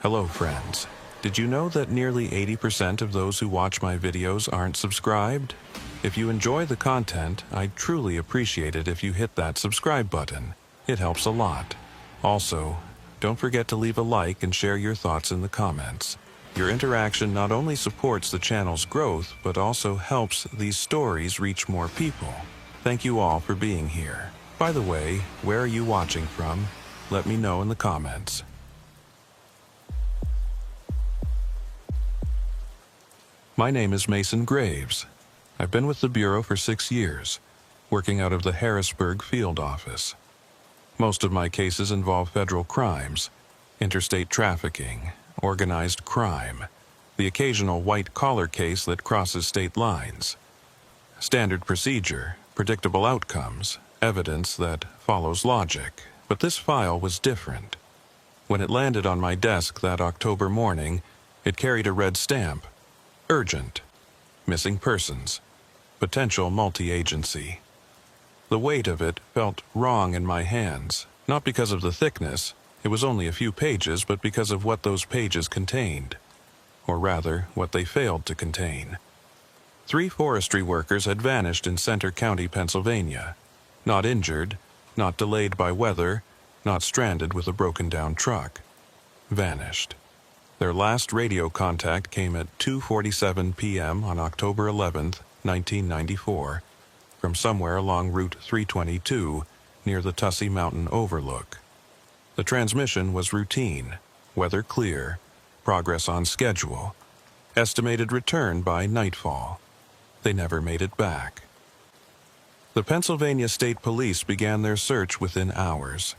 Hello, friends. Did you know that nearly 80% of those who watch my videos aren't subscribed? If you enjoy the content, I'd truly appreciate it if you hit that subscribe button. It helps a lot. Also, don't forget to leave a like and share your thoughts in the comments. Your interaction not only supports the channel's growth, but also helps these stories reach more people. Thank you all for being here. By the way, where are you watching from? Let me know in the comments. My name is Mason Graves. I've been with the Bureau for 6 years, working out of the Harrisburg field office. Most of my cases involve federal crimes, interstate trafficking, organized crime, the occasional white-collar case that crosses state lines. Standard procedure, predictable outcomes, evidence that follows logic. But this file was different. When it landed on my desk that October morning, it carried a red stamp. Urgent. Missing persons. Potential multi-agency. The weight of it felt wrong in my hands, not because of the thickness, it was only a few pages, but because of what those pages contained. Or rather, what they failed to contain. 3 forestry workers had vanished in Center County, Pennsylvania. Not injured, not delayed by weather, not stranded with a broken-down truck. Vanished. Their last radio contact came at 2:47 p.m. on October 11, 1994, from somewhere along Route 322 near the Tussey Mountain Overlook. The transmission was routine, weather clear, progress on schedule, estimated return by nightfall. They never made it back. The Pennsylvania State Police began their search within hours.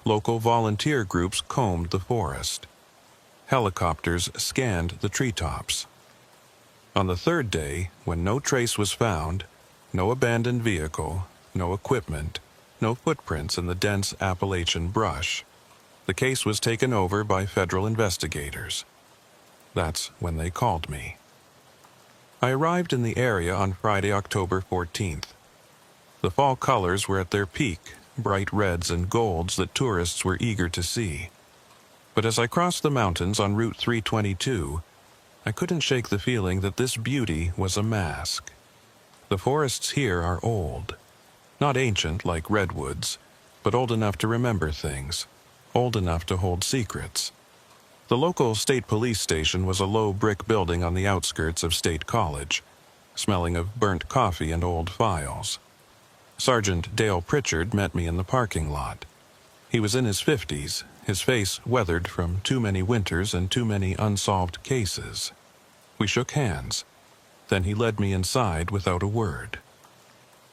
Local volunteer groups combed the forest. Helicopters scanned the treetops. On the 3rd day, when no trace was found, no abandoned vehicle, no equipment, no footprints in the dense Appalachian brush, the case was taken over by federal investigators. That's when they called me. I arrived in the area on Friday, October 14th. The fall colors were at their peak, bright reds and golds that tourists were eager to see. But as I crossed the mountains on Route 322, I couldn't shake the feeling that this beauty was a mask. The forests here are old. Not ancient like redwoods, but old enough to remember things, old enough to hold secrets. The local state police station was a low brick building on the outskirts of State College, smelling of burnt coffee and old files. Sergeant Dale Pritchard met me in the parking lot. He was in his 50s, his face weathered from too many winters and too many unsolved cases. We shook hands. Then he led me inside without a word.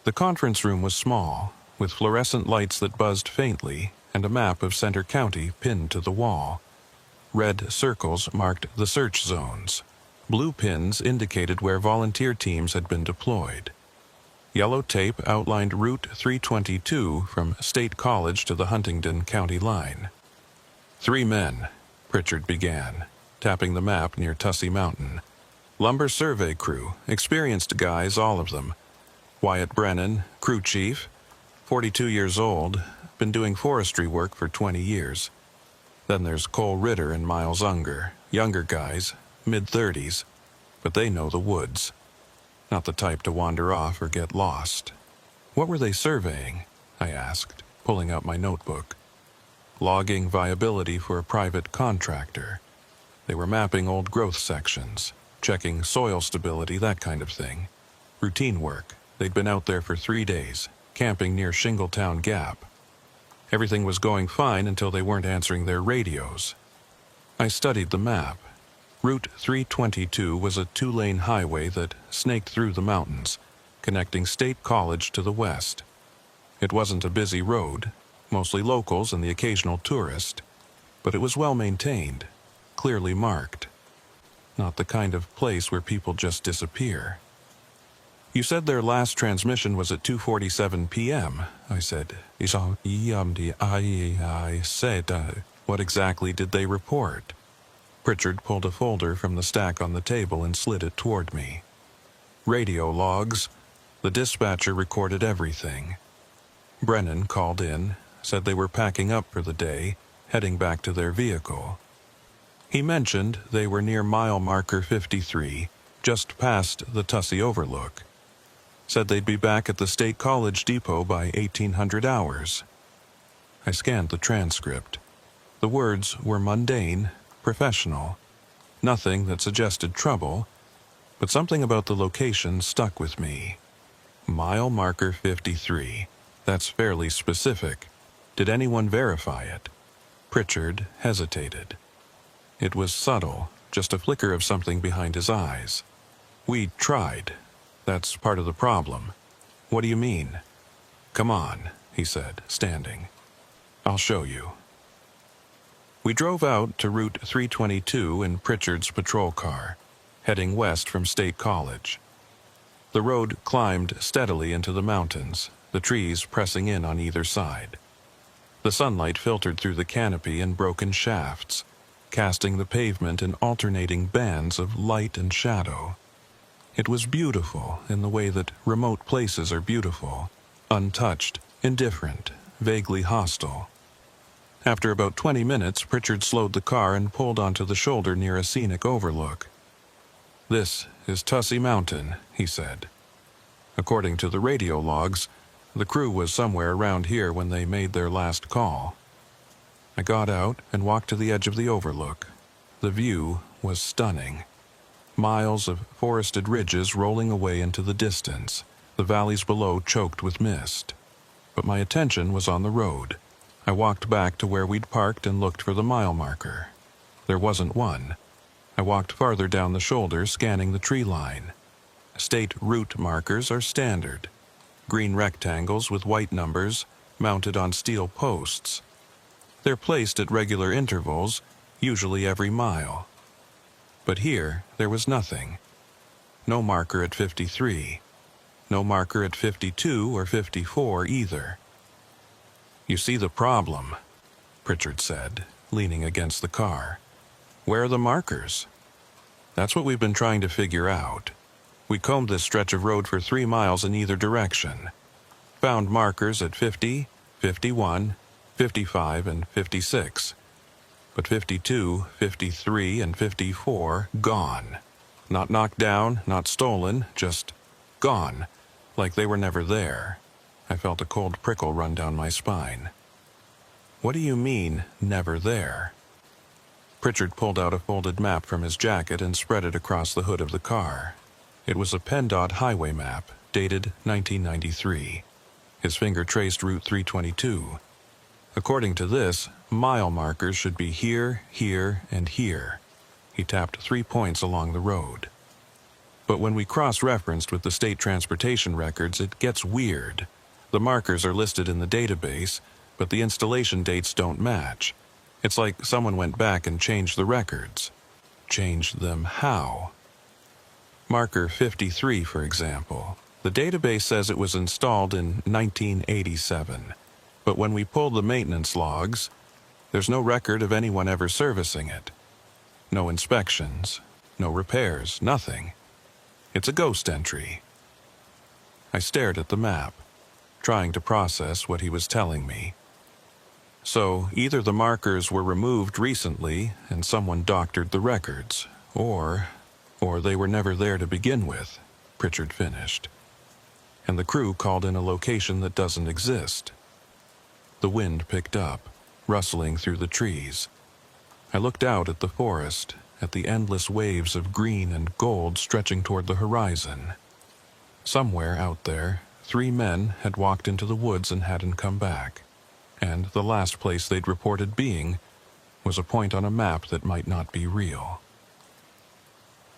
The conference room was small, with fluorescent lights that buzzed faintly and a map of Center County pinned to the wall. Red circles marked the search zones. Blue pins indicated where volunteer teams had been deployed. Yellow tape outlined Route 322 from State College to the Huntingdon County line. 3 men, Pritchard began, tapping the map near Tussey Mountain. Lumber survey crew, experienced guys, all of them. Wyatt Brennan, crew chief, 42 years old, been doing forestry work for 20 years. Then there's Cole Ritter and Miles Unger, younger guys, mid-30s, but they know the woods. Not the type to wander off or get lost. What were they surveying? I asked, pulling out my notebook. Logging viability for a private contractor. They were mapping old growth sections, checking soil stability, that kind of thing. Routine work. They'd been out there for 3 days, camping near Shingletown Gap. Everything was going fine until they weren't answering their radios. I studied the map. Route 322 was a 2-lane highway that snaked through the mountains, connecting State College to the west. It wasn't a busy road, mostly locals and the occasional tourist, but it was well maintained, clearly marked. Not the kind of place where people just disappear. You said their last transmission was at 2:47 p.m., I said. I said, what exactly did they report? Pritchard pulled a folder from the stack on the table and slid it toward me. Radio logs. The dispatcher recorded everything. Brennan called in, said they were packing up for the day, heading back to their vehicle. He mentioned they were near mile marker 53, just past the Tussey Overlook. Said they'd be back at the State College depot by 1800 hours. I scanned the transcript. The words were mundane, professional. Nothing that suggested trouble, but something about the location stuck with me. Mile marker 53. That's fairly specific. Did anyone verify it? Pritchard hesitated. It was subtle, just a flicker of something behind his eyes. We tried. That's part of the problem. What do you mean? Come on, he said, standing. I'll show you. We drove out to Route 322 in Pritchard's patrol car, heading west from State College. The road climbed steadily into the mountains, the trees pressing in on either side. The sunlight filtered through the canopy in broken shafts, casting the pavement in alternating bands of light and shadow. It was beautiful in the way that remote places are beautiful, untouched, indifferent, vaguely hostile. After about 20 minutes, Pritchard slowed the car and pulled onto the shoulder near a scenic overlook. "This is Tussey Mountain," he said. According to the radio logs, the crew was somewhere around here when they made their last call. I got out and walked to the edge of the overlook. The view was stunning. Miles of forested ridges rolling away into the distance, the valleys below choked with mist. But my attention was on the road. I walked back to where we'd parked and looked for the mile marker. There wasn't one. I walked farther down the shoulder, scanning the tree line. State route markers are standard. Green rectangles with white numbers mounted on steel posts. They're placed at regular intervals, usually every mile. But here, there was nothing. No marker at 53. No marker at 52 or 54 either. "You see the problem," Pritchard said, leaning against the car. "Where are the markers?" "That's what we've been trying to figure out. We combed this stretch of road for 3 miles in either direction. Found markers at 50, 51, 55, and 56. But 52, 53, and 54 gone. Not knocked down, not stolen, just gone, like they were never there." I felt a cold prickle run down my spine. "What do you mean, never there?" Pritchard pulled out a folded map from his jacket and spread it across the hood of the car. It was a PennDOT highway map, dated 1993. His finger traced Route 322. According to this, mile markers should be here, here, and here. He tapped 3 points along the road. But when we cross-referenced with the state transportation records, it gets weird. The markers are listed in the database, but the installation dates don't match. It's like someone went back and changed the records. Changed them how? Marker 53, for example. The database says it was installed in 1987, but when we pulled the maintenance logs, there's no record of anyone ever servicing it. No inspections, no repairs, nothing. It's a ghost entry. I stared at the map, trying to process what he was telling me. So either the markers were removed recently and someone doctored the records, or they were never there to begin with, Pritchard finished. And the crew called in a location that doesn't exist. The wind picked up, rustling through the trees. I looked out at the forest, at the endless waves of green and gold stretching toward the horizon. Somewhere out there, 3 men had walked into the woods and hadn't come back, and the last place they'd reported being was a point on a map that might not be real.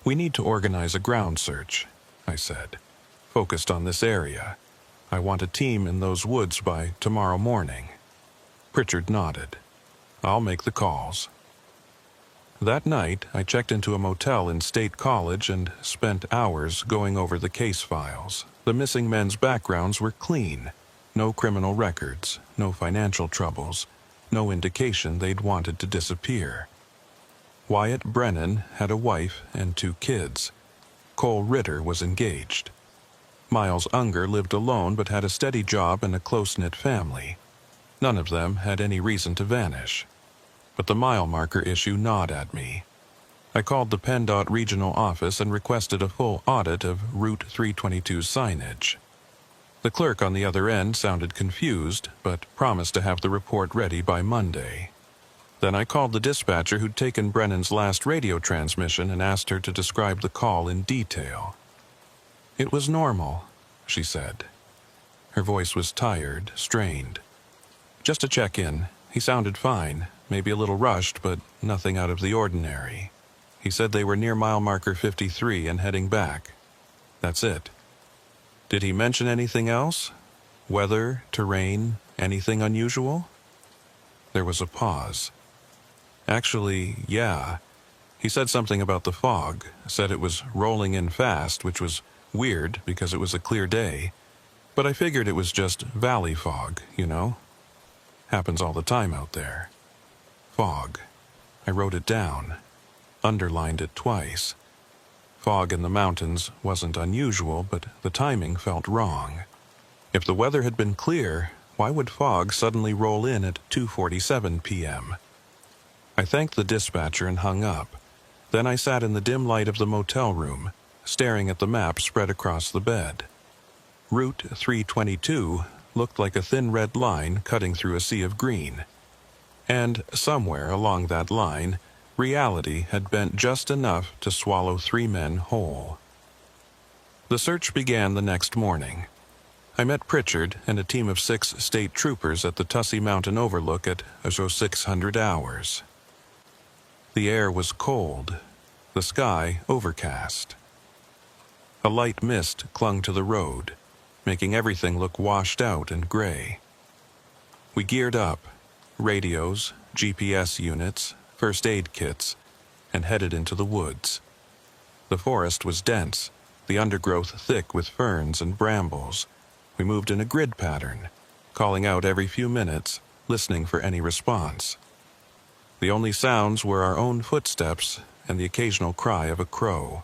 "We need to organize a ground search," I said, "focused on this area. I want a team in those woods by tomorrow morning." Pritchard nodded. "I'll make the calls." That night, I checked into a motel in State College and spent hours going over the case files. The missing men's backgrounds were clean. No criminal records, no financial troubles, no indication they'd wanted to disappear. Wyatt Brennan had a wife and 2 kids. Cole Ritter was engaged. Miles Unger lived alone but had a steady job and a close-knit family. None of them had any reason to vanish. but the mile marker issue gnawed at me. I called the PennDOT regional office and requested a full audit of Route 322's signage. The clerk on the other end sounded confused, but promised to have the report ready by Monday. Then I called the dispatcher who'd taken Brennan's last radio transmission and asked her to describe the call in detail. "It was normal," she said. Her voice was tired, strained. "Just to check in. He sounded fine, maybe a little rushed, but nothing out of the ordinary. He said they were near mile marker 53 and heading back. That's it." "Did he mention anything else? Weather, terrain, anything unusual?" There was a pause. "Actually, yeah. He said something about the fog, said it was rolling in fast, which was weird because it was a clear day. But I figured it was just valley fog, you know? Happens all the time out there. Fog. I wrote it down. Underlined it twice. Fog in the mountains wasn't unusual, but the timing felt wrong. If the weather had been clear, why would fog suddenly roll in at 2:47 p.m.? I thanked the dispatcher and hung up. Then I sat in the dim light of the motel room, staring at the map spread across the bed. Route 322 looked like a thin red line cutting through a sea of green. And somewhere along that line, reality had bent just enough to swallow 3 men whole. The search began the next morning. I met Pritchard and a team of 6 state troopers at the Tussey Mountain overlook at 0600 hours. The air was cold, the sky overcast. A light mist clung to the road, making everything look washed out and gray. We geared up, radios, GPS units, first aid kits, and headed into the woods. The forest was dense, the undergrowth thick with ferns and brambles. We moved in a grid pattern, calling out every few minutes, listening for any response. The only sounds were our own footsteps and the occasional cry of a crow.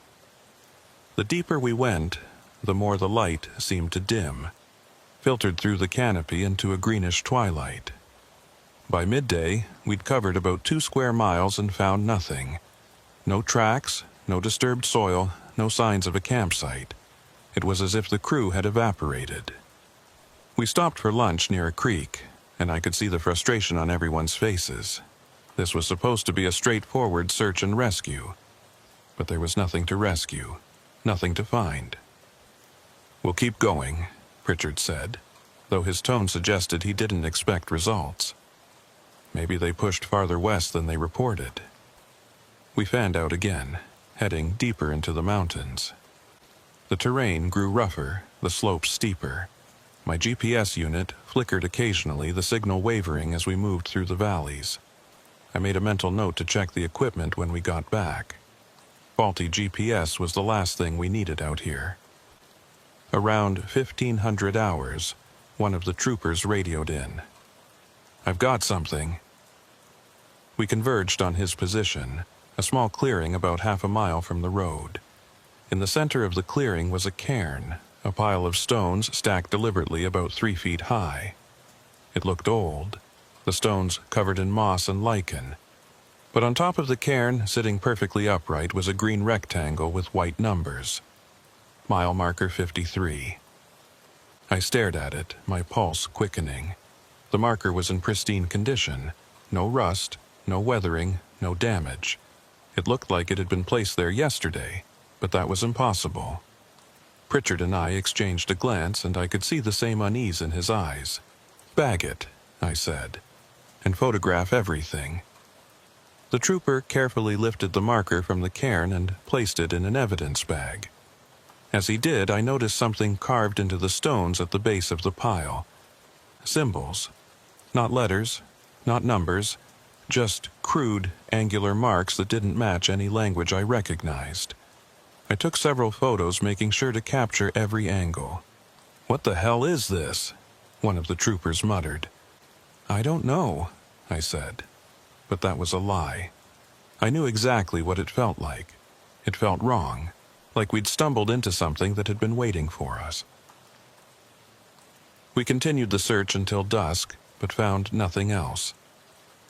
The deeper we went, the more the light seemed to dim, filtered through the canopy into a greenish twilight. By midday, we'd covered about 2 square miles and found nothing. No tracks, no disturbed soil, no signs of a campsite. It was as if the crew had evaporated. We stopped for lunch near a creek, and I could see the frustration on everyone's faces. This was supposed to be a straightforward search and rescue. But there was nothing to rescue, nothing to find. "We'll keep going," Pritchard said, though his tone suggested he didn't expect results. Maybe they pushed farther west than they reported. We fanned out again, heading deeper into the mountains. The terrain grew rougher, the slopes steeper. My GPS unit flickered occasionally, the signal wavering as we moved through the valleys. I made a mental note to check the equipment when we got back. Faulty GPS was the last thing we needed out here. Around 1500 hours, one of the troopers radioed in. "I've got something." We converged on his position, a small clearing about half a mile from the road. In the center of the clearing was a cairn, a pile of stones stacked deliberately about 3 feet high. It looked old, the stones covered in moss and lichen. But on top of the cairn, sitting perfectly upright, was a green rectangle with white numbers. Mile marker 53. I stared at it, my pulse quickening. The marker was in pristine condition. No rust, no weathering, no damage. It looked like it had been placed there yesterday, but that was impossible. Pritchard and I exchanged a glance, and I could see the same unease in his eyes. "Bag it," I said, "and photograph everything." The trooper carefully lifted the marker from the cairn and placed it in an evidence bag. As he did, I noticed something carved into the stones at the base of the pile. Symbols. Not letters, not numbers, just crude, angular marks that didn't match any language I recognized. I took several photos, making sure to capture every angle. "What the hell is this?" one of the troopers muttered. "I don't know," I said. But that was a lie. I knew exactly what it felt like. It felt wrong, like we'd stumbled into something that had been waiting for us. We continued the search until dusk, but found nothing else.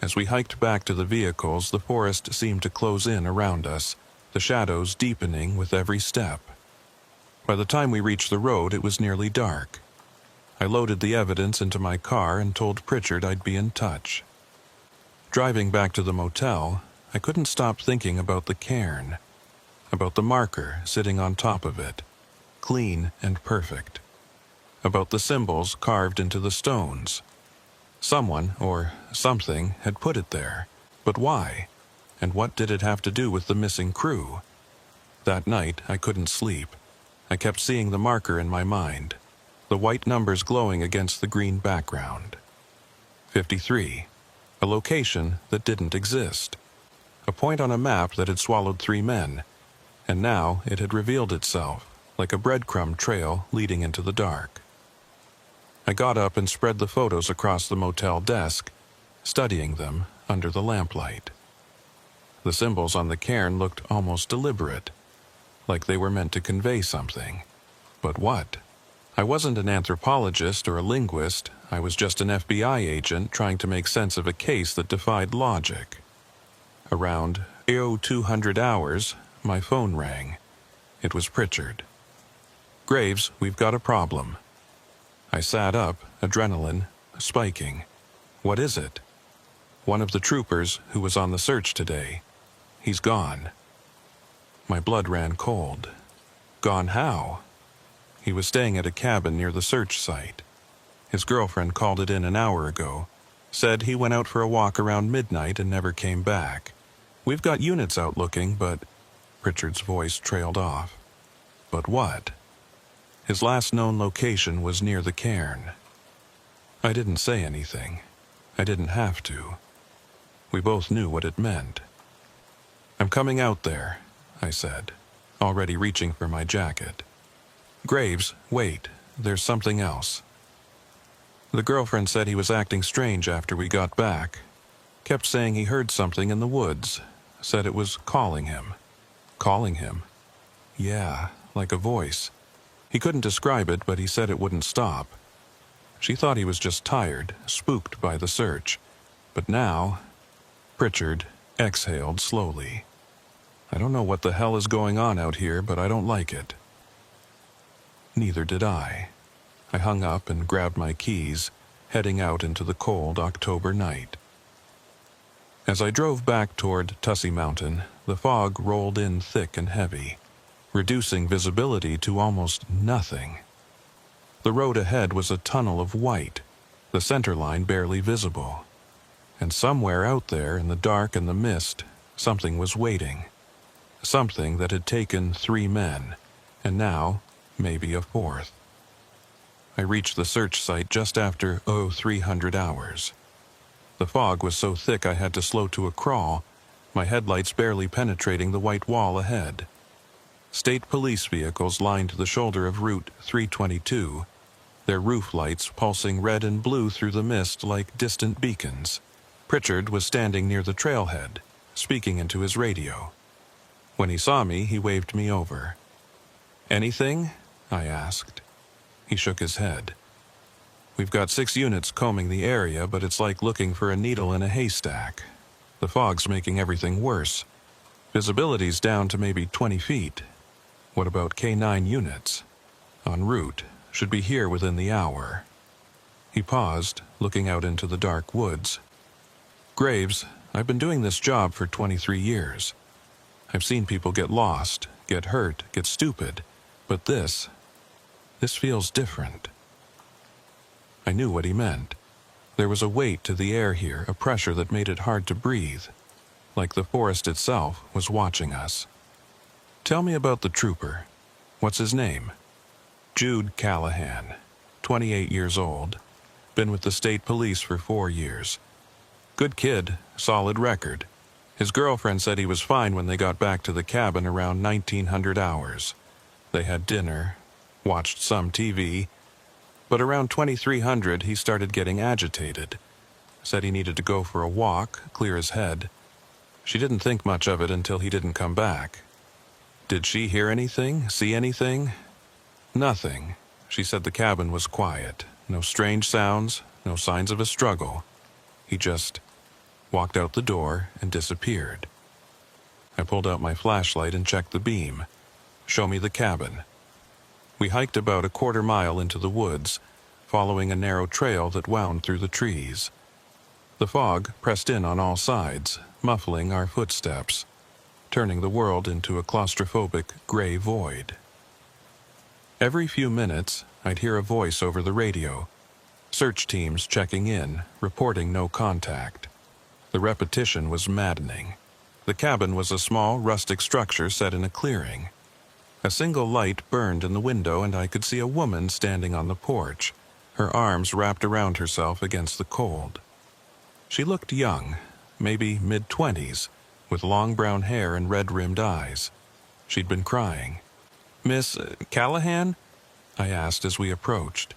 As we hiked back to the vehicles, the forest seemed to close in around us, the shadows deepening with every step. By the time we reached the road, it was nearly dark. I loaded the evidence into my car and told Pritchard I'd be in touch. Driving back to the motel, I couldn't stop thinking about the cairn, about the marker sitting on top of it, clean and perfect, about the symbols carved into the stones. Someone, or something, had put it there, but why? And what did it have to do with the missing crew? That night, I couldn't sleep. I kept seeing the marker in my mind, the white numbers glowing against the green background. 53. A location that didn't exist. A point on a map that had swallowed 3 men, and now it had revealed itself, like a breadcrumb trail leading into the dark. I got up and spread the photos across the motel desk, studying them under the lamplight. The symbols on the cairn looked almost deliberate, like they were meant to convey something. But what? I wasn't an anthropologist or a linguist. I was just an FBI agent trying to make sense of a case that defied logic. Around 0200 hours, my phone rang. It was Pritchard. "Graves, we've got a problem." I sat up, adrenaline spiking. "What is it?" "One of the troopers who was on the search today. He's gone." My blood ran cold. Gone how? He was staying at a cabin near the search site. His girlfriend called it in an hour ago. Said he went out for a walk around midnight and never came back. "We've got units out looking, but..." Pritchard's voice trailed off. "But what?" His last known location was near the cairn. I didn't say anything. I didn't have to. We both knew what it meant. "I'm coming out there," I said, already reaching for my jacket. "Graves, wait, there's something else." The girlfriend said he was acting strange after we got back. Kept saying he heard something in the woods. Said it was calling him. Calling him? Yeah, like a voice. He couldn't describe it, but he said it wouldn't stop. She thought he was just tired, spooked by the search. But now... Pritchard exhaled slowly. "I don't know what the hell is going on out here, but I don't like it." Neither did I. I hung up and grabbed my keys, heading out into the cold October night. As I drove back toward Tussey Mountain, the fog rolled in thick and heavy, reducing visibility to almost nothing. The road ahead was a tunnel of white, the center line barely visible. And somewhere out there in the dark and the mist, something was waiting. Something that had taken 3 men, and now maybe a 4th. I reached the search site just after 0300 hours. The fog was so thick I had to slow to a crawl, my headlights barely penetrating the white wall ahead. State police vehicles lined the shoulder of Route 322, their roof lights pulsing red and blue through the mist like distant beacons. Pritchard was standing near the trailhead, speaking into his radio. When he saw me, he waved me over. "Anything?" I asked. He shook his head. "We've got 6 units combing the area, but it's like looking for a needle in a haystack. The fog's making everything worse. Visibility's down to maybe 20 feet. What about K9 units? En route, should be here within the hour." He paused, looking out into the dark woods. "Graves, I've been doing this job for 23 years. I've seen people get lost, get hurt, get stupid, but this feels different." I knew what he meant. There was a weight to the air here, a pressure that made it hard to breathe, like the forest itself was watching us. "Tell me about the trooper. What's his name?" "Jude Callahan, 28 years old. Been with the state police for 4 years. Good kid, solid record. His girlfriend said he was fine when they got back to the cabin around 1900 hours. They had dinner, watched some TV, but around 2300 he started getting agitated. Said he needed to go for a walk, clear his head. She didn't think much of it until he didn't come back." "Did she hear anything, see anything?" "Nothing. She said the cabin was quiet. No strange sounds, no signs of a struggle. He just walked out the door, and disappeared. I pulled out my flashlight and checked the beam. "Show me the cabin." We hiked about a quarter-mile into the woods, following a narrow trail that wound through the trees. The fog pressed in on all sides, muffling our footsteps, turning the world into a claustrophobic gray void. Every few minutes, I'd hear a voice over the radio. Search teams checking in, reporting no contact. The repetition was maddening. The cabin was a small, rustic structure set in a clearing. A single light burned in the window, and I could see a woman standing on the porch, her arms wrapped around herself against the cold. She looked young, maybe mid-20s, with long brown hair and red-rimmed eyes. She'd been crying. "Miss Callahan?" I asked as we approached.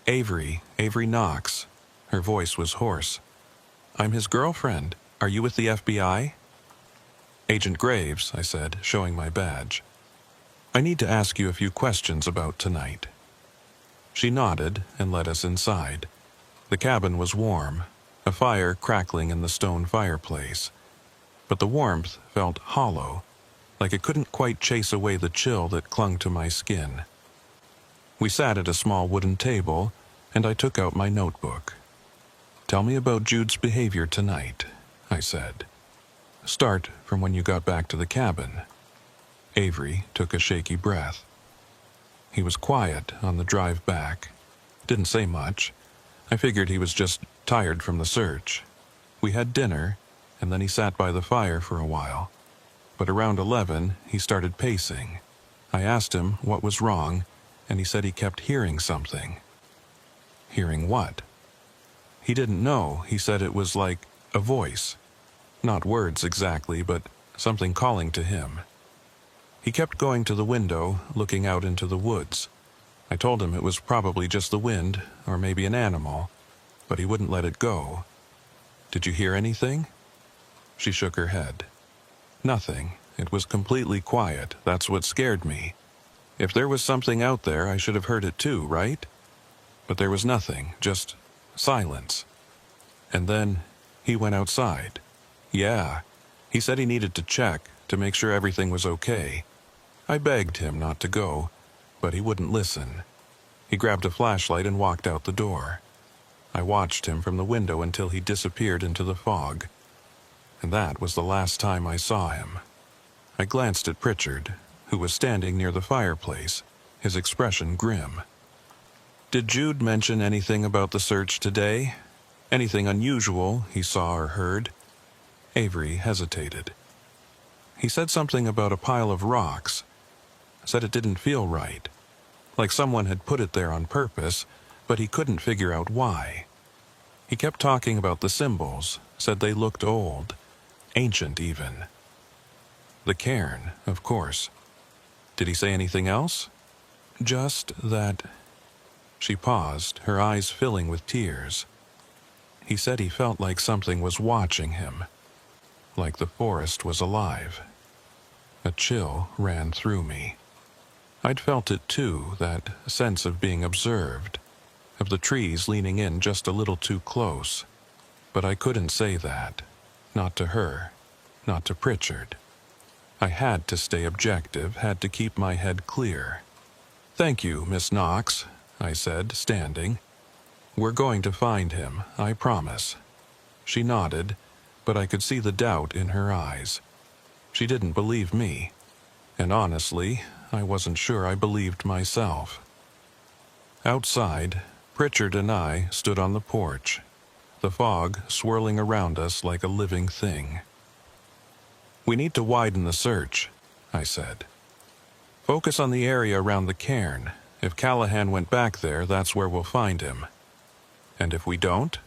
Avery Knox." Her voice was hoarse. "I'm his girlfriend. Are you with the FBI?" "Agent Graves," I said, showing my badge. "I need to ask you a few questions about tonight." She nodded and led us inside. The cabin was warm, a fire crackling in the stone fireplace. But the warmth felt hollow, like it couldn't quite chase away the chill that clung to my skin. We sat at a small wooden table, and I took out my notebook. "Tell me about Jude's behavior tonight," I said. "Start from when you got back to the cabin." Avery took a shaky breath. "He was quiet on the drive back. Didn't say much. I figured he was just tired from the search. We had dinner, and then he sat by the fire for a while. But around 11, he started pacing. I asked him what was wrong, and he said he kept hearing something." "Hearing what?" "He didn't know. He said it was like a voice. Not words exactly, but something calling to him. He kept going to the window, looking out into the woods. I told him it was probably just the wind, or maybe an animal, but he wouldn't let it go." "Did you hear anything?" She shook her head. "Nothing. It was completely quiet. That's what scared me. If there was something out there, I should have heard it too, right? But there was nothing, just silence. And then he went outside. Yeah, he said he needed to check to make sure everything was okay. I begged him not to go, but he wouldn't listen. He grabbed a flashlight and walked out the door. I watched him from the window until he disappeared into the fog. And that was the last time I saw him." I glanced at Pritchard, who was standing near the fireplace, his expression grim. "Did Jude mention anything about the search today? Anything unusual he saw or heard?" Avery hesitated. "He said something about a pile of rocks. Said it didn't feel right. Like someone had put it there on purpose, but he couldn't figure out why. He kept talking about the symbols, said they looked old, ancient even. The cairn, of course. Did he say anything else?" "Just that—" She paused, her eyes filling with tears. "He said he felt like something was watching him, like the forest was alive." A chill ran through me. I'd felt it too, that sense of being observed, of the trees leaning in just a little too close. But I couldn't say that. Not to her. Not to Pritchard. I had to stay objective, had to keep my head clear. "Thank you, Miss Knox," I said, standing. "We're going to find him, I promise." She nodded, but I could see the doubt in her eyes. She didn't believe me. And honestly, I wasn't sure I believed myself. Outside, Pritchard and I stood on the porch, the fog swirling around us like a living thing. "We need to widen the search," I said. "Focus on the area around the cairn. If Callahan went back there, that's where we'll find him. And if we don't?"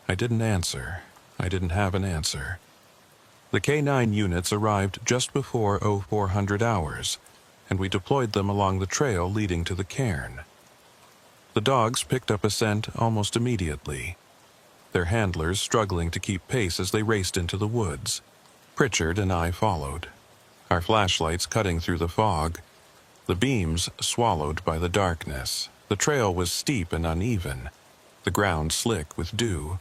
I didn't answer. I didn't have an answer. The K-9 units arrived just before 0400 hours, and we deployed them along the trail leading to the cairn. The dogs picked up a scent almost immediately, their handlers struggling to keep pace as they raced into the woods. Pritchard and I followed, our flashlights cutting through the fog, the beams swallowed by the darkness. The trail was steep and uneven, the ground slick with dew.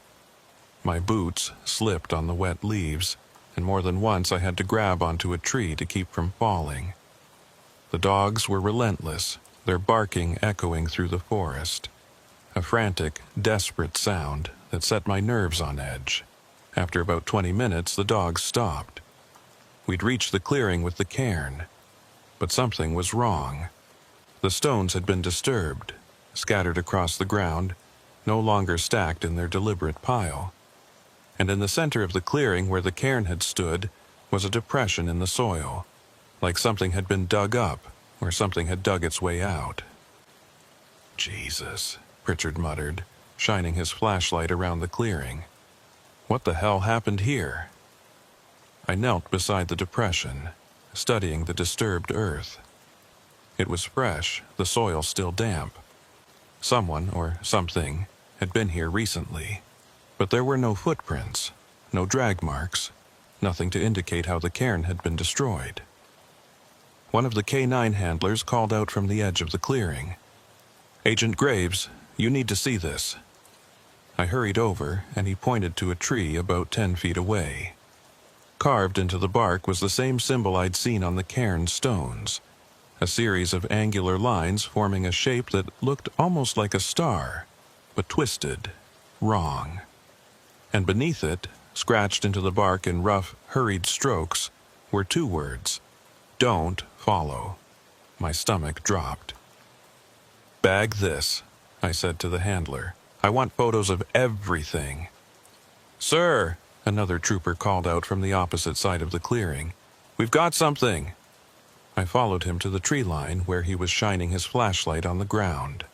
My boots slipped on the wet leaves, and more than once I had to grab onto a tree to keep from falling. The dogs were relentless, their barking echoing through the forest. A frantic, desperate sound that set my nerves on edge. After about 20 minutes, the dogs stopped. We'd reached the clearing with the cairn, but something was wrong. The stones had been disturbed, scattered across the ground, no longer stacked in their deliberate pile. And in the center of the clearing where the cairn had stood was a depression in the soil, like something had been dug up or something had dug its way out. Jesus, Pritchard muttered, shining his flashlight around the clearing. What the hell happened here? I knelt beside the depression, studying the disturbed earth. It was fresh, the soil still damp. Someone, or something, had been here recently, but there were no footprints, no drag marks, nothing to indicate how the cairn had been destroyed. One of the K9 handlers called out from the edge of the clearing. "Agent Graves, you need to see this." I hurried over, and he pointed to a tree about 10 feet away. Carved into the bark was the same symbol I'd seen on the cairn stones, a series of angular lines forming a shape that looked almost like a star, but twisted, wrong. And beneath it, scratched into the bark in rough, hurried strokes, were 2 words: "Don't follow." My stomach dropped. "Bag this," I said to the handler. "I want photos of everything." "Sir," another trooper called out from the opposite side of the clearing, "we've got something." I followed him to the tree line where he was shining his flashlight on the ground.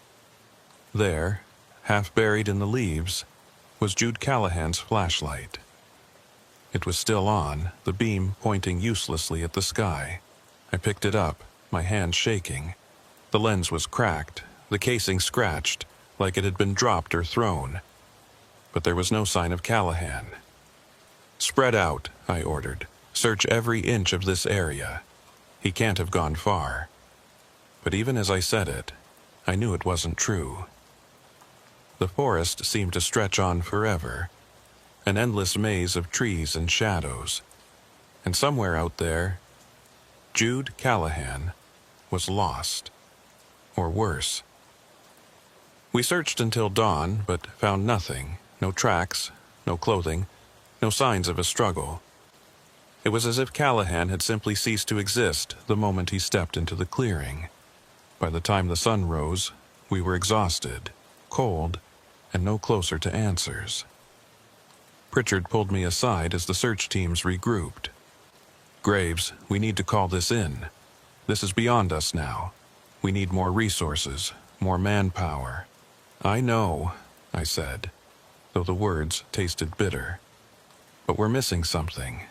There, half buried in the leaves, was Jude Callahan's flashlight. It was still on, the beam pointing uselessly at the sky. I picked it up, my hand shaking. The lens was cracked, the casing scratched, like it had been dropped or thrown. But there was no sign of Callahan. "Spread out," I ordered. "Search every inch of this area. He can't have gone far." But even as I said it, I knew it wasn't true. The forest seemed to stretch on forever, an endless maze of trees and shadows. And somewhere out there, Jude Callahan was lost. Or worse. We searched until dawn, but found nothing. No tracks, no clothing, no signs of a struggle. It was as if Callahan had simply ceased to exist the moment he stepped into the clearing. By the time the sun rose, we were exhausted, cold, and no closer to answers. Pritchard pulled me aside as the search teams regrouped. "Graves, we need to call this in. This is beyond us now. We need more resources, more manpower." "I know," I said, though the words tasted bitter. "But we're missing something.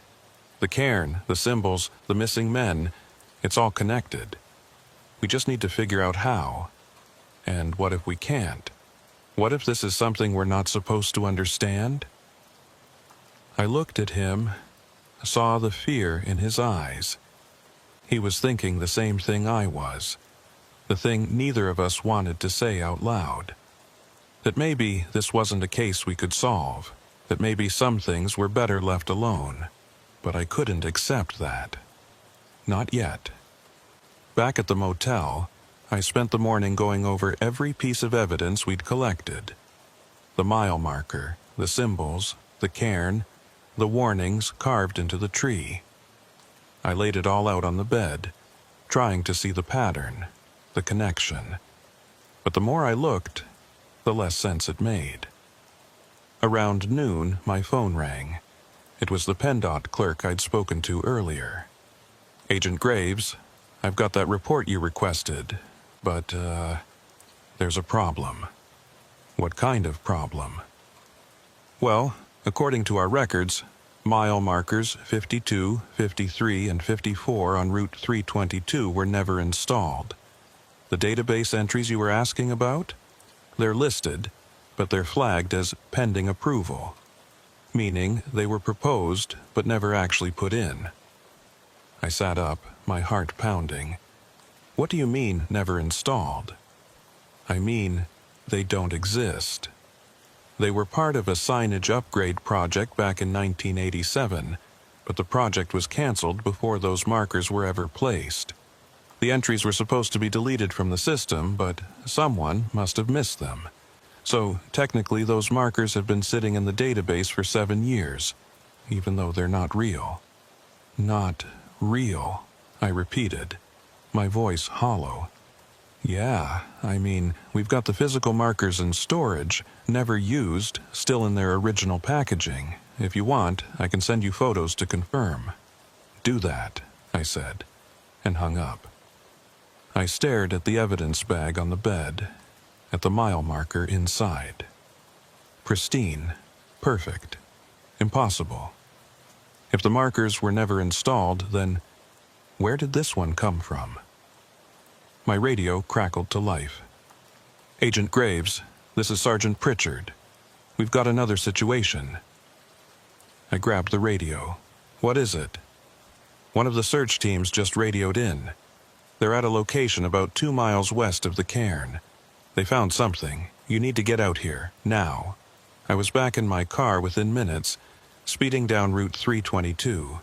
The cairn, the symbols, the missing men, it's all connected. We just need to figure out how. And what if we can't? What if this is something we're not supposed to understand?" I looked at him, saw the fear in his eyes. He was thinking the same thing I was, the thing neither of us wanted to say out loud. That maybe this wasn't a case we could solve, that maybe some things were better left alone. But I couldn't accept that. Not yet. Back at the motel, I spent the morning going over every piece of evidence we'd collected. The mile marker, the symbols, the cairn, the warnings carved into the tree. I laid it all out on the bed, trying to see the pattern, the connection. But the more I looked, the less sense it made. Around noon, my phone rang. It was the PennDOT clerk I'd spoken to earlier. "Agent Graves, I've got that report you requested, but, there's a problem." "What kind of problem?" "Well, according to our records, mile markers 52, 53, and 54 on Route 322 were never installed. The database entries you were asking about? They're listed, but they're flagged as pending approval, meaning they were proposed but never actually put in." I sat up, my heart pounding. "What do you mean, never installed?" "I mean, they don't exist." They were part of a signage upgrade project back in 1987, but the project was canceled before those markers were ever placed. The entries were supposed to be deleted from the system, but someone must have missed them. So, technically, those markers have been sitting in the database for 7 years, even though they're not real. Not real, I repeated, my voice hollow. Yeah, I mean, we've got the physical markers in storage, never used, still in their original packaging. If you want, I can send you photos to confirm. Do that, I said, and hung up. I stared at the evidence bag on the bed, at the mile marker inside. Pristine, perfect, impossible. If the markers were never installed, then where did this one come from? My radio crackled to life. Agent Graves, this is Sergeant Pritchard. We've got another situation. I grabbed the radio. What is it? One of the search teams just radioed in. They're at a location about 2 miles west of the cairn. They found something. You need to get out here, now. I was back in my car within minutes, speeding down Route 322.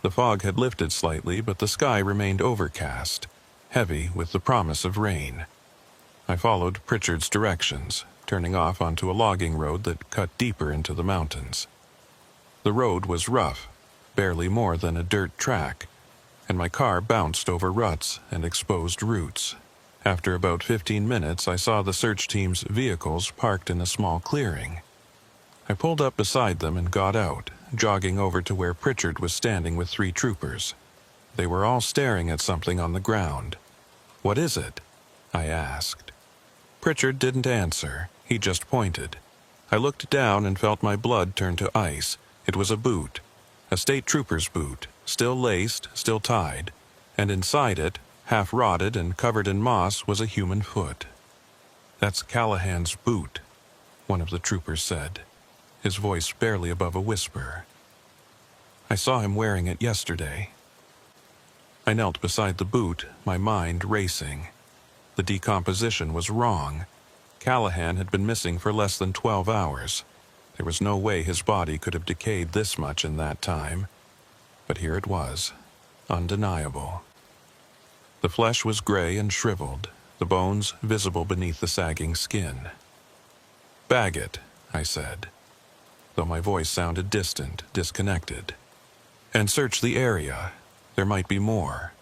The fog had lifted slightly, but the sky remained overcast, heavy with the promise of rain. I followed Pritchard's directions, turning off onto a logging road that cut deeper into the mountains. The road was rough, barely more than a dirt track, and my car bounced over ruts and exposed roots. After about 15 minutes, I saw the search team's vehicles parked in a small clearing. I pulled up beside them and got out, jogging over to where Pritchard was standing with 3 troopers. They were all staring at something on the ground. "What is it?" I asked. Pritchard didn't answer. He just pointed. I looked down and felt my blood turn to ice. It was a boot. A state trooper's boot, still laced, still tied, and inside it, half rotted and covered in moss, was a human foot. "That's Callahan's boot," one of the troopers said, his voice barely above a whisper. "I saw him wearing it yesterday." I knelt beside the boot, my mind racing. The decomposition was wrong. Callahan had been missing for less than 12 hours. There was no way his body could have decayed this much in that time. But here it was, undeniable. The flesh was gray and shriveled, the bones visible beneath the sagging skin. "Bag it," I said, though my voice sounded distant, disconnected. "And search the area. There might be more."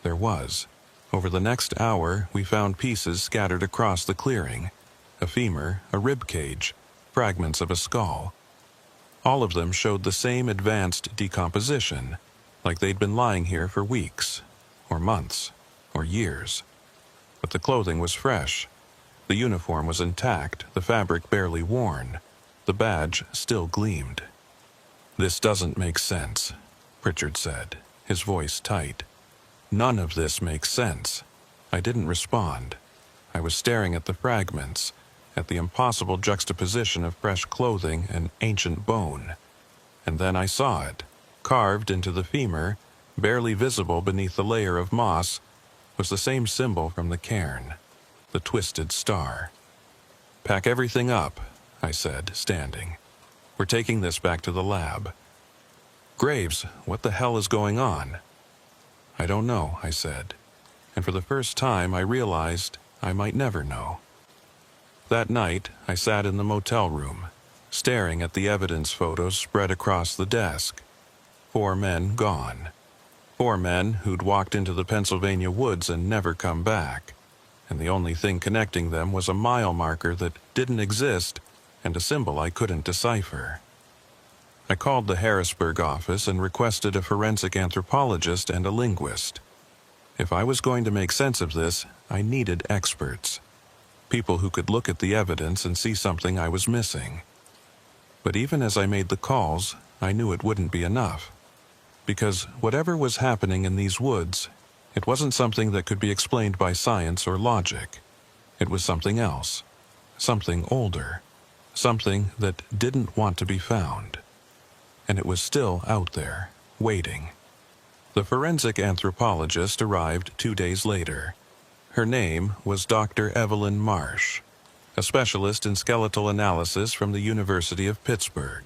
There was. Over the next hour, we found pieces scattered across the clearing. A femur, a rib cage, fragments of a skull. All of them showed the same advanced decomposition, like they'd been lying here for weeks, or months, or years. But the clothing was fresh. The uniform was intact, the fabric barely worn. The badge still gleamed. "This doesn't make sense," Pritchard said, his voice tight. "None of this makes sense." I didn't respond. I was staring at the fragments, at the impossible juxtaposition of fresh clothing and ancient bone. And then I saw it. Carved into the femur, barely visible beneath the layer of moss, was the same symbol from the cairn, the twisted star. "Pack everything up," I said, standing. "We're taking this back to the lab." "Graves, what the hell is going on?" "I don't know," I said, and for the first time I realized I might never know. That night, I sat in the motel room, staring at the evidence photos spread across the desk. 4 men gone. 4 men who'd walked into the Pennsylvania woods and never come back, and the only thing connecting them was a mile marker that didn't exist and a symbol I couldn't decipher. I called the Harrisburg office and requested a forensic anthropologist and a linguist. If I was going to make sense of this, I needed experts. People who could look at the evidence and see something I was missing. But even as I made the calls, I knew it wouldn't be enough. Because whatever was happening in these woods, it wasn't something that could be explained by science or logic. It was something else. Something older. Something that didn't want to be found. And it was still out there, waiting. The forensic anthropologist arrived 2 days later. Her name was Dr. Evelyn Marsh, a specialist in skeletal analysis from the University of Pittsburgh.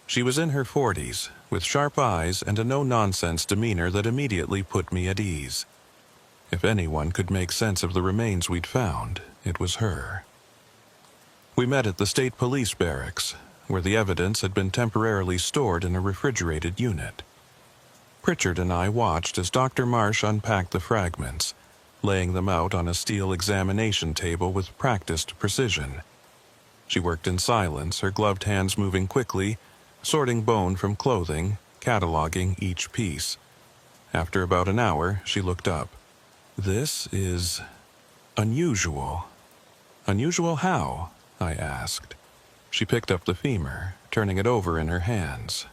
She was in her 40s, with sharp eyes and a no-nonsense demeanor that immediately put me at ease. If anyone could make sense of the remains we'd found, it was her. We met at the state police barracks, where the evidence had been temporarily stored in a refrigerated unit. Pritchard and I watched as Dr. Marsh unpacked the fragments, laying them out on a steel examination table with practiced precision. She worked in silence, her gloved hands moving quickly, sorting bone from clothing, cataloging each piece. After about an hour, she looked up. "This is unusual." "Unusual how?" I asked. She picked up the femur, turning it over in her hands.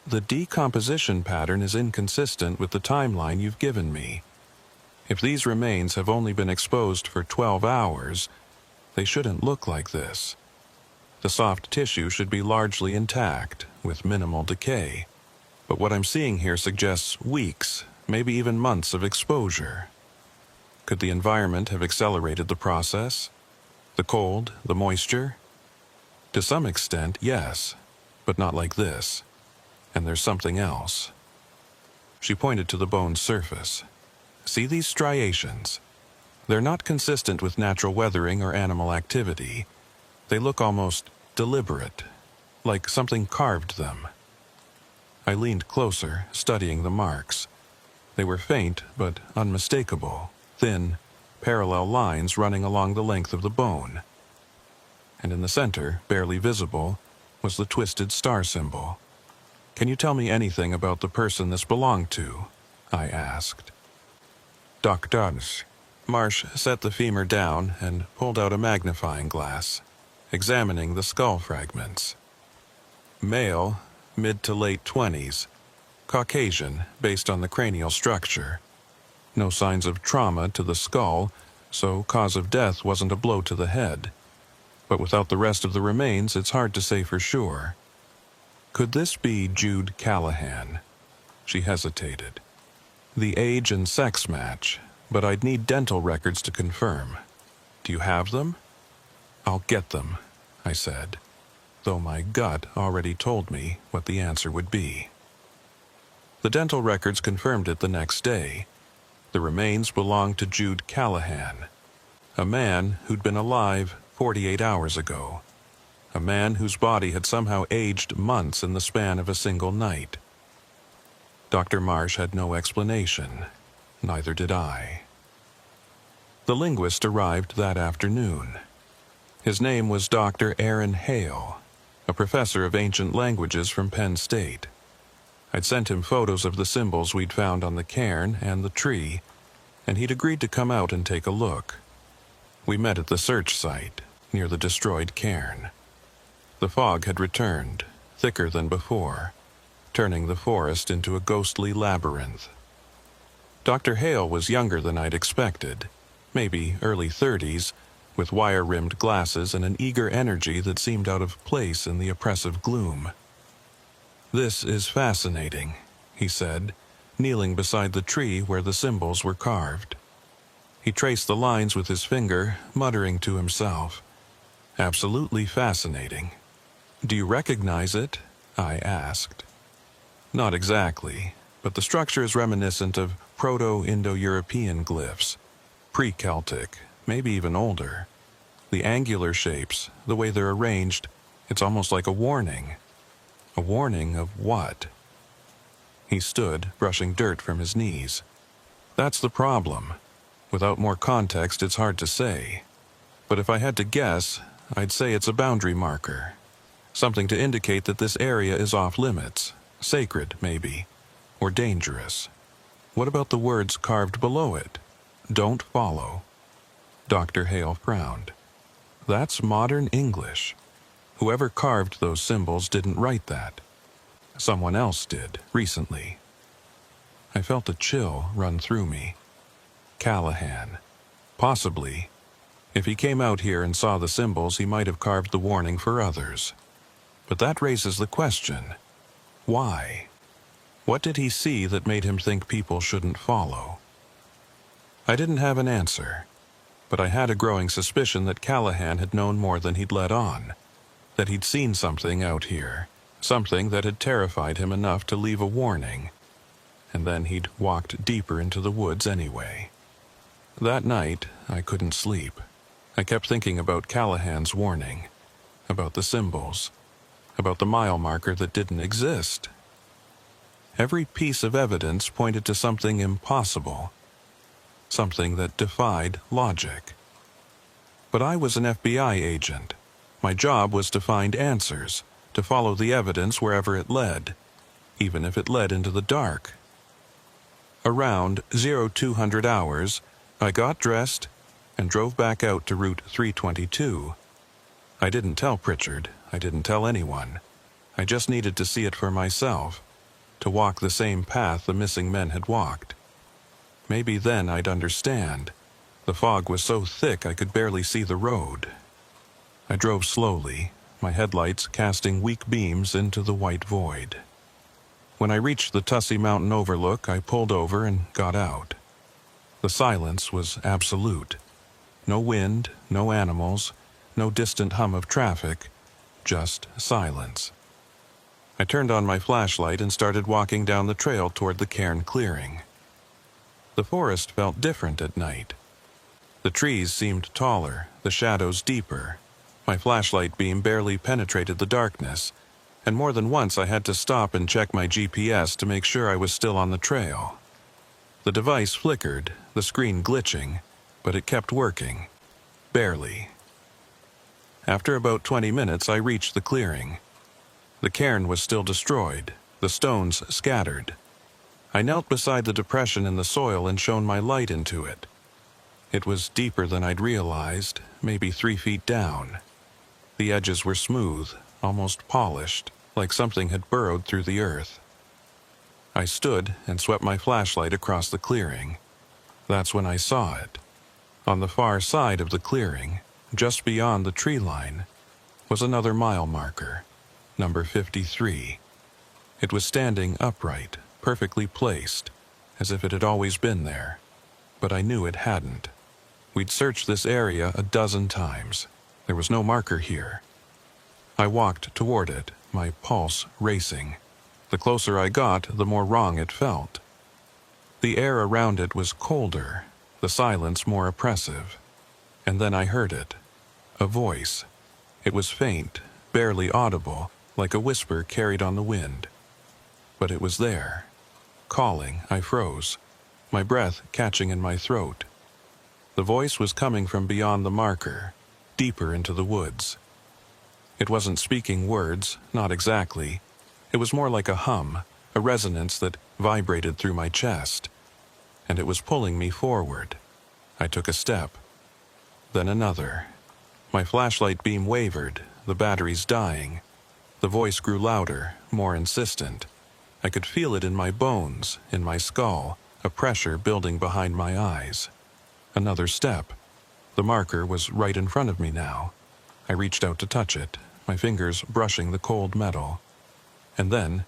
"The decomposition pattern is inconsistent with the timeline you've given me. If these remains have only been exposed for 12 hours, they shouldn't look like this. The soft tissue should be largely intact, with minimal decay. But what I'm seeing here suggests weeks, maybe even months of exposure. Could the environment have accelerated the process? The cold, the moisture? To some extent, yes, but not like this. And there's something else." She pointed to the bone's surface. "See these striations? They're not consistent with natural weathering or animal activity. They look almost deliberate, like something carved them." I leaned closer, studying the marks. They were faint but unmistakable, thin, parallel lines running along the length of the bone. And in the center, barely visible, was the twisted star symbol. "Can you tell me anything about the person this belonged to?" I asked. "Doctors." Marsh set the femur down and pulled out a magnifying glass, examining the skull fragments. "Male, mid to late 20s, Caucasian based on the cranial structure. No signs of trauma to the skull, so cause of death wasn't a blow to the head. But without the rest of the remains, it's hard to say for sure. Could this be Jude Callahan?" She hesitated. "The age and sex match, but I'd need dental records to confirm. Do you have them?" "I'll get them," I said, though my gut already told me what the answer would be. The dental records confirmed it the next day. The remains belonged to Jude Callahan, a man who'd been alive 48 hours ago, a man whose body had somehow aged months in the span of a single night. Dr. Marsh had no explanation. Neither did I. The linguist arrived that afternoon. His name was Dr. Aaron Hale, a professor of ancient languages from Penn State. I'd sent him photos of the symbols we'd found on the cairn and the tree, and he'd agreed to come out and take a look. We met at the search site, near the destroyed cairn. The fog had returned, thicker than before, turning the forest into a ghostly labyrinth. Dr. Hale was younger than I'd expected, maybe early 30s, with wire-rimmed glasses and an eager energy that seemed out of place in the oppressive gloom. "This is fascinating," he said, kneeling beside the tree where the symbols were carved. He traced the lines with his finger, muttering to himself. "Absolutely fascinating. Do you recognize it?" I asked. "Not exactly, but the structure is reminiscent of Proto-Indo-European glyphs, pre-Celtic, maybe even older. The angular shapes, the way they're arranged, it's almost like a warning." "A warning of what?" He stood, brushing dirt from his knees. "That's the problem. Without more context, it's hard to say. But if I had to guess, I'd say it's a boundary marker. Something to indicate that this area is off limits, sacred, maybe, or dangerous." "What about the words carved below it? Don't follow." Dr. Hale frowned. "That's modern English. Whoever carved those symbols didn't write that. Someone else did, recently." I felt a chill run through me. Callahan. Possibly. If he came out here and saw the symbols, he might have carved the warning for others. But that raises the question. Why? What did he see that made him think people shouldn't follow? I didn't have an answer. but I had a growing suspicion that Callahan had known more than he'd let on, that he'd seen something out here, something that had terrified him enough to leave a warning, and then he'd walked deeper into the woods anyway. That night, I couldn't sleep. I kept thinking about Callahan's warning, about the symbols, about the mile marker that didn't exist. Every piece of evidence pointed to something impossible, something that defied logic. But I was an FBI agent. My job was to find answers, to follow the evidence wherever it led, even if it led into the dark. Around 0200 hours, I got dressed and drove back out to Route 322. I didn't tell Pritchard, I didn't tell anyone. I just needed to see it for myself, to walk the same path the missing men had walked. Maybe then I'd understand. The fog was so thick I could barely see the road. I drove slowly, my headlights casting weak beams into the white void. When I reached the Tussey Mountain overlook, I pulled over and got out. The silence was absolute. No wind, no animals, no distant hum of traffic, just silence. I turned on my flashlight and started walking down the trail toward the cairn clearing. The forest felt different at night. The trees seemed taller, the shadows deeper. My flashlight beam barely penetrated the darkness, and more than once I had to stop and check my GPS to make sure I was still on the trail. The device flickered, the screen glitching, but it kept working. Barely. After about 20 minutes, I reached the clearing. The cairn was still destroyed, the stones scattered. I knelt beside the depression in the soil and shone my light into it. It was deeper than I'd realized, maybe 3 feet down. The edges were smooth, almost polished, like something had burrowed through the earth. I stood and swept my flashlight across the clearing. That's when I saw it. On the far side of the clearing, just beyond the tree line, was another mile marker, number 53. It was standing upright, perfectly placed, as if it had always been there. But I knew it hadn't. We'd searched this area a dozen times. There was no marker here. I walked toward it, my pulse racing. The closer I got, the more wrong it felt. The air around it was colder, the silence more oppressive. And then I heard it. A voice. It was faint, barely audible, like a whisper carried on the wind. But it was there. Calling, I froze, my breath catching in my throat. The voice was coming from beyond the marker, deeper into the woods. It wasn't speaking words, not exactly. It was more like a hum, a resonance that vibrated through my chest. And it was pulling me forward. I took a step. Then another. My flashlight beam wavered, the batteries dying. The voice grew louder, more insistent. I could feel it in my bones, in my skull, a pressure building behind my eyes. Another step. The marker was right in front of me now. I reached out to touch it, my fingers brushing the cold metal. And then,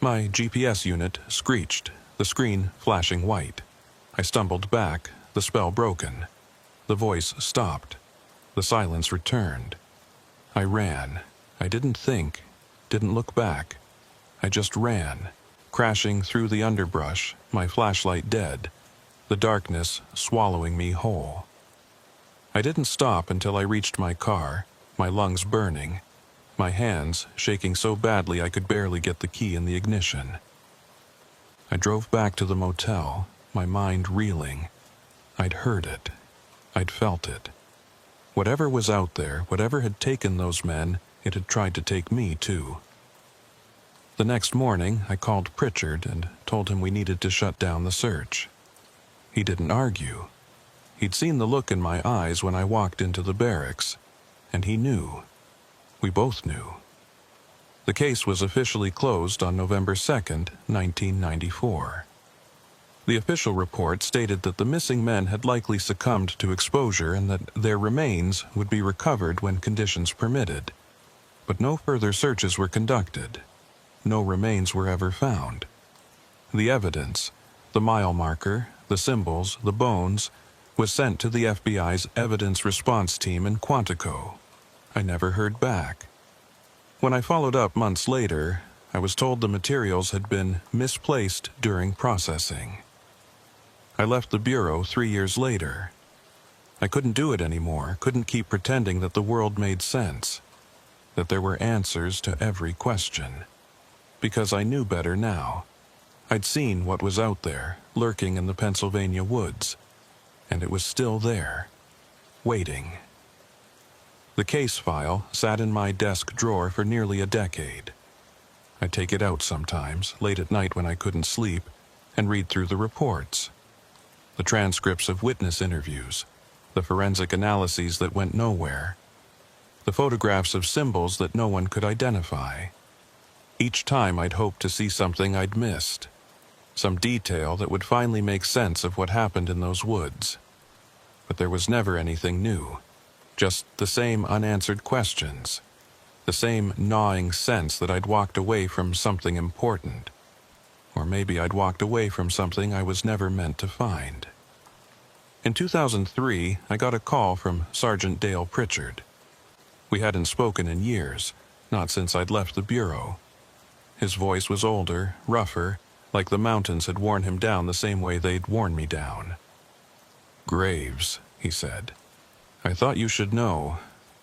my GPS unit screeched, the screen flashing white. I stumbled back, the spell broken. The voice stopped. The silence returned. I ran. I didn't think, didn't look back. I just ran, crashing through the underbrush, my flashlight dead, the darkness swallowing me whole. I didn't stop until I reached my car, my lungs burning, my hands shaking so badly I could barely get the key in the ignition. I drove back to the motel, my mind reeling. I'd heard it. I'd felt it. Whatever was out there, whatever had taken those men, it had tried to take me too. The next morning, I called Pritchard and told him we needed to shut down the search. He didn't argue. He'd seen the look in my eyes when I walked into the barracks, and he knew. We both knew. The case was officially closed on November 2nd, 1994. The official report stated that the missing men had likely succumbed to exposure and that their remains would be recovered when conditions permitted. But no further searches were conducted. No remains were ever found. The evidence, the mile marker, the symbols, the bones, was sent to the FBI's evidence response team in Quantico. I never heard back. When I followed up months later, I was told the materials had been misplaced during processing. I left the Bureau 3 years later. I couldn't do it anymore, couldn't keep pretending that the world made sense, that there were answers to every question. Because I knew better now. I'd seen what was out there, lurking in the Pennsylvania woods, and it was still there, waiting. The case file sat in my desk drawer for nearly a decade. I'd take it out sometimes, late at night when I couldn't sleep, and read through the reports. The transcripts of witness interviews, the forensic analyses that went nowhere, the photographs of symbols that no one could identify. Each time I'd hoped to see something I'd missed, some detail that would finally make sense of what happened in those woods. But there was never anything new, just the same unanswered questions, the same gnawing sense that I'd walked away from something important. Or maybe I'd walked away from something I was never meant to find. In 2003, I got a call from Sergeant Dale Pritchard. We hadn't spoken in years, not since I'd left the Bureau. His voice was older, rougher, like the mountains had worn him down the same way they'd worn me down. "Graves," he said. "I thought you should know.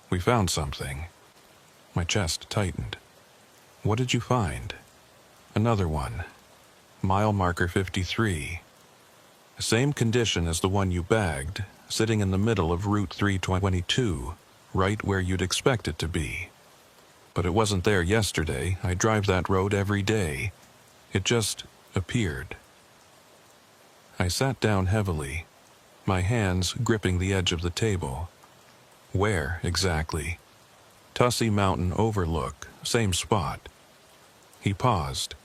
We found something." My chest tightened. "What did you find?" "Another one. Mile marker 53. Same condition as the one you bagged, sitting in the middle of Route 322, right where you'd expect it to be. But it wasn't there yesterday. I drive that road every day. It just appeared." I sat down heavily, my hands gripping the edge of the table. Where, exactly? Tussey Mountain Overlook, same spot. He paused.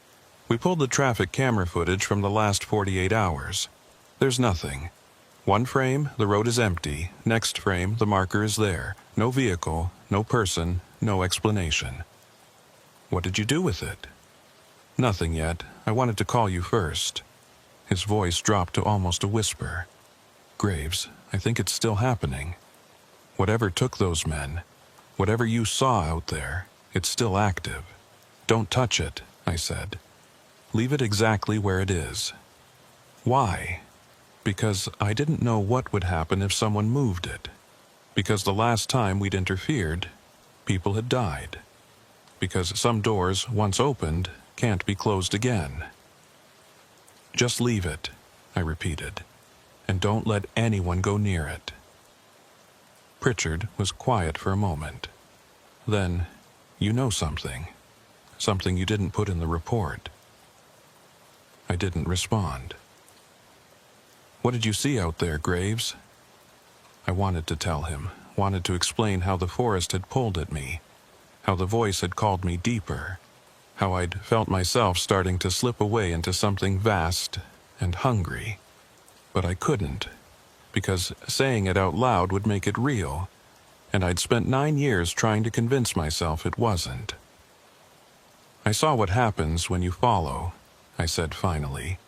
We pulled the traffic camera footage from the last 48 hours. There's nothing. One frame, the road is empty. Next frame, the marker is there. No vehicle, no person, no explanation. "What did you do with it?" "Nothing yet. I wanted to call you first." His voice dropped to almost a whisper. "Graves, I think it's still happening. Whatever took those men, whatever you saw out there, it's still active. Don't touch it," I said. "Leave it exactly where it is." "Why?" "Because I didn't know what would happen if someone moved it. Because the last time we'd interfered, people had died. Because some doors, once opened, can't be closed again." "Just leave it," I repeated, "and don't let anyone go near it." Pritchard was quiet for a moment. Then, "You know something. Something you didn't put in the report." I didn't respond. "What did you see out there, Graves?" I wanted to tell him, wanted to explain how the forest had pulled at me, how the voice had called me deeper, how I'd felt myself starting to slip away into something vast and hungry. But I couldn't, because saying it out loud would make it real, and I'd spent 9 years trying to convince myself it wasn't. "I saw what happens when you follow," I said finally,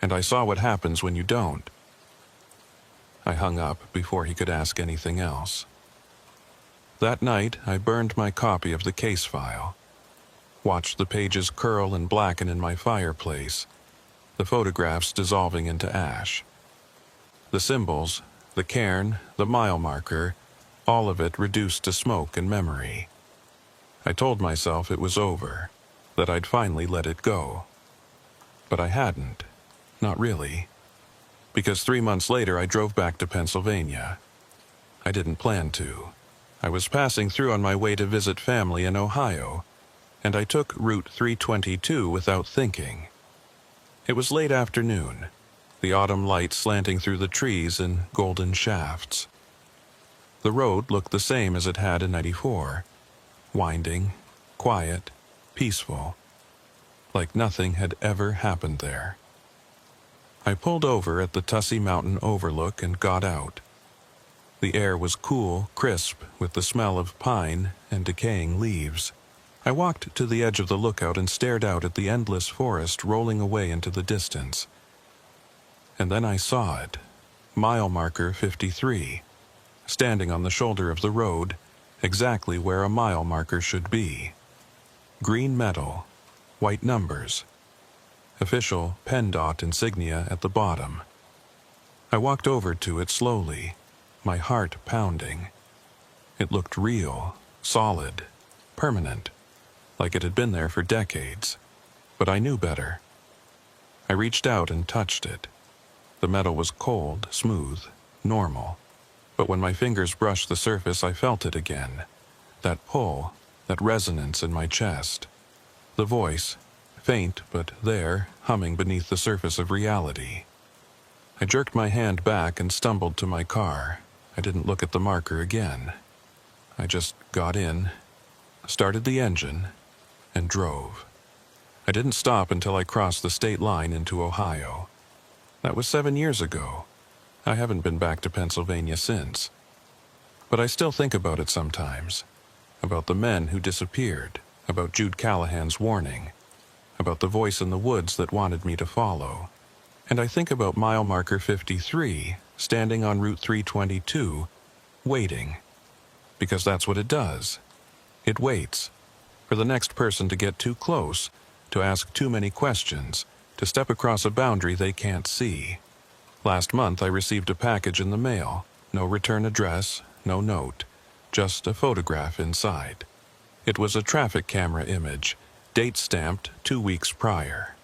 "and I saw what happens when you don't." I hung up before he could ask anything else. That night, I burned my copy of the case file, watched the pages curl and blacken in my fireplace, the photographs dissolving into ash. The symbols, the cairn, the mile marker, all of it reduced to smoke and memory. I told myself it was over, that I'd finally let it go. But I hadn't. Not really. Because 3 months later I drove back to Pennsylvania. I didn't plan to. I was passing through on my way to visit family in Ohio, and I took Route 322 without thinking. It was late afternoon, the autumn light slanting through the trees in golden shafts. The road looked the same as it had in '94, winding, quiet, peaceful, like nothing had ever happened there. I pulled over at the Tussey Mountain Overlook and got out. The air was cool, crisp, with the smell of pine and decaying leaves. I walked to the edge of the lookout and stared out at the endless forest rolling away into the distance. And then I saw it, Mile marker 53, standing on the shoulder of the road, exactly where a mile marker should be. Green metal, white numbers. Official PennDOT insignia at the bottom. I walked over to it slowly, my heart pounding. It looked real, solid, permanent, like it had been there for decades. But I knew better. I reached out and touched it. The metal was cold, smooth, normal. But when my fingers brushed the surface, I felt it again. That pull, that resonance in my chest. The voice, faint but there, humming beneath the surface of reality. I jerked my hand back and stumbled to my car. I didn't look at the marker again. I just got in, started the engine, and drove. I didn't stop until I crossed the state line into Ohio. That was 7 years ago. I haven't been back to Pennsylvania since. But I still think about it sometimes. About the men who disappeared, about Jude Callahan's warning, about the voice in the woods that wanted me to follow. And I think about mile marker 53, standing on Route 322, waiting. Because that's what it does. It waits for the next person to get too close, to ask too many questions, to step across a boundary they can't see. Last month I received a package in the mail. No return address, no note, just a photograph inside. It was a traffic camera image, date stamped 2 weeks prior.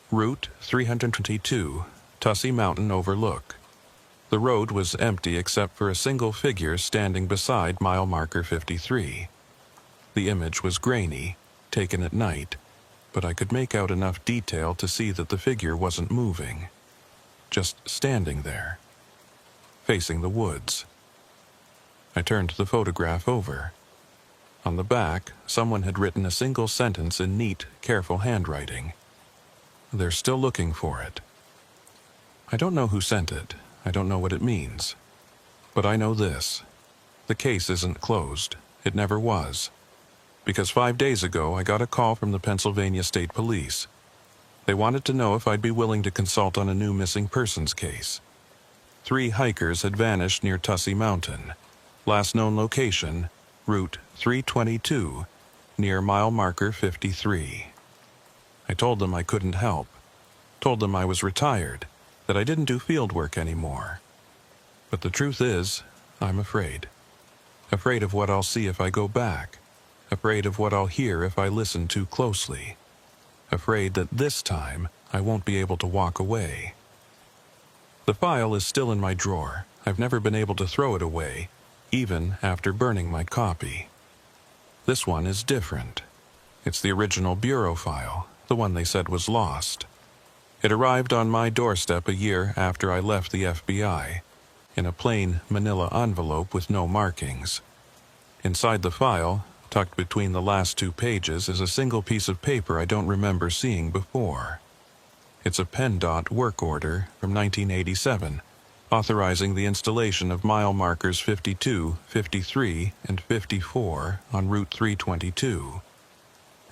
Route 322, Tussey Mountain Overlook. The road was empty except for a single figure standing beside mile marker 53. The image was grainy, taken at night, but I could make out enough detail to see that the figure wasn't moving. Just standing there, facing the woods. I turned the photograph over. On the back, someone had written a single sentence in neat, careful handwriting. They're still looking for it. I don't know who sent it. I don't know what it means. But I know this. The case isn't closed. It never was. Because 5 days ago, I got a call from the Pennsylvania State Police. They wanted to know if I'd be willing to consult on a new missing persons case. 3 hikers had vanished near Tussey Mountain. Last known location, Route 322, near mile marker 53. I told them I couldn't help. Told them I was retired, that I didn't do field work anymore. But the truth is, I'm afraid. Afraid of what I'll see if I go back. Afraid of what I'll hear if I listen too closely. Afraid that this time I won't be able to walk away. The file is still in my drawer. I've never been able to throw it away, even after burning my copy. This one is different. It's the original bureau file, the one they said was lost. It arrived on my doorstep a year after I left the FBI, in a plain manila envelope with no markings. Inside the file, tucked between the last 2 pages, is a single piece of paper I don't remember seeing before. It's a PennDOT work order from 1987, authorizing the installation of mile markers 52, 53, and 54 on Route 322.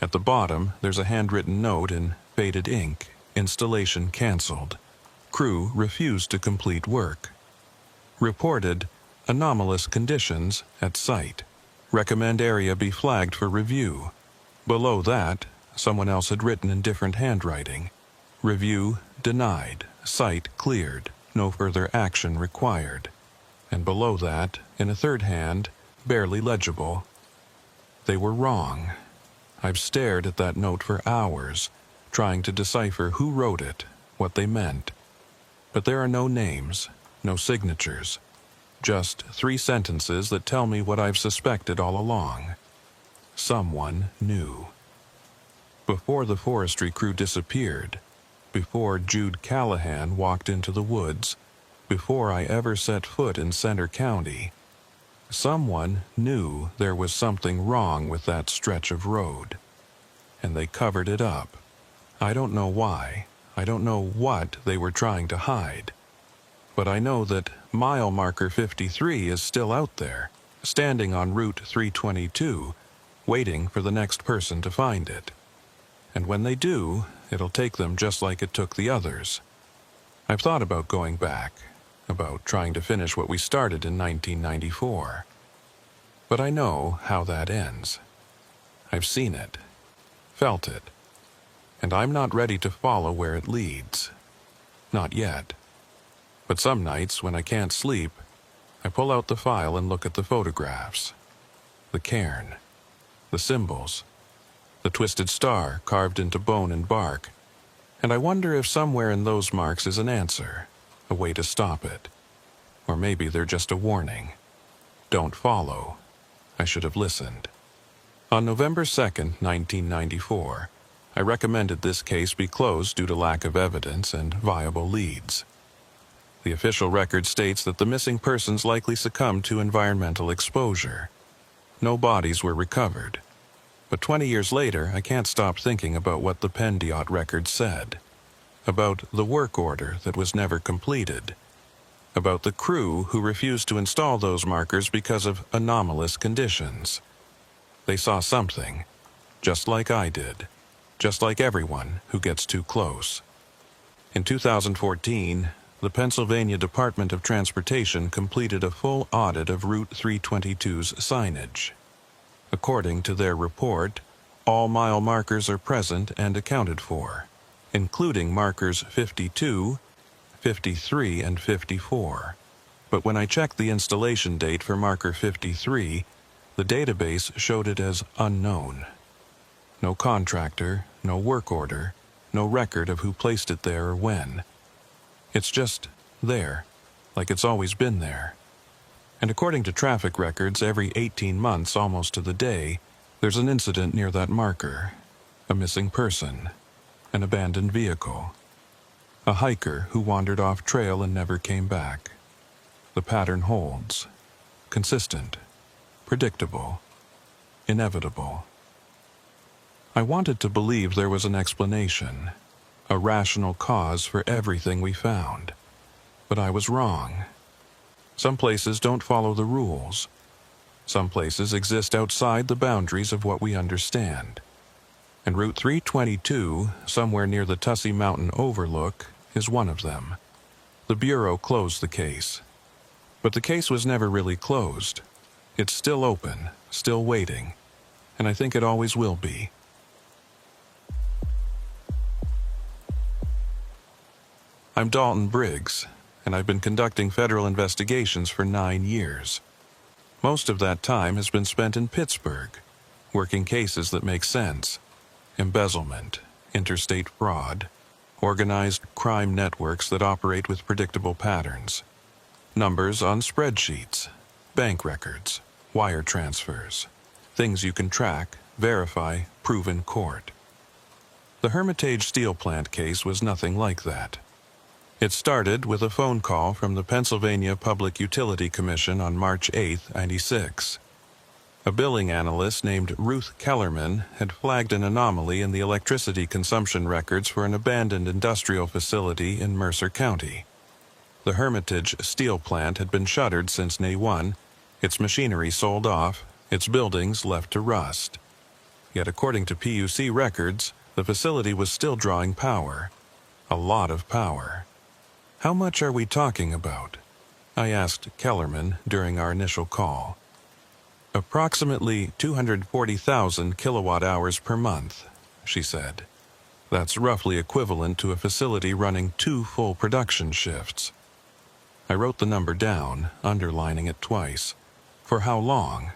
At the bottom, there's a handwritten note in faded ink, installation canceled. Crew refused to complete work. Reported anomalous conditions at site. Recommend area be flagged for review. Below that, someone else had written in different handwriting. Review denied. Site cleared. No further action required. And below that, in a third hand, barely legible. They were wrong. I've stared at that note for hours, trying to decipher who wrote it, what they meant. But there are no names, no signatures. Just 3 sentences that tell me what I've suspected all along. Someone knew. Before the forestry crew disappeared, before Jude Callahan walked into the woods, before I ever set foot in Center County, someone knew there was something wrong with that stretch of road. And they covered it up. I don't know why. I don't know what they were trying to hide. But I know that mile marker 53 is still out there, standing on Route 322, waiting for the next person to find it. And when they do, it'll take them just like it took the others. I've thought about going back. about trying to finish what we started in 1994. But I know how that ends. I've seen it, felt it, and I'm not ready to follow where it leads. Not yet. But some nights, when I can't sleep, I pull out the file and look at the photographs. The cairn, the symbols, the twisted star carved into bone and bark, and I wonder if somewhere in those marks is an answer, a way to stop it. Or maybe they're just a warning. Don't follow. I should have listened. On November 2nd, 1994, I recommended this case be closed due to lack of evidence and viable leads. The official record states that the missing persons likely succumbed to environmental exposure. No bodies were recovered. But 20 years later, I can't stop thinking about what the Pendiot record said. About the work order that was never completed. About the crew who refused to install those markers because of anomalous conditions. They saw something, just like I did, just like everyone who gets too close. In 2014, the Pennsylvania Department of Transportation completed a full audit of Route 322's signage. According to their report, all mile markers are present and accounted for, including markers 52, 53, and 54. But when I checked the installation date for marker 53, the database showed it as unknown. No contractor, no work order, no record of who placed it there or when. It's just there, like it's always been there. And according to traffic records, every 18 months, almost to the day, there's an incident near that marker. A missing person, an abandoned vehicle, a hiker who wandered off trail and never came back. The pattern holds. Consistent, predictable, inevitable. I wanted to believe there was an explanation, a rational cause for everything we found. But I was wrong. Some places don't follow the rules. Some places exist outside the boundaries of what we understand. And Route 322, somewhere near the Tussey Mountain Overlook, is one of them. The Bureau closed the case. But the case was never really closed. It's still open, still waiting, and I think it always will be. I'm Dalton Briggs, and I've been conducting federal investigations for 9 years. Most of that time has been spent in Pittsburgh, working cases that make sense. Embezzlement, interstate fraud, organized crime networks that operate with predictable patterns. Numbers on spreadsheets, bank records, wire transfers, things you can track, verify, prove in court. The Hermitage steel plant case was nothing like that. It started with a phone call from the Pennsylvania Public Utility Commission on March 8, 1996. A billing analyst named Ruth Kellerman had flagged an anomaly in the electricity consumption records for an abandoned industrial facility in Mercer County. The Hermitage steel plant had been shuttered since May 1, its machinery sold off, its buildings left to rust. Yet according to PUC records, the facility was still drawing power. A lot of power. How much are we talking about? I asked Kellerman during our initial call. Approximately 240,000 kilowatt-hours per month, she said. That's roughly equivalent to a facility running 2 full production shifts. I wrote the number down, underlining it twice. For how long?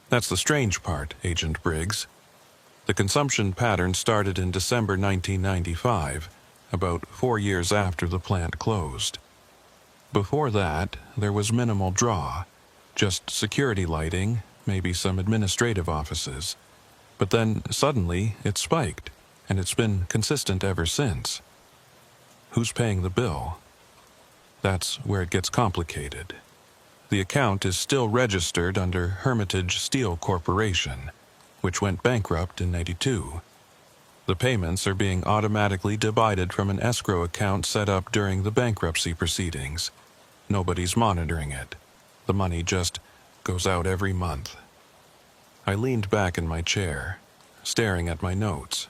That's the strange part, Agent Briggs. The consumption pattern started in December 1995, about 4 years after the plant closed. Before that, there was minimal draw, just security lighting, maybe some administrative offices. But then, suddenly, it spiked, and it's been consistent ever since. Who's paying the bill? That's where it gets complicated. The account is still registered under Hermitage Steel Corporation, which went bankrupt in '82. The payments are being automatically divided from an escrow account set up during the bankruptcy proceedings. Nobody's monitoring it. The money just goes out every month. I leaned back in my chair, staring at my notes.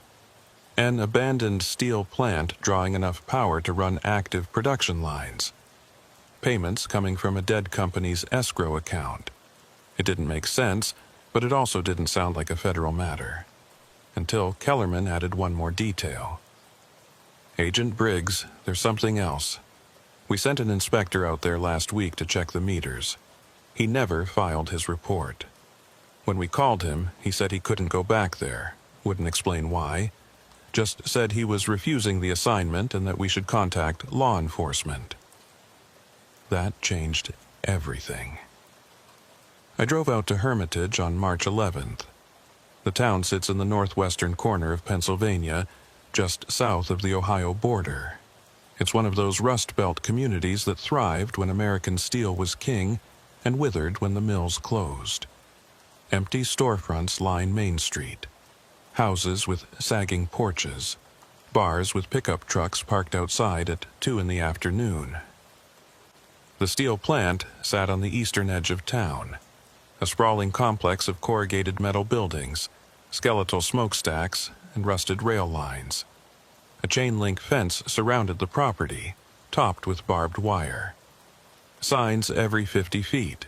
An abandoned steel plant drawing enough power to run active production lines. payments coming from a dead company's escrow account. It didn't make sense, but it also didn't sound like a federal matter. Until Kellerman added one more detail. "Agent Briggs, there's something else. We sent an inspector out there last week to check the meters. He never filed his report. When we called him, he said he couldn't go back there, wouldn't explain why, just said he was refusing the assignment and that we should contact law enforcement." That changed everything. I drove out to Hermitage on March 11th. The town sits in the northwestern corner of Pennsylvania, just south of the Ohio border. It's one of those Rust Belt communities that thrived when American steel was king and withered when the mills closed. Empty storefronts line Main Street. Houses with sagging porches. Bars with pickup trucks parked outside at 2 in the afternoon. The steel plant sat on the eastern edge of town. A sprawling complex of corrugated metal buildings, skeletal smokestacks, and rusted rail lines. A chain-link fence surrounded the property, topped with barbed wire. Signs every 50 feet.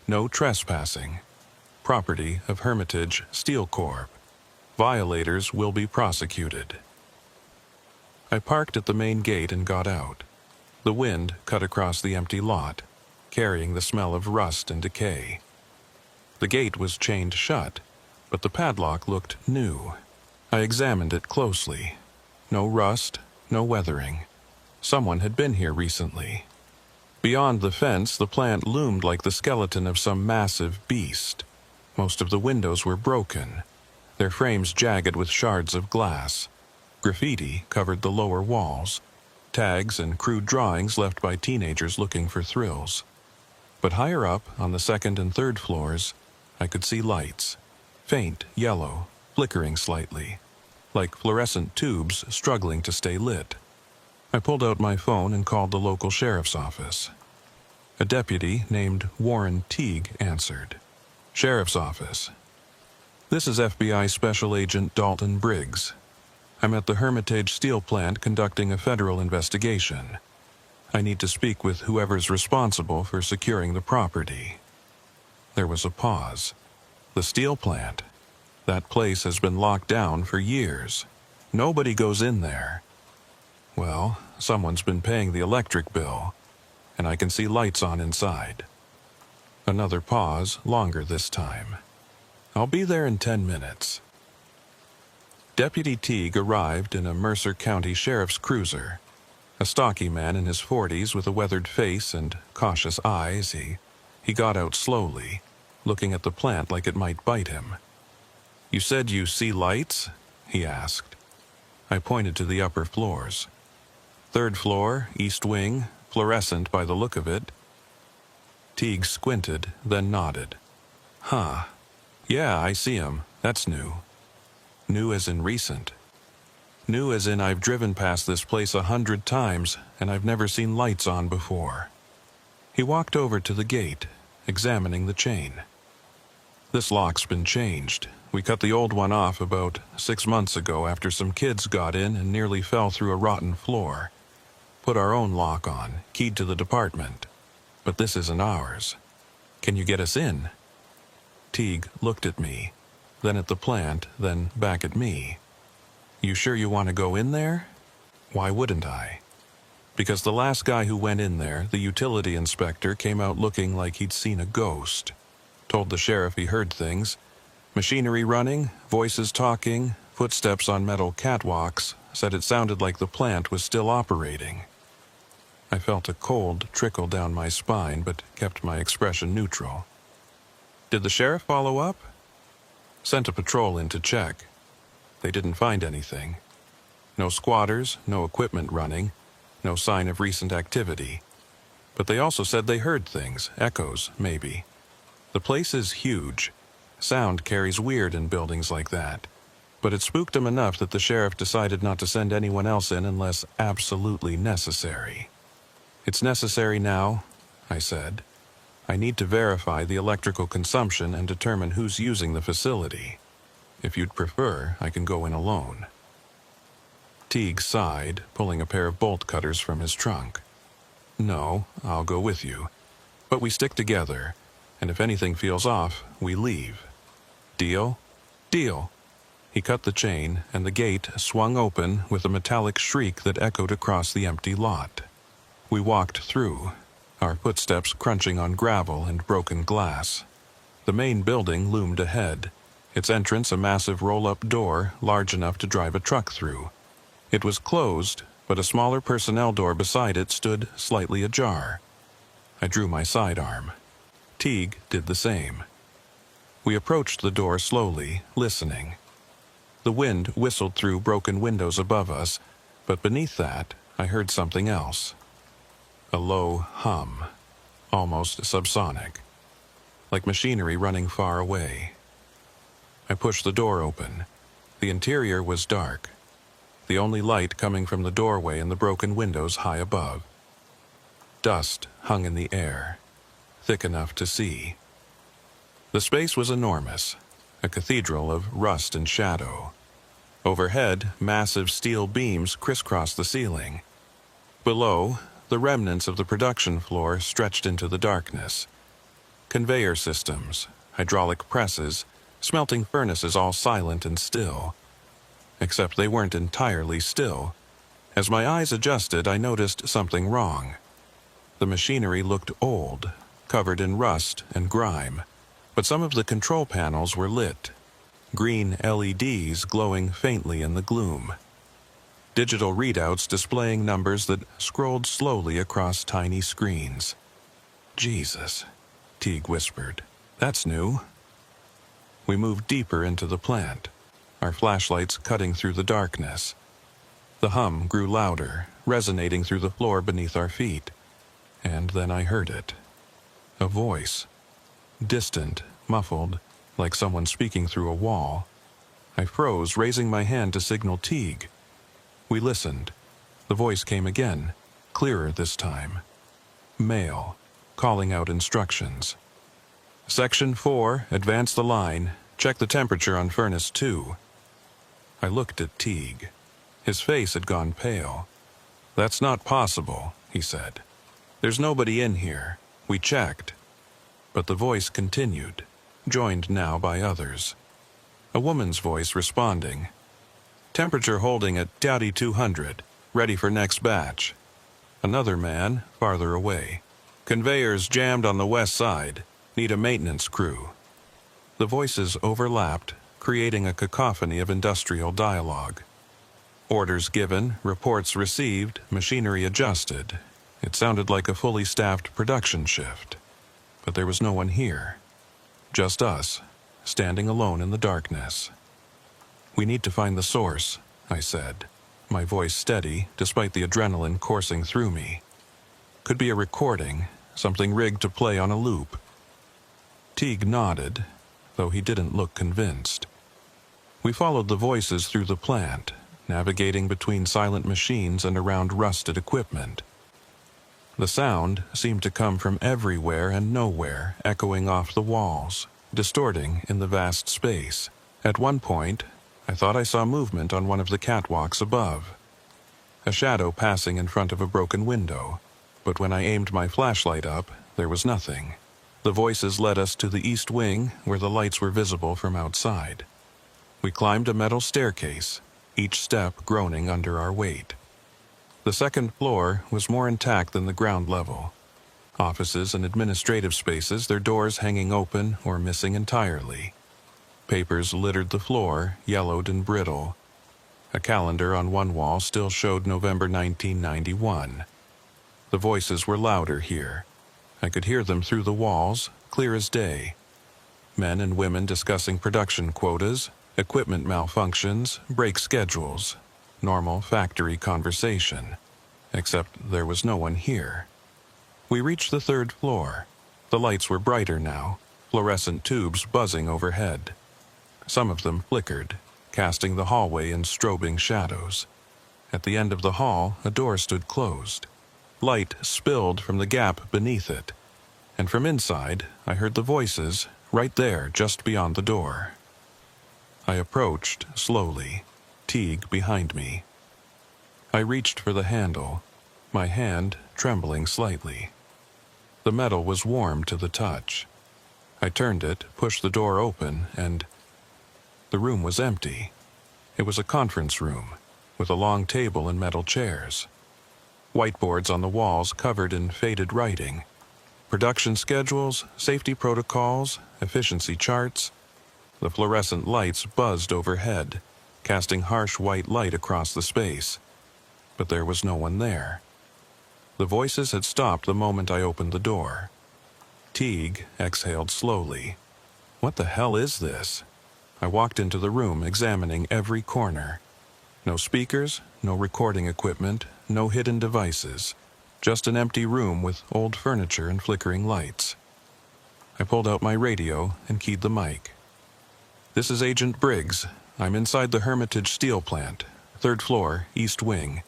No trespassing. Property of Hermitage Steel Corp. Violators will be prosecuted. I parked at the main gate and got out. The wind cut across the empty lot, carrying the smell of rust and decay. The gate was chained shut, but the padlock looked new. I examined it closely. No rust, no weathering. Someone had been here recently. Beyond the fence, the plant loomed like the skeleton of some massive beast. Most of the windows were broken, their frames jagged with shards of glass. Graffiti covered the lower walls, tags and crude drawings left by teenagers looking for thrills. But higher up, on the second and third floors, I could see lights, faint yellow, flickering slightly, like fluorescent tubes struggling to stay lit. I pulled out my phone and called the local sheriff's office. A deputy named Warren Teague answered. "Sheriff's office. This is FBI Special Agent Dalton Briggs. I'm at the Hermitage Steel Plant conducting a federal investigation. I need to speak with whoever's responsible for securing the property." There was a pause. The steel plant. That place has been locked down for years. Nobody goes in there. Well, someone's been paying the electric bill, and I can see lights on inside. Another pause, longer this time. "I'll be there in 10 minutes. Deputy Teague arrived in a Mercer County Sheriff's cruiser. A stocky man in his 40s with a weathered face and cautious eyes, he got out slowly, looking at the plant like it might bite him. "You said you see lights?" he asked. I pointed to the upper floors. "Third floor, east wing, fluorescent by the look of it." Teague squinted, then nodded. "Huh. Yeah, I see 'em. That's new." New as in recent. New as in I've driven past this place 100 times, and I've never seen lights on before. He walked over to the gate, examining the chain. "This lock's been changed. We cut the old one off about 6 months ago after some kids got in and nearly fell through a rotten floor. Put our own lock on, keyed to the department. But this isn't ours. Can you get us in?" Teague looked at me, then at the plant, then back at me. "You sure you want to go in there?" Why wouldn't I? Because the last guy who went in there, the utility inspector, came out looking like he'd seen a ghost. Told the sheriff he heard things. Machinery running, voices talking, footsteps on metal catwalks, said it sounded like the plant was still operating. I felt a cold trickle down my spine, but kept my expression neutral. "Did the sheriff follow up?" "Sent a patrol in to check. They didn't find anything. No squatters, no equipment running, no sign of recent activity. But they also said they heard things, echoes, maybe. The place is huge. Sound carries weird in buildings like that. But it spooked them enough that the sheriff decided not to send anyone else in unless absolutely necessary." "It's necessary now," I said. "I need to verify the electrical consumption and determine who's using the facility. If you'd prefer, I can go in alone." Teague sighed, pulling a pair of bolt cutters from his trunk. No, I'll go with you. But we stick together, and if anything feels off, we leave. Deal? Deal. He cut the chain, and the gate swung open with a metallic shriek that echoed across the empty lot. We walked through, our footsteps crunching on gravel and broken glass. The main building loomed ahead, its entrance a massive roll-up door large enough to drive a truck through. It was closed, but a smaller personnel door beside it stood slightly ajar. I drew my sidearm. Teague did the same. We approached the door slowly, listening. The wind whistled through broken windows above us, but beneath that, I heard something else. A low hum, almost subsonic, like machinery running far away. I pushed the door open. The interior was dark, the only light coming from the doorway and the broken windows high above. Dust hung in the air, thick enough to see. The space was enormous, a cathedral of rust and shadow. Overhead, massive steel beams crisscrossed the ceiling. Below, the remnants of the production floor stretched into the darkness. Conveyor systems, hydraulic presses, smelting furnaces all silent and still. Except they weren't entirely still. As my eyes adjusted, I noticed something wrong. The machinery looked old, covered in rust and grime, but some of the control panels were lit, green LEDs glowing faintly in the gloom. Digital readouts displaying numbers that scrolled slowly across tiny screens. Jesus, Teague whispered. That's new. We moved deeper into the plant, our flashlights cutting through the darkness. The hum grew louder, resonating through the floor beneath our feet. And then I heard it. A voice. Distant, muffled, like someone speaking through a wall. I froze, raising my hand to signal Teague. We listened. The voice came again, clearer this time. Male, calling out instructions. Section 4, advance the line. Check the temperature on furnace 2. I looked at Teague. His face had gone pale. That's not possible, he said. There's nobody in here. We checked. But the voice continued, joined now by others. A woman's voice responding. Temperature holding at Dowdy 200, ready for next batch. Another man, farther away. Conveyors jammed on the west side. Need a maintenance crew. The voices overlapped, creating a cacophony of industrial dialogue. Orders given, reports received, machinery adjusted. It sounded like a fully staffed production shift. But there was no one here. Just us, standing alone in the darkness. We need to find the source, I said, my voice steady despite the adrenaline coursing through me. Could be a recording, something rigged to play on a loop. Teague nodded, though he didn't look convinced. We followed the voices through the plant, navigating between silent machines and around rusted equipment. The sound seemed to come from everywhere and nowhere, echoing off the walls, distorting in the vast space. At one point, I thought I saw movement on one of the catwalks above. A shadow passing in front of a broken window, but when I aimed my flashlight up, there was nothing. The voices led us to the east wing, where the lights were visible from outside. We climbed a metal staircase, each step groaning under our weight. The second floor was more intact than the ground level. Offices and administrative spaces, their doors hanging open or missing entirely. Papers littered the floor, yellowed and brittle. A calendar on one wall still showed November 1991. The voices were louder here. I could hear them through the walls, clear as day. Men and women discussing production quotas, equipment malfunctions, break schedules. Normal factory conversation. Except there was no one here. We reached the third floor. The lights were brighter now, fluorescent tubes buzzing overhead. Some of them flickered, casting the hallway in strobing shadows. At the end of the hall, a door stood closed. Light spilled from the gap beneath it, and from inside, I heard the voices, right there just beyond the door. I approached slowly, Teague behind me. I reached for the handle, my hand trembling slightly. The metal was warm to the touch. I turned it, pushed the door open, and the room was empty. It was a conference room, with a long table and metal chairs. Whiteboards on the walls covered in faded writing. Production schedules, safety protocols, efficiency charts. The fluorescent lights buzzed overhead, casting harsh white light across the space. But there was no one there. The voices had stopped the moment I opened the door. Teague exhaled slowly. What the hell is this? I walked into the room, examining every corner. No speakers, no recording equipment, no hidden devices. Just an empty room with old furniture and flickering lights. I pulled out my radio and keyed the mic. "This is Agent Briggs. I'm inside the Hermitage steel plant, 3rd floor, east wing.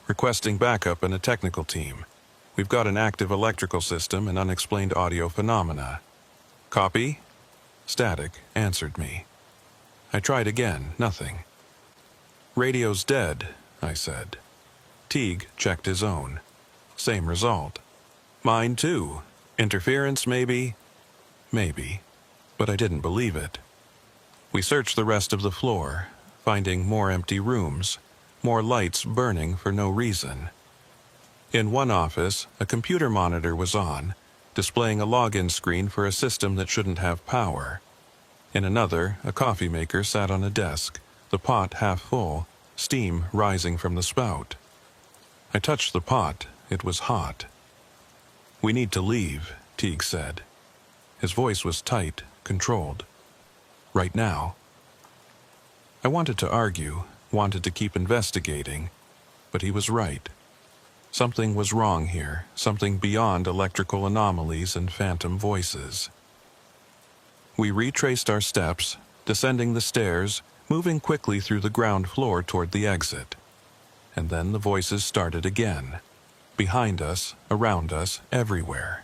Requesting backup and a technical team. We've got an active electrical system and unexplained audio phenomena." "Copy?" Static answered me. I tried again, nothing. "Radio's dead," I said. Teague checked his own. Same result. "Mine too. Interference, maybe?" Maybe, but I didn't believe it. We searched the rest of the floor, finding more empty rooms, more lights burning for no reason. In one office, a computer monitor was on, displaying a login screen for a system that shouldn't have power. In another, a coffee maker sat on a desk, the pot half full, steam rising from the spout. I touched the pot. It was hot. "We need to leave," Teague said. His voice was tight, controlled. "Right now." I wanted to argue, wanted to keep investigating, but he was right. Something was wrong here, something beyond electrical anomalies and phantom voices. We retraced our steps, descending the stairs, moving quickly through the ground floor toward the exit. And then the voices started again. Behind us, around us, everywhere.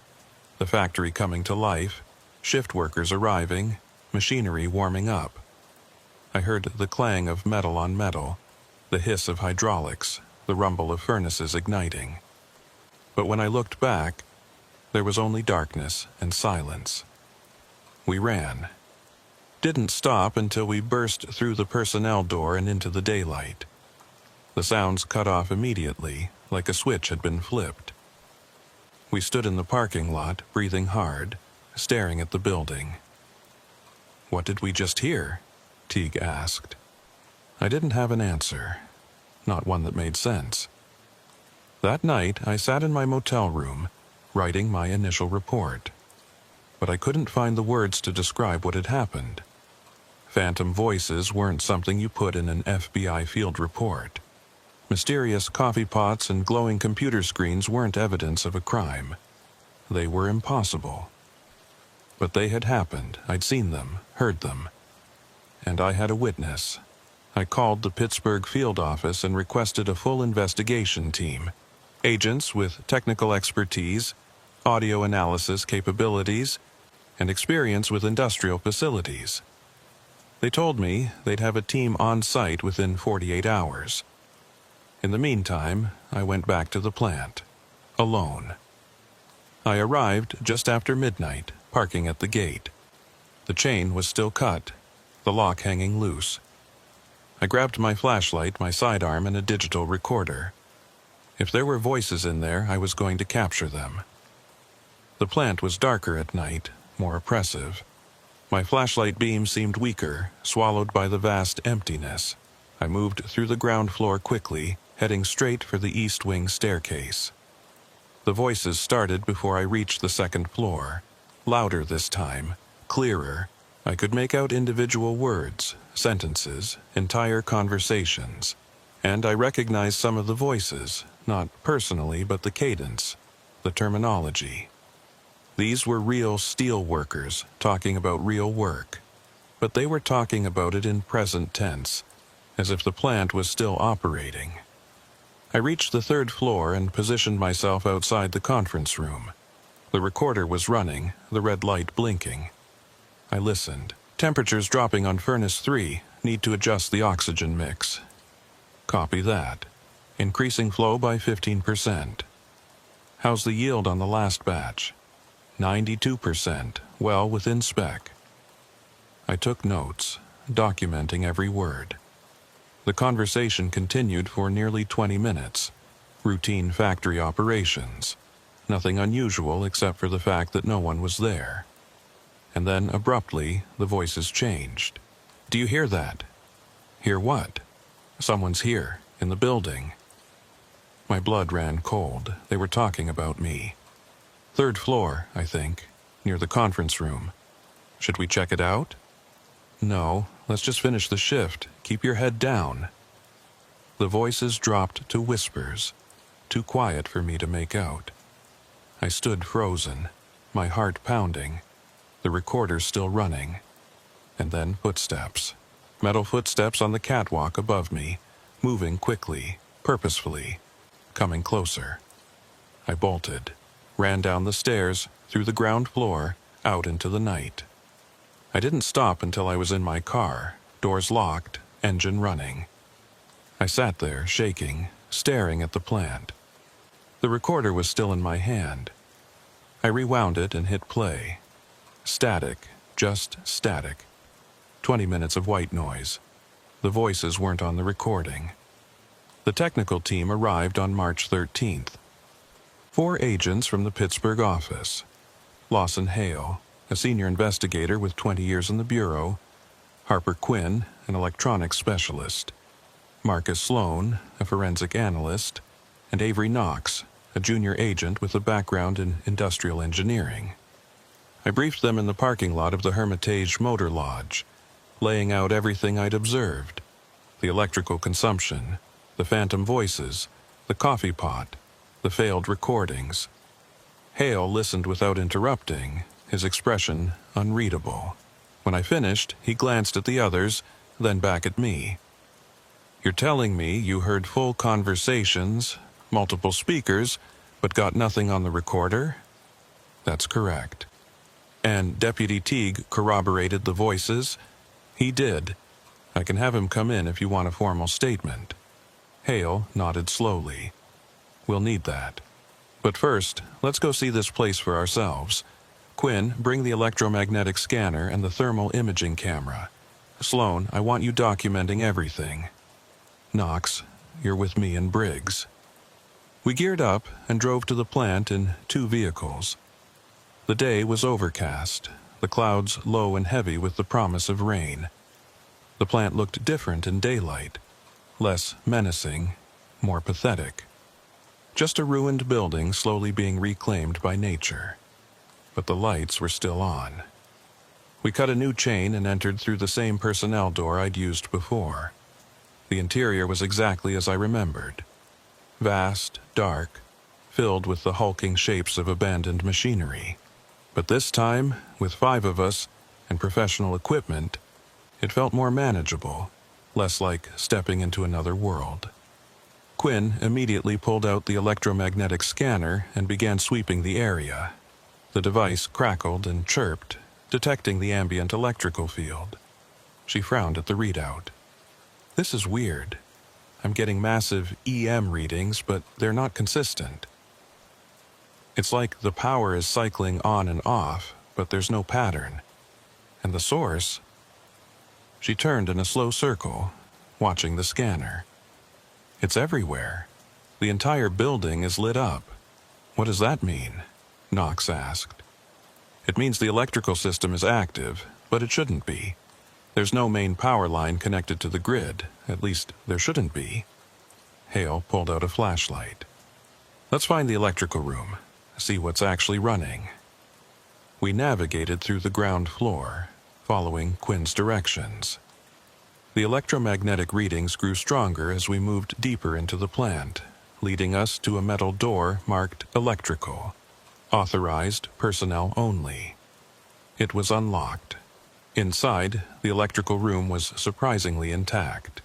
The factory coming to life, shift workers arriving, machinery warming up. I heard the clang of metal on metal, the hiss of hydraulics, the rumble of furnaces igniting. But when I looked back, there was only darkness and silence. We ran. Didn't stop until we burst through the personnel door and into the daylight. The sounds cut off immediately, like a switch had been flipped. We stood in the parking lot, breathing hard, staring at the building. "What did we just hear?" Teague asked. I didn't have an answer, not one that made sense. That night, I sat in my motel room, writing my initial report. But I couldn't find the words to describe what had happened. Phantom voices weren't something you put in an FBI field report. Mysterious coffee pots and glowing computer screens weren't evidence of a crime. They were impossible. But they had happened. I'd seen them, heard them. And I had a witness. I called the Pittsburgh field office and requested a full investigation team. Agents with technical expertise, audio analysis capabilities, and experience with industrial facilities. They told me they'd have a team on site within 48 hours. In the meantime, I went back to the plant, alone. I arrived just after midnight, parking at the gate. The chain was still cut, the lock hanging loose. I grabbed my flashlight, my sidearm, and a digital recorder. If there were voices in there, I was going to capture them. The plant was darker at night, more oppressive. My flashlight beam seemed weaker, swallowed by the vast emptiness. I moved through the ground floor quickly, heading straight for the east wing staircase. The voices started before I reached the second floor. Louder this time, clearer. I could make out individual words, sentences, entire conversations. And I recognized some of the voices, not personally, but the cadence, the terminology. These were real steel workers talking about real work, but they were talking about it in present tense, as if the plant was still operating. I reached the third floor and positioned myself outside the conference room. The recorder was running, the red light blinking. I listened. "Temperatures dropping on furnace 3. Need to adjust the oxygen mix." "Copy that. Increasing flow by 15%. How's the yield on the last batch? 92%, well within spec. I took notes, documenting every word. The conversation continued for nearly 20 minutes. Routine factory operations. Nothing unusual except for the fact that no one was there. And then, abruptly, the voices changed. Do you hear that? Hear what? Someone's here, in the building. My blood ran cold. They were talking about me. 3rd floor, I think, near the conference room. Should we check it out? No, let's just finish the shift. Keep your head down. The voices dropped to whispers, too quiet for me to make out. I stood frozen, my heart pounding, the recorder still running. And then footsteps. Metal footsteps on the catwalk above me, moving quickly, purposefully, coming closer. I bolted, ran down the stairs, through the ground floor, out into the night. I didn't stop until I was in my car, doors locked, engine running. I sat there, shaking, staring at the plant. The recorder was still in my hand. I rewound it and hit play. Static, just static. 20 minutes of white noise. The voices weren't on the recording. The technical team arrived on March 13th. 4 agents from the Pittsburgh office. Lawson Hale, a senior investigator with 20 years in the Bureau, Harper Quinn, an electronics specialist, Marcus Sloan, a forensic analyst, and Avery Knox, a junior agent with a background in industrial engineering. I briefed them in the parking lot of the Hermitage Motor Lodge, laying out everything I'd observed: the electrical consumption, the phantom voices, the coffee pot, the failed recordings. Hale listened without interrupting, his expression unreadable. When I finished, he glanced at the others, then back at me. You're telling me you heard full conversations, multiple speakers, but got nothing on the recorder? That's correct. And Deputy Teague corroborated the voices? He did. I can have him come in if you want a formal statement. Hale nodded slowly. We'll need that. But first, let's go see this place for ourselves. Quinn, bring the electromagnetic scanner and the thermal imaging camera. Sloan, I want you documenting everything. Knox, you're with me and Briggs. We geared up and drove to the plant in 2 vehicles. The day was overcast, the clouds low and heavy with the promise of rain. The plant looked different in daylight, less menacing, more pathetic. Just a ruined building slowly being reclaimed by nature. But the lights were still on. We cut a new chain and entered through the same personnel door I'd used before. The interior was exactly as I remembered. Vast, dark, filled with the hulking shapes of abandoned machinery. But this time, with 5 of us and professional equipment, it felt more manageable, less like stepping into another world. Quinn immediately pulled out the electromagnetic scanner and began sweeping the area. The device crackled and chirped, detecting the ambient electrical field. She frowned at the readout. This is weird. I'm getting massive EM readings, but they're not consistent. It's like the power is cycling on and off, but there's no pattern. And the source? She turned in a slow circle, watching the scanner. It's everywhere. The entire building is lit up. What does that mean? Knox asked. It means the electrical system is active, but it shouldn't be. There's no main power line connected to the grid, at least there shouldn't be. Hale pulled out a flashlight. Let's find the electrical room, see what's actually running. We navigated through the ground floor, following Quinn's directions. The electromagnetic readings grew stronger as we moved deeper into the plant, leading us to a metal door marked electrical. Authorized personnel only. It was unlocked. Inside, the electrical room was surprisingly intact.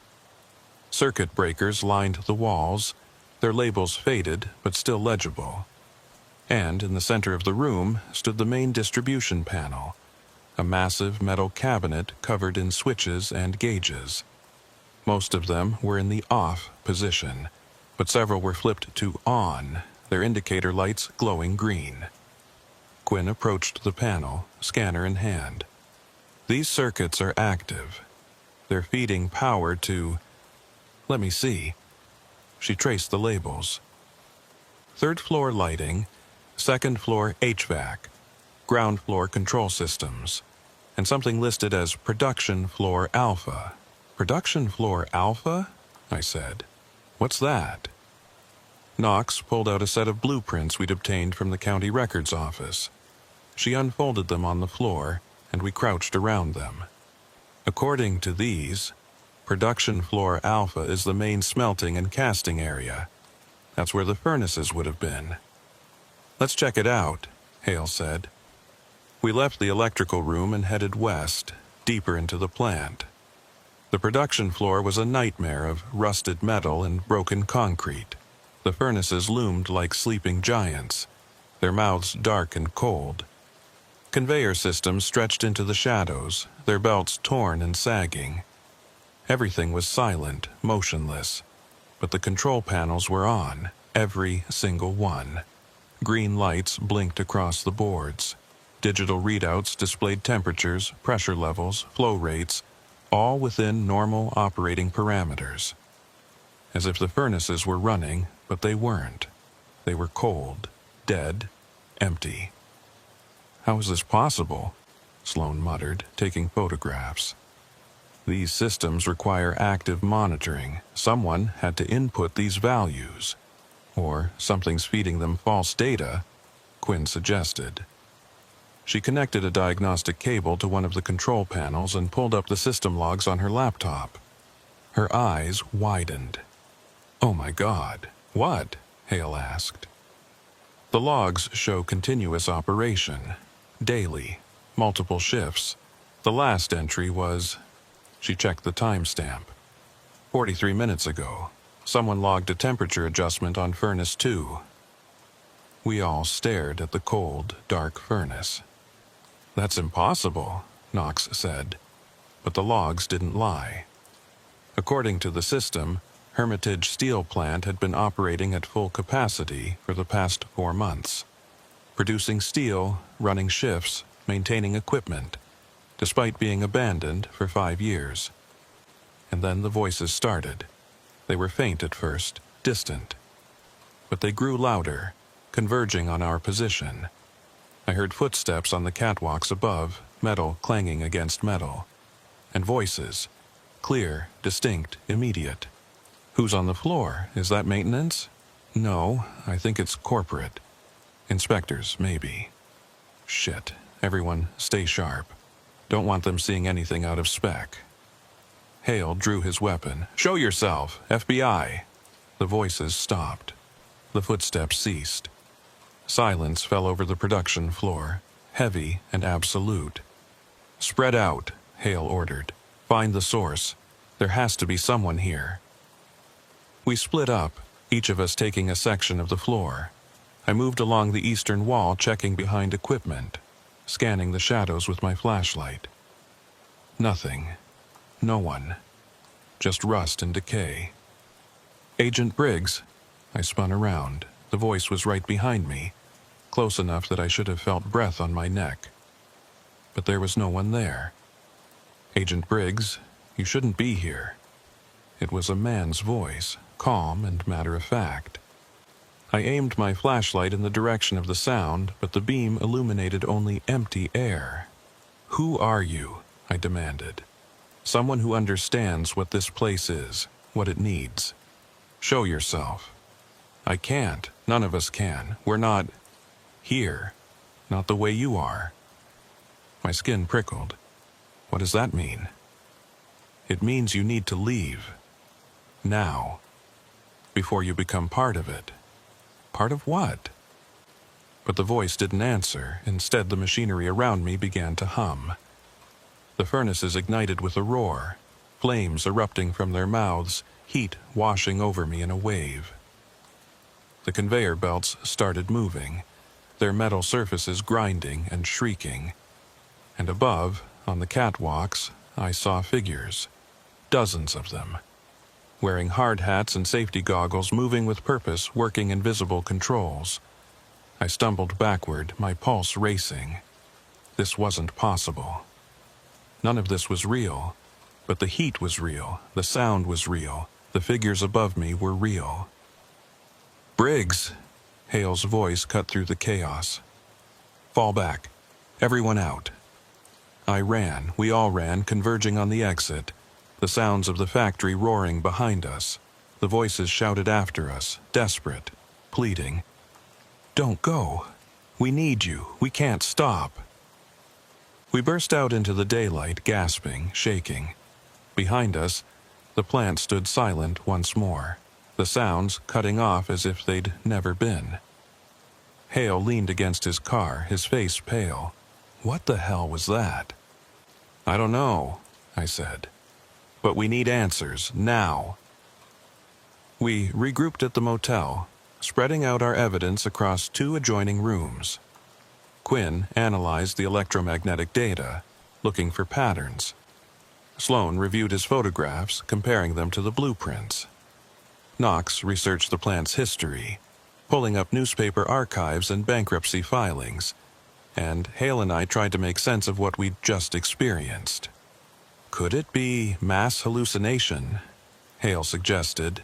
Circuit breakers lined the walls, their labels faded but still legible. And in the center of the room stood the main distribution panel, a massive metal cabinet covered in switches and gauges. Most of them were in the off position, but several were flipped to on, their indicator lights glowing green. Quinn approached the panel, scanner in hand. These circuits are active. They're feeding power to... Let me see. She traced the labels. Third floor lighting, second floor HVAC, ground floor control systems, and something listed as production floor alpha. Production floor alpha? I said. What's that? Knox pulled out a set of blueprints we'd obtained from the county records office. She unfolded them on the floor, and we crouched around them. According to these, production floor alpha is the main smelting and casting area. That's where the furnaces would have been. Let's check it out, Hale said. We left the electrical room and headed west, deeper into the plant. The production floor was a nightmare of rusted metal and broken concrete. The furnaces loomed like sleeping giants, their mouths dark and cold. Conveyor systems stretched into the shadows, their belts torn and sagging. Everything was silent, motionless, but the control panels were on, every single one. Green lights blinked across the boards. Digital readouts displayed temperatures, pressure levels, flow rates, all within normal operating parameters. As if the furnaces were running, but they weren't. They were cold, dead, empty. How is this possible? Sloan muttered, taking photographs. These systems require active monitoring. Someone had to input these values. Or something's feeding them false data, Quinn suggested. She connected a diagnostic cable to one of the control panels and pulled up the system logs on her laptop. Her eyes widened. Oh my God, what? Hale asked. The logs show continuous operation, daily, multiple shifts. The last entry was... She checked the timestamp. 43 minutes ago, someone logged a temperature adjustment on Furnace 2. We all stared at the cold, dark furnace. That's impossible, Knox said, but the logs didn't lie. According to the system, Hermitage Steel Plant had been operating at full capacity for the past 4 months, producing steel, running shifts, maintaining equipment, despite being abandoned for 5 years. And then the voices started. They were faint at first, distant. But they grew louder, converging on our position. I heard footsteps on the catwalks above, metal clanging against metal. And voices, clear, distinct, immediate. Who's on the floor? Is that maintenance? No, I think it's corporate. Inspectors, maybe. Shit. Everyone, stay sharp. Don't want them seeing anything out of spec. Hale drew his weapon. Show yourself, FBI. The voices stopped. The footsteps ceased. Silence fell over the production floor, heavy and absolute. Spread out, Hale ordered. Find the source. There has to be someone here. We split up, each of us taking a section of the floor. I moved along the eastern wall, checking behind equipment, scanning the shadows with my flashlight. Nothing. No one. Just rust and decay. Agent Briggs. I spun around. The voice was right behind me, close enough that I should have felt breath on my neck. But there was no one there. Agent Briggs, you shouldn't be here. It was a man's voice, calm and matter-of-fact. I aimed my flashlight in the direction of the sound, but the beam illuminated only empty air. Who are you? I demanded. Someone who understands what this place is, what it needs. Show yourself. I can't. None of us can. We're not here. Not the way you are. My skin prickled. What does that mean? It means you need to leave. Now. Before you become part of it. Part of what? But the voice didn't answer. Instead, the machinery around me began to hum. The furnaces ignited with a roar, flames erupting from their mouths, heat washing over me in a wave. The conveyor belts started moving, their metal surfaces grinding and shrieking. And above, on the catwalks, I saw figures. Dozens of them. wearing hard hats and safety goggles, moving with purpose, working invisible controls. I stumbled backward, my pulse racing. This wasn't possible. None of this was real, but the heat was real, the sound was real, the figures above me were real. "Briggs!" Hale's voice cut through the chaos. "Fall back. Everyone out." I ran, we all ran, converging on the exit, the sounds of the factory roaring behind us. The voices shouted after us, desperate, pleading. "Don't go. We need you. We can't stop." We burst out into the daylight, gasping, shaking. Behind us, the plant stood silent once more, the sounds cutting off as if they'd never been. Hale leaned against his car, his face pale. What the hell was that? "I don't know," I said. "But we need answers, now." We regrouped at the motel, spreading out our evidence across 2 adjoining rooms. Quinn analyzed the electromagnetic data, looking for patterns. Sloan reviewed his photographs, comparing them to the blueprints. Knox researched the plant's history, pulling up newspaper archives and bankruptcy filings, and Hale and I tried to make sense of what we'd just experienced. Could it be mass hallucination? Hale suggested.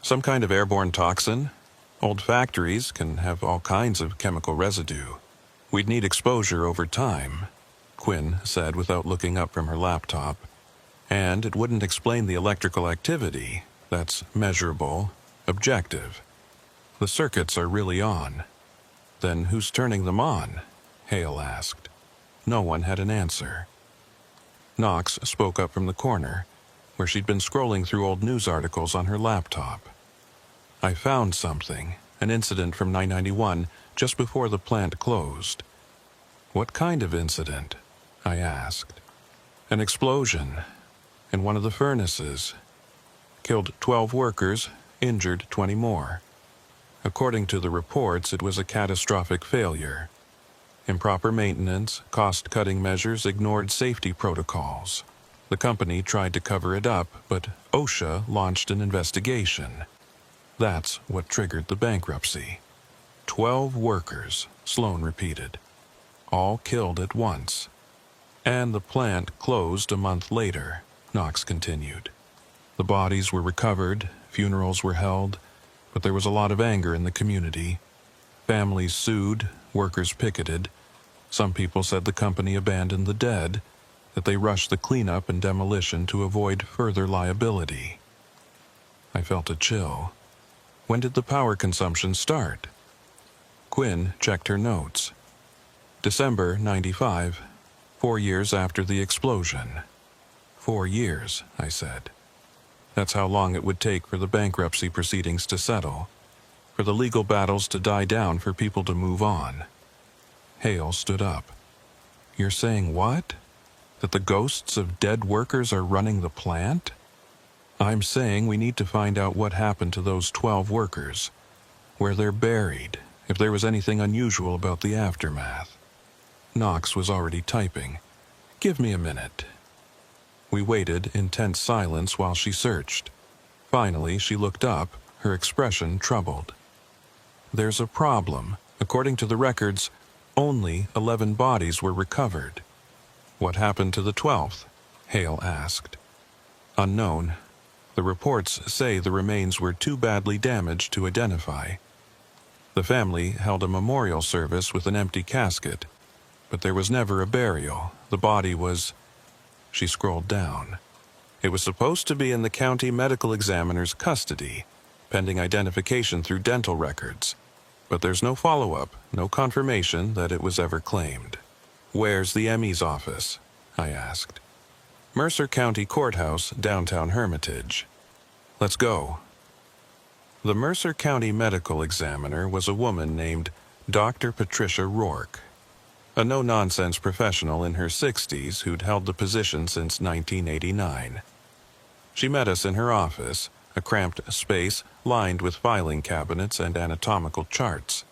Some kind of airborne toxin? Old factories can have all kinds of chemical residue. We'd need exposure over time, Quinn said without looking up from her laptop. And it wouldn't explain the electrical activity. That's measurable, objective. The circuits are really on. Then who's turning them on? Hale asked. No one had an answer. Knox spoke up from the corner, where she'd been scrolling through old news articles on her laptop. "I found something, an incident from 991, just before the plant closed." "What kind of incident?" I asked. "An explosion in one of the furnaces. Killed 12 workers, injured 20 more. According to the reports, it was a catastrophic failure. Improper maintenance, cost-cutting measures, ignored safety protocols. The company tried to cover it up, but OSHA launched an investigation. That's what triggered the bankruptcy. 12 workers, Sloan repeated. All killed at once. And the plant closed a month later, Knox continued. The bodies were recovered, funerals were held, but there was a lot of anger in the community. Families sued, workers picketed. Some people said the company abandoned the dead, that they rushed the cleanup and demolition to avoid further liability." I felt a chill. When did the power consumption start? Quinn checked her notes. December 95, 4 years after the explosion. 4 years, I said. That's how long it would take for the bankruptcy proceedings to settle, for the legal battles to die down, for people to move on. Hale stood up. "You're saying what? That the ghosts of dead workers are running the plant?" "I'm saying we need to find out what happened to those 12 workers, where they're buried, if there was anything unusual about the aftermath." Knox was already typing. "Give me a minute." We waited in tense silence while she searched. Finally, she looked up, her expression troubled. "There's a problem. According to the records, only 11 bodies were recovered." "What happened to the 12th? Hale asked. "Unknown. The reports say the remains were too badly damaged to identify. The family held a memorial service with an empty casket, but there was never a burial. The body was..." She scrolled down. "It was supposed to be in the county medical examiner's custody, pending identification through dental records. But there's no follow-up, no confirmation that it was ever claimed." "Where's the ME's office?" I asked. "Mercer County Courthouse, downtown Hermitage." "Let's go." The Mercer County medical examiner was a woman named Dr. Patricia Rourke, a no-nonsense professional in her 60s who'd held the position since 1989. She met us in her office, a cramped space lined with filing cabinets and anatomical charts.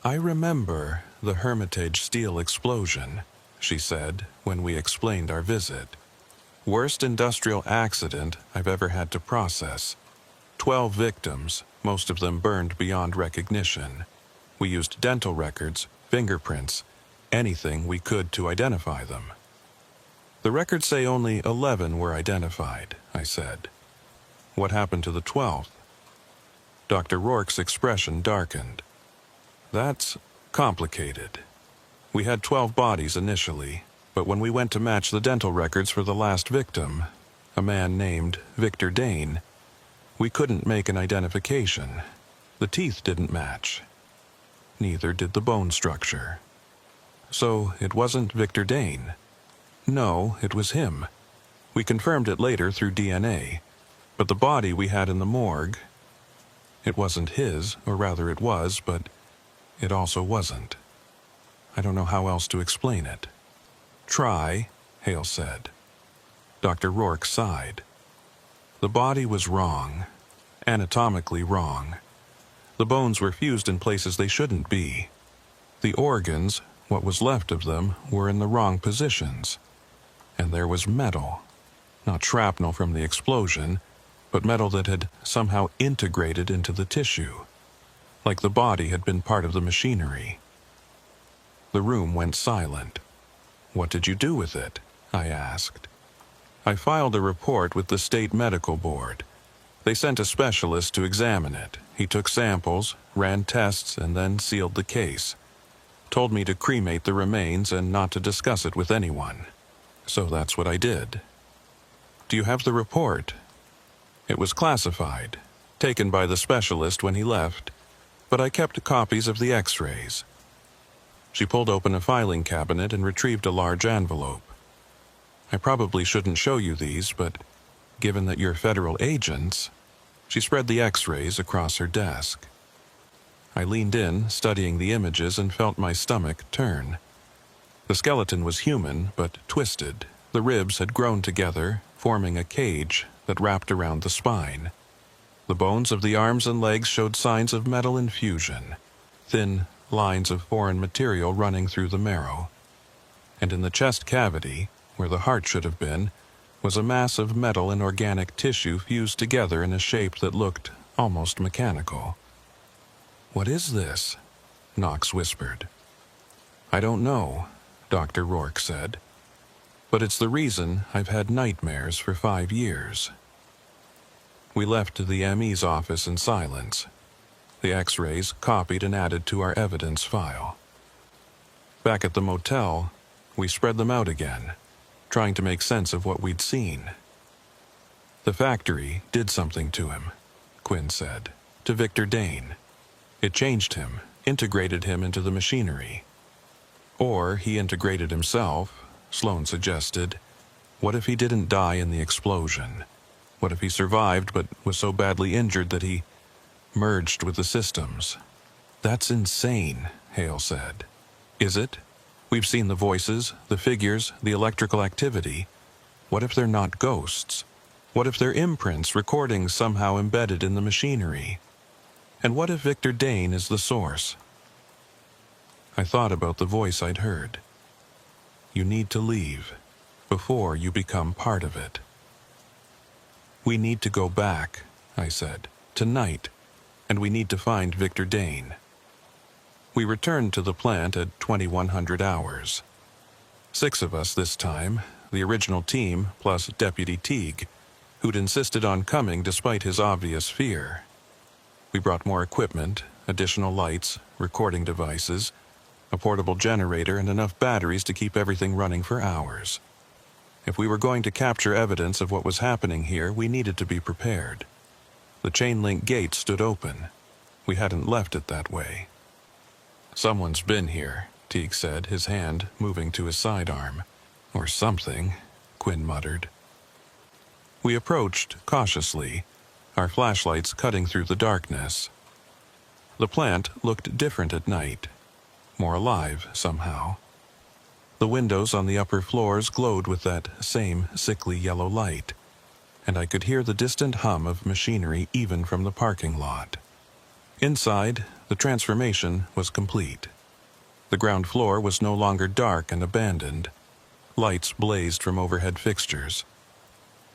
"I remember the Hermitage steel explosion," she said when we explained our visit. Worst industrial accident I've ever had to process. 12 victims, most of them burned beyond recognition. We used dental records, fingerprints, anything we could to identify them. The records say only 11 were identified, I said. What happened to the 12th? Dr. Rourke's expression darkened. That's complicated. We had 12 bodies initially, but when we went to match the dental records for the last victim, a man named Victor Dane, we couldn't make an identification. The teeth didn't match. Neither did the bone structure. So it wasn't Victor Dane. No, it was him. We confirmed it later through DNA, but the body we had in the morgue, it wasn't his, or rather it was, but it also wasn't. I don't know how else to explain it. Try, Hale said. Dr. Rourke sighed. The body was wrong, anatomically wrong. The bones were fused in places they shouldn't be. The organs, what was left of them, were in the wrong positions. And there was metal. Not shrapnel from the explosion, but metal that had somehow integrated into the tissue, like the body had been part of the machinery. The room went silent. What did you do with it? I asked. I filed a report with the state medical board. They sent a specialist to examine it. He took samples, ran tests, and then sealed the case. Told me to cremate the remains and not to discuss it with anyone. So that's what I did. Do you have the report? It was classified, taken by the specialist when he left, but I kept copies of the x-rays. She pulled open a filing cabinet and retrieved a large envelope. I probably shouldn't show you these, but given that you're federal agents, she spread the x-rays across her desk. I leaned in, studying the images, and felt my stomach turn. The skeleton was human, but twisted. The ribs had grown together, forming a cage that wrapped around the spine. The bones of the arms and legs showed signs of metal infusion, thin lines of foreign material running through the marrow. And in the chest cavity, where the heart should have been, was a mass of metal and organic tissue fused together in a shape that looked almost mechanical. "What is this?" Knox whispered. "I don't know," Dr. Rourke said. "But it's the reason I've had nightmares for 5 years." We left the ME's office in silence. The x-rays copied and added to our evidence file. Back at the motel, we spread them out again, trying to make sense of what we'd seen. "The factory did something to him," Quinn said, "to Victor Dane. It changed him, integrated him into the machinery. Or he integrated himself," Sloan suggested. "What if he didn't die in the explosion? What if he survived but was so badly injured that he merged with the systems?" "That's insane," Hale said. "Is it? We've seen the voices, the figures, the electrical activity. What if they're not ghosts? What if they're imprints, recordings somehow embedded in the machinery? And what if Victor Dane is the source?" I thought about the voice I'd heard. "You need to leave, before you become part of it." "We need to go back," I said, "tonight, and we need to find Victor Dane." We returned to the plant at 2100 hours. 6 of us this time, the original team plus Deputy Teague, who'd insisted on coming despite his obvious fear. We brought more equipment, additional lights, recording devices, a portable generator, and enough batteries to keep everything running for hours. If we were going to capture evidence of what was happening here, we needed to be prepared. The chain-link gate stood open. We hadn't left it that way. "Someone's been here," Teague said, his hand moving to his sidearm. "Or something," Quinn muttered. We approached cautiously, our flashlights cutting through the darkness. The plant looked different at night, more alive somehow. The windows on the upper floors glowed with that same sickly yellow light, and I could hear the distant hum of machinery even from the parking lot. Inside, the transformation was complete. The ground floor was no longer dark and abandoned. Lights blazed from overhead fixtures.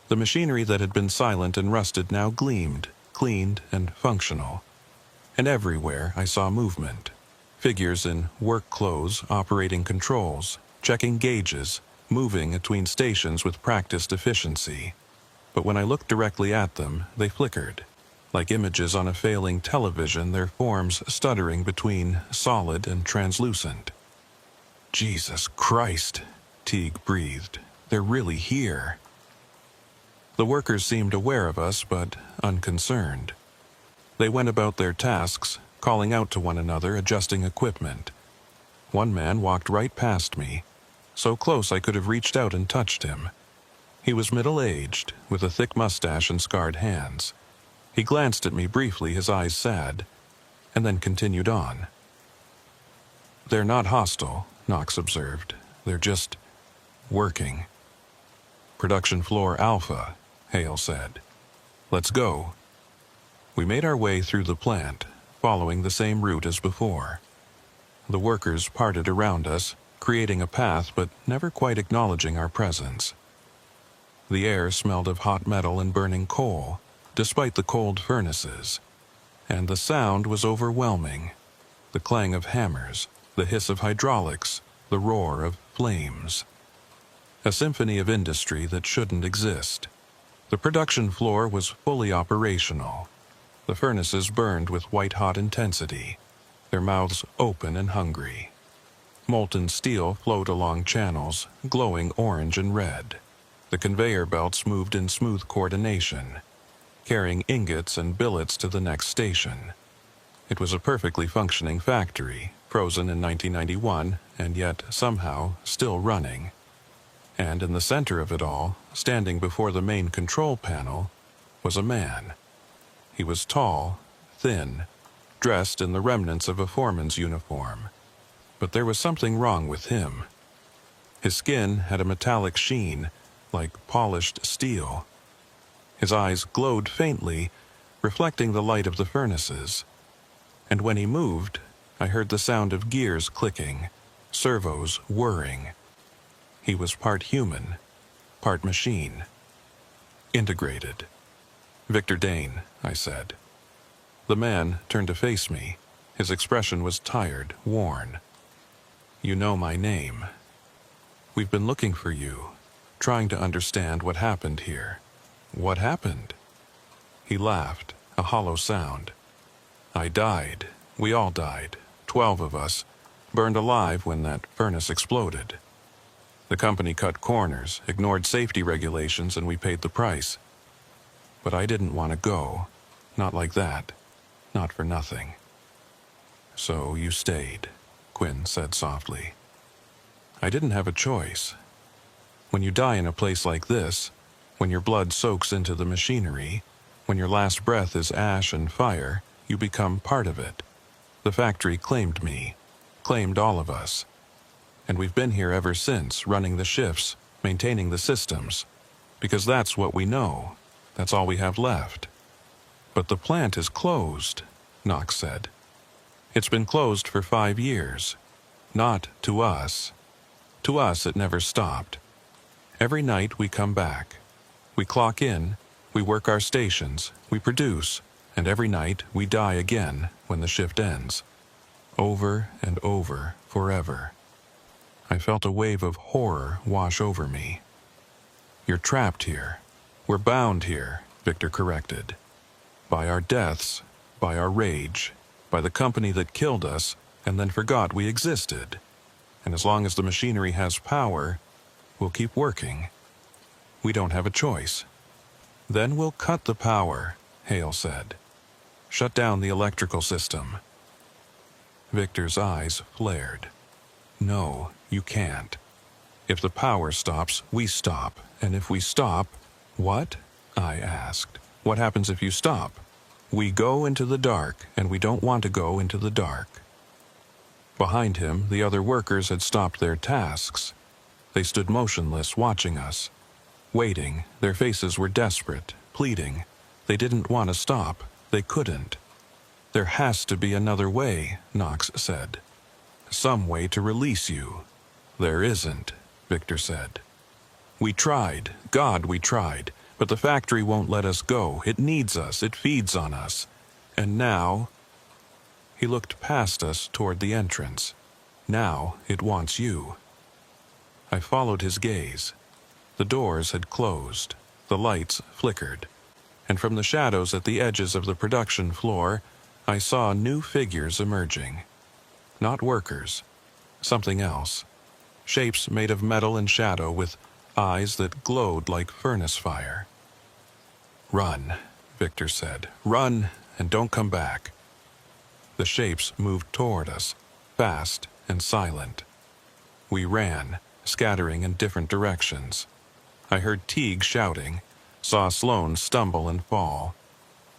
The machinery that had been silent and rusted now gleamed, cleaned, and functional. And everywhere I saw movement. Figures in work clothes operating controls, checking gauges, moving between stations with practiced efficiency. But when I looked directly at them, they flickered. Like images on a failing television, their forms stuttering between solid and translucent. "Jesus Christ," Teague breathed. "They're really here." The workers seemed aware of us, but unconcerned. They went about their tasks, calling out to one another, adjusting equipment. One man walked right past me, so close I could have reached out and touched him. He was middle-aged, with a thick mustache and scarred hands. He glanced at me briefly, his eyes sad, and then continued on. "They're not hostile," Knox observed. "They're just working." "Production floor Alpha," Hale said. "Let's go." We made our way through the plant, following the same route as before. The workers parted around us, creating a path but never quite acknowledging our presence. The air smelled of hot metal and burning coal, despite the cold furnaces, and the sound was overwhelming. The clang of hammers, the hiss of hydraulics, the roar of flames. A symphony of industry that shouldn't exist. The production floor was fully operational. The furnaces burned with white-hot intensity, their mouths open and hungry. Molten steel flowed along channels, glowing orange and red. The conveyor belts moved in smooth coordination, carrying ingots and billets to the next station. It was a perfectly functioning factory, frozen in 1991, and yet somehow still running. And in the center of it all, standing before the main control panel, was a man. He was tall, thin, dressed in the remnants of a foreman's uniform. But there was something wrong with him. His skin had a metallic sheen, like polished steel. His eyes glowed faintly, reflecting the light of the furnaces. And when he moved, I heard the sound of gears clicking, servos whirring. He was part human, part machine. Integrated. "Victor Dane," I said. The man turned to face me. His expression was tired, worn. "You know my name. We've been looking for you, trying to understand what happened here." "What happened?" He laughed, a hollow sound. "I died. We all died. 12 of us, burned alive when that furnace exploded. The company cut corners, ignored safety regulations, and we paid the price. But I didn't want to go. Not like that. Not for nothing." "So you stayed," Quinn said softly. "I didn't have a choice. When you die in a place like this, when your blood soaks into the machinery, when your last breath is ash and fire, you become part of it. The factory claimed me, claimed all of us. And we've been here ever since, running the shifts, maintaining the systems, because that's what we know. That's all we have left." "But the plant is closed," Knox said. "It's been closed for 5 years. Not to us. To us it never stopped. Every night we come back. We clock in, we work our stations, we produce, and every night we die again when the shift ends. Over and over, forever." I felt a wave of horror wash over me. "You're trapped here. We're bound here," Victor corrected. "By our deaths, by our rage, by the company that killed us and then forgot we existed. And as long as the machinery has power, we'll keep working. We don't have a choice." "Then we'll cut the power," Hale said. "Shut down the electrical system." Victor's eyes flared. "No, you can't. If the power stops, we stop. And if we stop—" "What?" I asked. "What happens if you stop?" "We go into the dark, and we don't want to go into the dark." Behind him, the other workers had stopped their tasks. They stood motionless, watching us. Waiting, their faces were desperate, pleading. They didn't want to stop. They couldn't. "There has to be another way," Knox said. "Some way to release you." "There isn't," Victor said. "We tried. God, we tried. But the factory won't let us go. It needs us. It feeds on us. And now, he looked past us toward the entrance. Now it wants you. I followed his gaze. The doors had closed. The lights flickered. And from the shadows at the edges of the production floor, I saw new figures emerging. Not workers. Something else. Shapes made of metal and shadow with eyes that glowed like furnace fire. "Run," Victor said. "Run and don't come back." The shapes moved toward us, fast and silent. We ran, scattering in different directions. I heard Teague shouting, saw Sloan stumble and fall.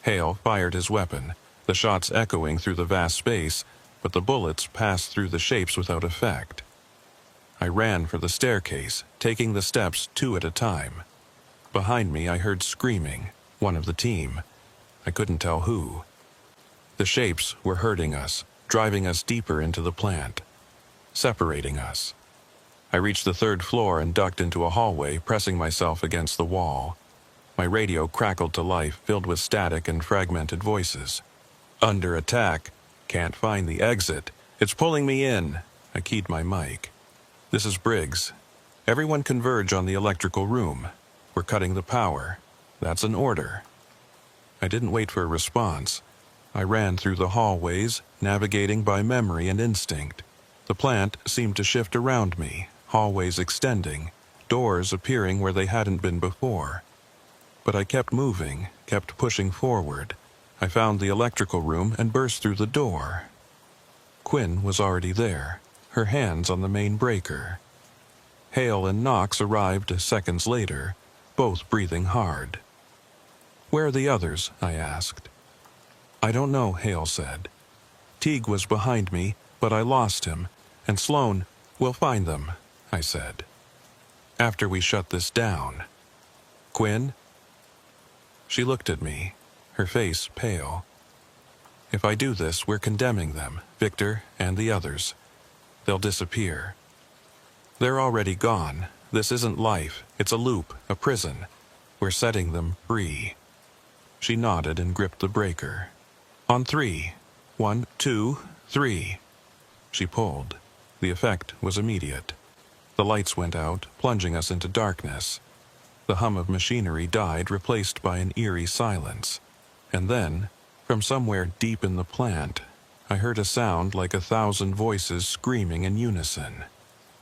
Hale fired his weapon, the shots echoing through the vast space, but the bullets passed through the shapes without effect. I ran for the staircase, taking the steps 2 at a time. Behind me I heard screaming, one of the team. I couldn't tell who. The shapes were hurting us, driving us deeper into the plant, separating us. I reached the 3rd floor and ducked into a hallway, pressing myself against the wall. My radio crackled to life, filled with static and fragmented voices. "Under attack. Can't find the exit. It's pulling me in." I keyed my mic. "This is Briggs. Everyone converge on the electrical room. We're cutting the power. That's an order." I didn't wait for a response. I ran through the hallways, navigating by memory and instinct. The plant seemed to shift around me, hallways extending, doors appearing where they hadn't been before. But I kept moving, kept pushing forward. I found the electrical room and burst through the door. Quinn was already there, her hands on the main breaker. Hale and Knox arrived seconds later, both breathing hard. "Where are the others?" I asked. "I don't know," Hale said. "Teague was behind me, but I lost him, and Sloan, we'll find them," I said. "After we shut this down." "Quinn?" She looked at me, her face pale. "If I do this, we're condemning them, Victor and the others. They'll disappear. They're already gone. This isn't life. It's a loop, a prison. We're setting them free." She nodded and gripped the breaker. "On 3. 1, 2, 3. She pulled. The effect was immediate. The lights went out, plunging us into darkness. The hum of machinery died, replaced by an eerie silence. And then, from somewhere deep in the plant, I heard a sound like 1,000 voices screaming in unison.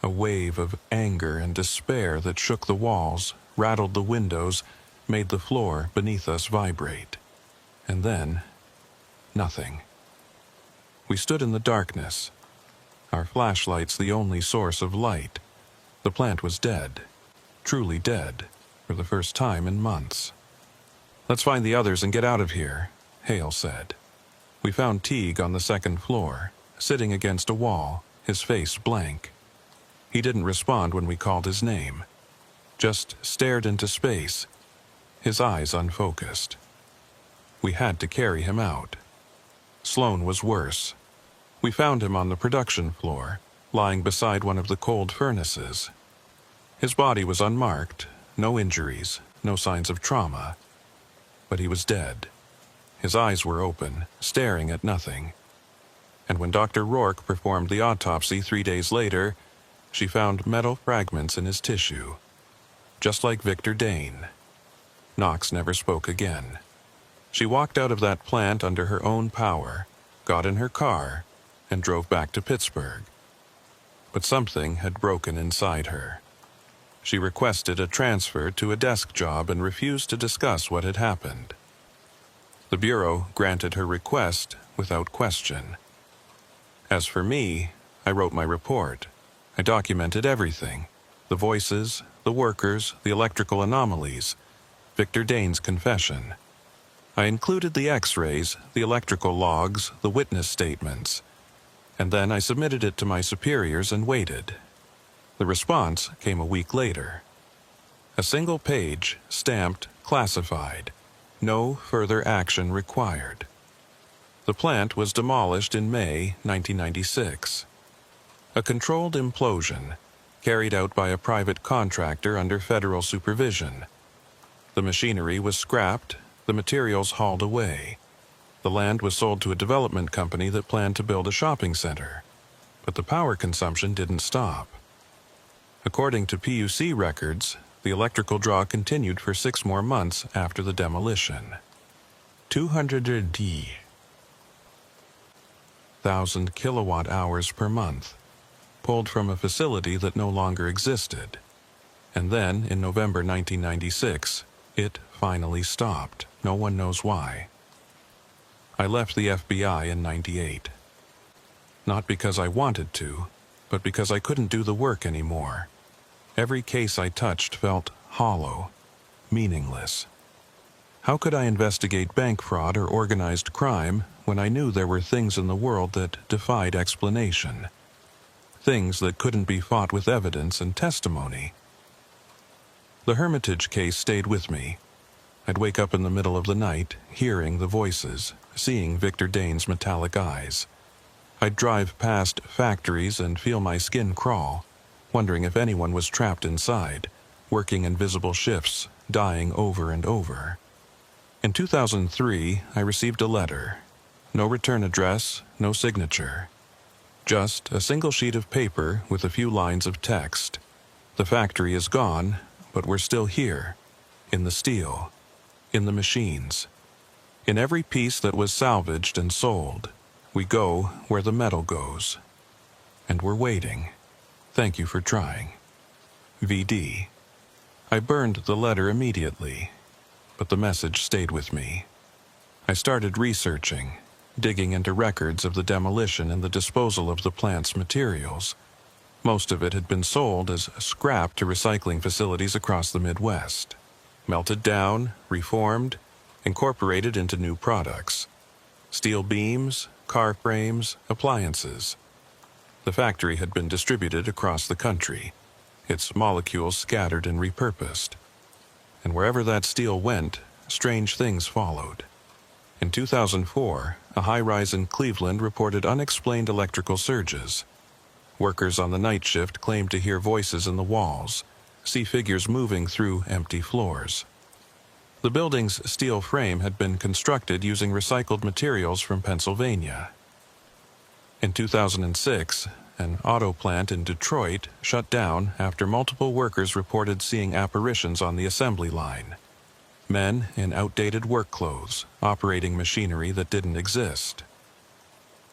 A wave of anger and despair that shook the walls, rattled the windows, made the floor beneath us vibrate. And then, nothing. We stood in the darkness, our flashlights the only source of light. The plant was dead, truly dead, for the first time in months. "Let's find the others and get out of here," Hale said. We found Teague on the 2nd floor, sitting against a wall, his face blank. He didn't respond when we called his name, just stared into space, his eyes unfocused. We had to carry him out. Sloan was worse. We found him on the production floor, lying beside one of the cold furnaces. His body was unmarked, no injuries, no signs of trauma. But he was dead. His eyes were open, staring at nothing. And when Dr. Rourke performed the autopsy 3 days later, she found metal fragments in his tissue, just like Victor Dane. Knox never spoke again. She walked out of that plant under her own power, got in her car, and drove back to Pittsburgh. But something had broken inside her. She requested a transfer to a desk job and refused to discuss what had happened. The Bureau granted her request without question. As for me, I wrote my report. I documented everything: the voices, the workers, the electrical anomalies, Victor Dane's confession. I included the x-rays, the electrical logs, the witness statements. And then I submitted it to my superiors and waited. The response came a week later. A single page, stamped classified. No further action required. The plant was demolished in May 1996. A controlled implosion, carried out by a private contractor under federal supervision. The machinery was scrapped, the materials hauled away. The land was sold to a development company that planned to build a shopping center. But the power consumption didn't stop. According to PUC records, the electrical draw continued for 6 more months after the demolition. 200,000 kilowatt hours per month, pulled from a facility that no longer existed. And then, in November 1996, it finally stopped. No one knows why. I left the FBI in '98. Not because I wanted to, but because I couldn't do the work anymore. Every case I touched felt hollow, meaningless. How could I investigate bank fraud or organized crime when I knew there were things in the world that defied explanation? Things that couldn't be fought with evidence and testimony. The Hermitage case stayed with me. I'd wake up in the middle of the night, hearing the voices, seeing Victor Dane's metallic eyes. I'd drive past factories and feel my skin crawl, wondering if anyone was trapped inside, working invisible shifts, dying over and over. In 2003, I received a letter. No return address, no signature. Just a single sheet of paper with a few lines of text. The factory is gone, but we're still here. In the steel. In the machines. In every piece that was salvaged and sold. We go where the metal goes. And we're waiting. Thank you for trying. VD. I burned the letter immediately, but the message stayed with me. I started researching, digging into records of the demolition and the disposal of the plant's materials. Most of it had been sold as scrap to recycling facilities across the Midwest. Melted down, reformed, incorporated into new products. Steel beams, car frames, appliances. The factory had been distributed across the country, its molecules scattered and repurposed. And wherever that steel went, strange things followed. In 2004, a high-rise in Cleveland reported unexplained electrical surges. Workers on the night shift claimed to hear voices in the walls, see figures moving through empty floors. The building's steel frame had been constructed using recycled materials from Pennsylvania. In 2006, an auto plant in Detroit shut down after multiple workers reported seeing apparitions on the assembly line. Men in outdated work clothes, operating machinery that didn't exist.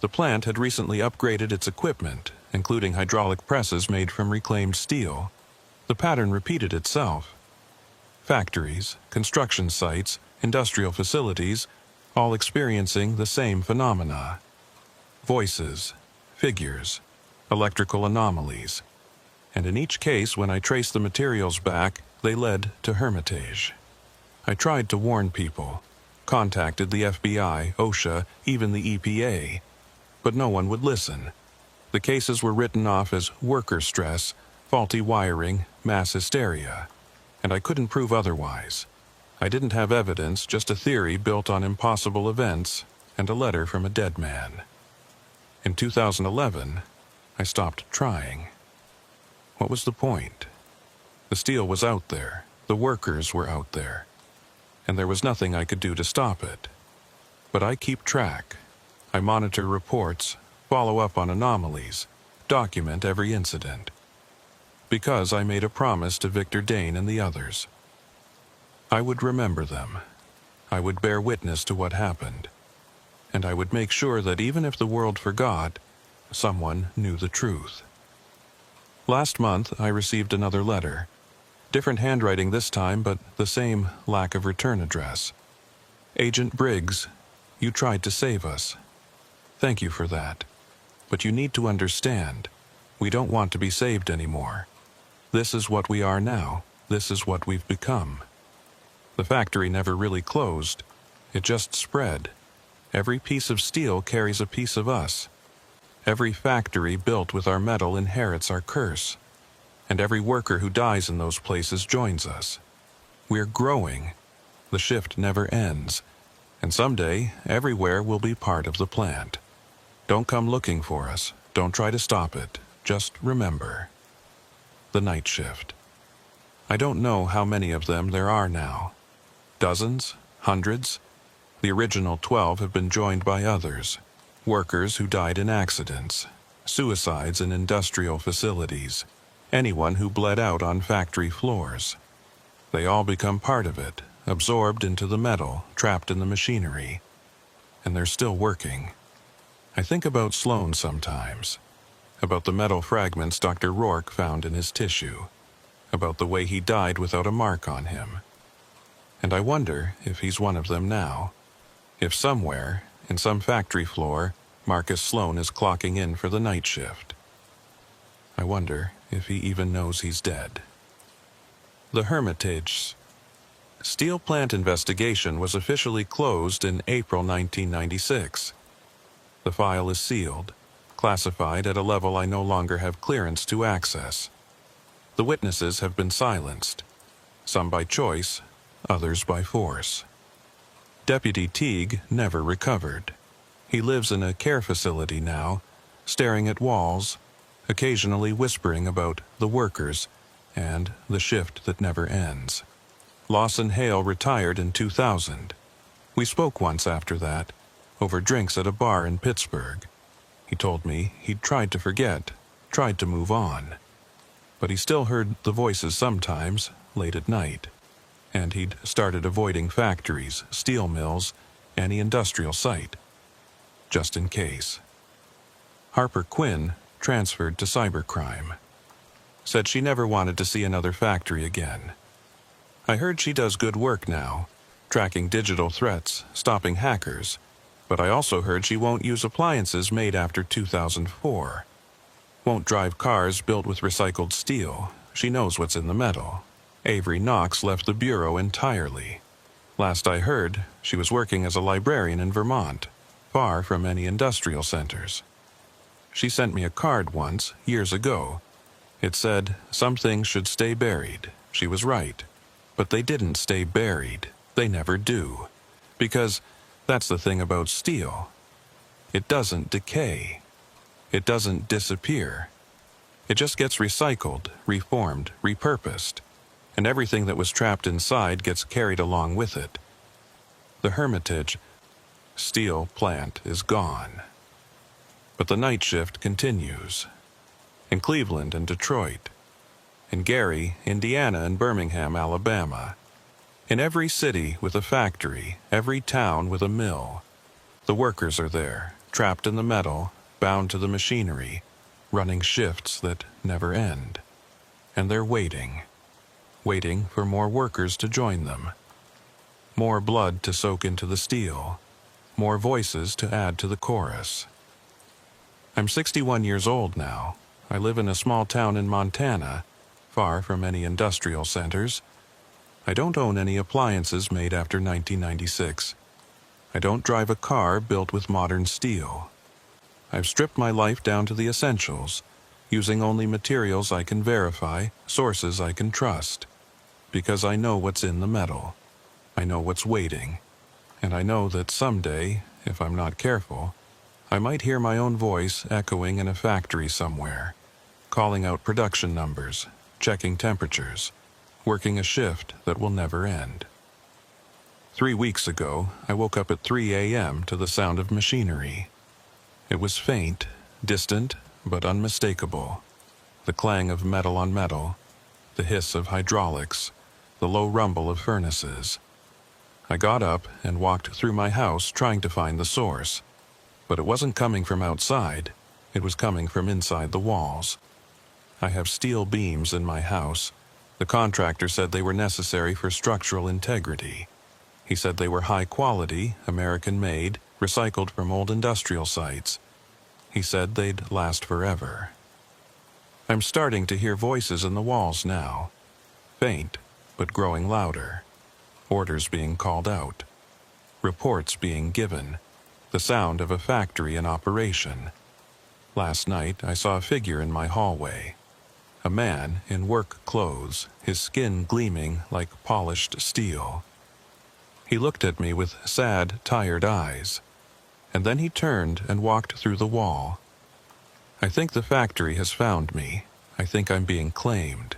The plant had recently upgraded its equipment, including hydraulic presses made from reclaimed steel. The pattern repeated itself. Factories, construction sites, industrial facilities, all experiencing the same phenomena. Voices, figures, electrical anomalies. And in each case, when I traced the materials back, they led to Hermitage. I tried to warn people, contacted the FBI, OSHA, even the EPA, but no one would listen. The cases were written off as worker stress, faulty wiring, mass hysteria, and I couldn't prove otherwise. I didn't have evidence, just a theory built on impossible events and a letter from a dead man. In 2011, I stopped trying. What was the point? The steel was out there, the workers were out there, and there was nothing I could do to stop it. But I keep track. I monitor reports, follow up on anomalies, document every incident. Because I made a promise to Victor Dane and the others. I would remember them. I would bear witness to what happened. And I would make sure that even if the world forgot, someone knew the truth. Last month, I received another letter. Different handwriting this time, but the same lack of return address. Agent Briggs, you tried to save us. Thank you for that. But you need to understand, we don't want to be saved anymore. This is what we are now. This is what we've become. The factory never really closed. It just spread. Every piece of steel carries a piece of us. Every factory built with our metal inherits our curse. And every worker who dies in those places joins us. We're growing. The shift never ends. And someday, everywhere will be part of the plant. Don't come looking for us. Don't try to stop it. Just remember. The night shift. I don't know how many of them there are now. Dozens? Hundreds? The original 12 have been joined by others. Workers who died in accidents, suicides in industrial facilities, anyone who bled out on factory floors. They all become part of it, absorbed into the metal, trapped in the machinery. And they're still working. I think about Sloan sometimes, about the metal fragments Dr. Rourke found in his tissue, about the way he died without a mark on him. And I wonder if he's one of them now, if somewhere, in some factory floor, Marcus Sloan is clocking in for the night shift. I wonder if he even knows he's dead. The Hermitage. Steel plant investigation was officially closed in April 1996. The file is sealed, classified at a level I no longer have clearance to access. The witnesses have been silenced, some by choice, others by force. Deputy Teague never recovered. He lives in a care facility now, staring at walls, occasionally whispering about the workers and the shift that never ends. Lawson Hale retired in 2000. We spoke once after that, over drinks at a bar in Pittsburgh. He told me he'd tried to forget, tried to move on. But he still heard the voices sometimes, late at night. And he'd started avoiding factories, steel mills, any industrial site. Just in case. Harper Quinn transferred to cybercrime. Said she never wanted to see another factory again. I heard she does good work now, tracking digital threats, stopping hackers, but I also heard she won't use appliances made after 2004. Won't drive cars built with recycled steel. She knows what's in the metal. Avery Knox left the Bureau entirely. Last I heard, she was working as a librarian in Vermont, far from any industrial centers. She sent me a card once, years ago. It said, some things should stay buried. She was right. But they didn't stay buried. They never do. Because that's the thing about steel. It doesn't decay. It doesn't disappear. It just gets recycled, reformed, repurposed. And everything that was trapped inside gets carried along with it. The Hermitage steel plant is gone. But the night shift continues. In Cleveland and Detroit. In Gary, Indiana, and Birmingham, Alabama. In every city with a factory, every town with a mill. The workers are there, trapped in the metal, bound to the machinery, running shifts that never end. And they're waiting. Waiting for more workers to join them. More blood to soak into the steel. More voices to add to the chorus. I'm 61 years old now. I live in a small town in Montana, far from any industrial centers. I don't own any appliances made after 1996. I don't drive a car built with modern steel. I've stripped my life down to the essentials, using only materials I can verify, sources I can trust. Because I know what's in the metal. I know what's waiting. And I know that someday, if I'm not careful, I might hear my own voice echoing in a factory somewhere, calling out production numbers, checking temperatures, working a shift that will never end. 3 weeks ago, I woke up at 3 a.m. to the sound of machinery. It was faint, distant, but unmistakable. The clang of metal on metal, the hiss of hydraulics, the low rumble of furnaces. I got up and walked through my house trying to find the source. But it wasn't coming from outside, it was coming from inside the walls. I have steel beams in my house. The contractor said they were necessary for structural integrity. He said they were high quality, American-made, recycled from old industrial sites. He said they'd last forever. I'm starting to hear voices in the walls now. Faint, but growing louder. Orders being called out. Reports being given. The sound of a factory in operation. Last night, I saw a figure in my hallway. A man in work clothes, his skin gleaming like polished steel. He looked at me with sad, tired eyes, and then he turned and walked through the wall. I think the factory has found me. I think I'm being claimed.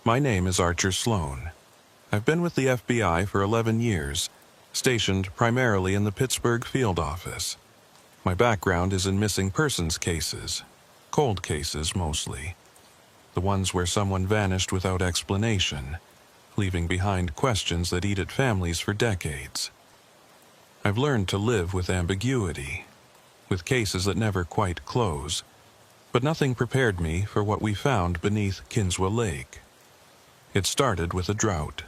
My name is Archer Sloan. I've been with the FBI for 11 years, stationed primarily in the Pittsburgh field office. My background is in missing persons cases, cold cases mostly. The ones where someone vanished without explanation, leaving behind questions that eat at families for decades. I've learned to live with ambiguity, with cases that never quite close, but nothing prepared me for what we found beneath Kinswa Lake. It started with a drought.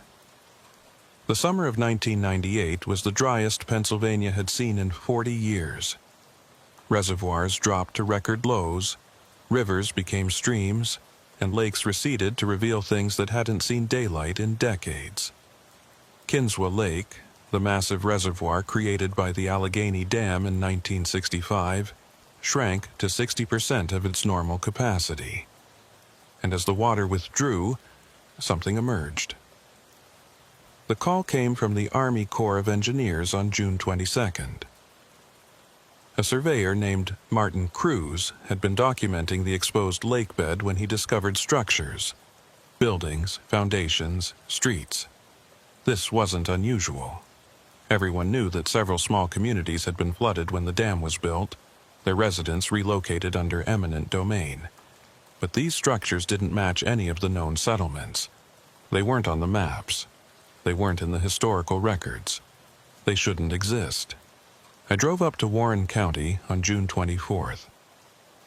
The summer of 1998 was the driest Pennsylvania had seen in 40 years. Reservoirs dropped to record lows, rivers became streams, and lakes receded to reveal things that hadn't seen daylight in decades. Kinswa Lake, the massive reservoir created by the Allegheny Dam in 1965, shrank to 60% of its normal capacity. And as the water withdrew, something emerged. The call came from the Army Corps of Engineers on June 22nd. A surveyor named Martin Cruz had been documenting the exposed lakebed when he discovered structures, buildings, foundations, streets. This wasn't unusual. Everyone knew that several small communities had been flooded when the dam was built, their residents relocated under eminent domain. But these structures didn't match any of the known settlements. They weren't on the maps. They weren't in the historical records. They shouldn't exist. I drove up to Warren County on June 24th.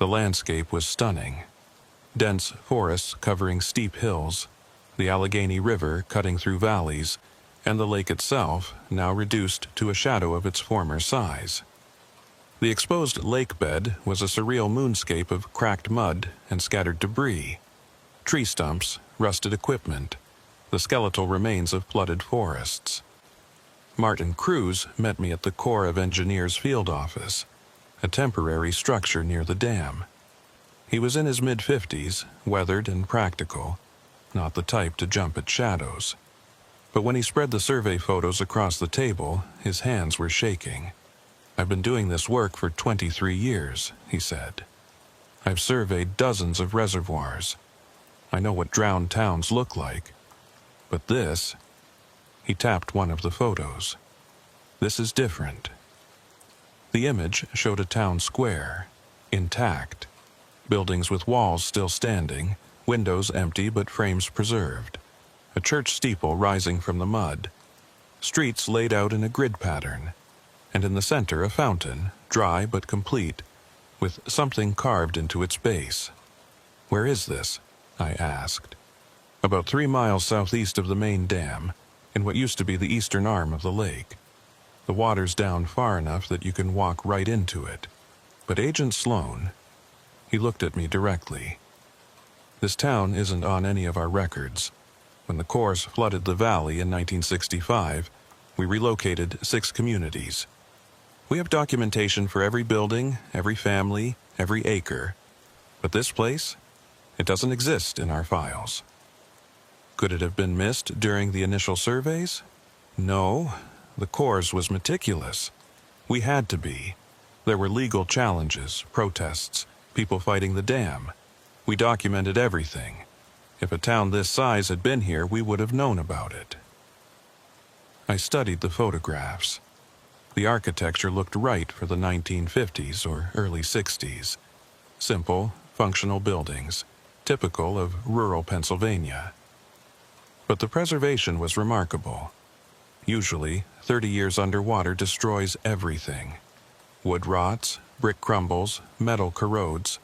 The landscape was stunning. Dense forests covering steep hills, the Allegheny River cutting through valleys, and the lake itself now reduced to a shadow of its former size. The exposed lake bed was a surreal moonscape of cracked mud and scattered debris, tree stumps, rusted equipment, the skeletal remains of flooded forests. Martin Cruz met me at the Corps of Engineers field office, a temporary structure near the dam. He was in his mid-50s, weathered and practical, not the type to jump at shadows. But when he spread the survey photos across the table, his hands were shaking. "I've been doing this work for 23 years, he said. "I've surveyed dozens of reservoirs. I know what drowned towns look like. But this," he tapped one of the photos, "this is different." The image showed a town square, intact, buildings with walls still standing, windows empty but frames preserved, a church steeple rising from the mud, streets laid out in a grid pattern, and in the center a fountain, dry but complete, with something carved into its base. "Where is this?" I asked. "About 3 miles southeast of the main dam, in what used to be the eastern arm of the lake. The water's down far enough that you can walk right into it. But Agent Sloan," he looked at me directly, "this town isn't on any of our records. When the Corps flooded the valley in 1965, we relocated 6 communities. We have documentation for every building, every family, every acre. But this place, it doesn't exist in our files." Could it have been missed during the initial surveys? No, the Corps was meticulous. We had to be. There were legal challenges, protests, people fighting the dam. We documented everything. If a town this size had been here, we would have known about it. I studied the photographs. The architecture looked right for the 1950s or early 60s. Simple, functional buildings, typical of rural Pennsylvania. But the preservation was remarkable. Usually, 30 years underwater destroys everything. Wood rots, brick crumbles, metal corrodes.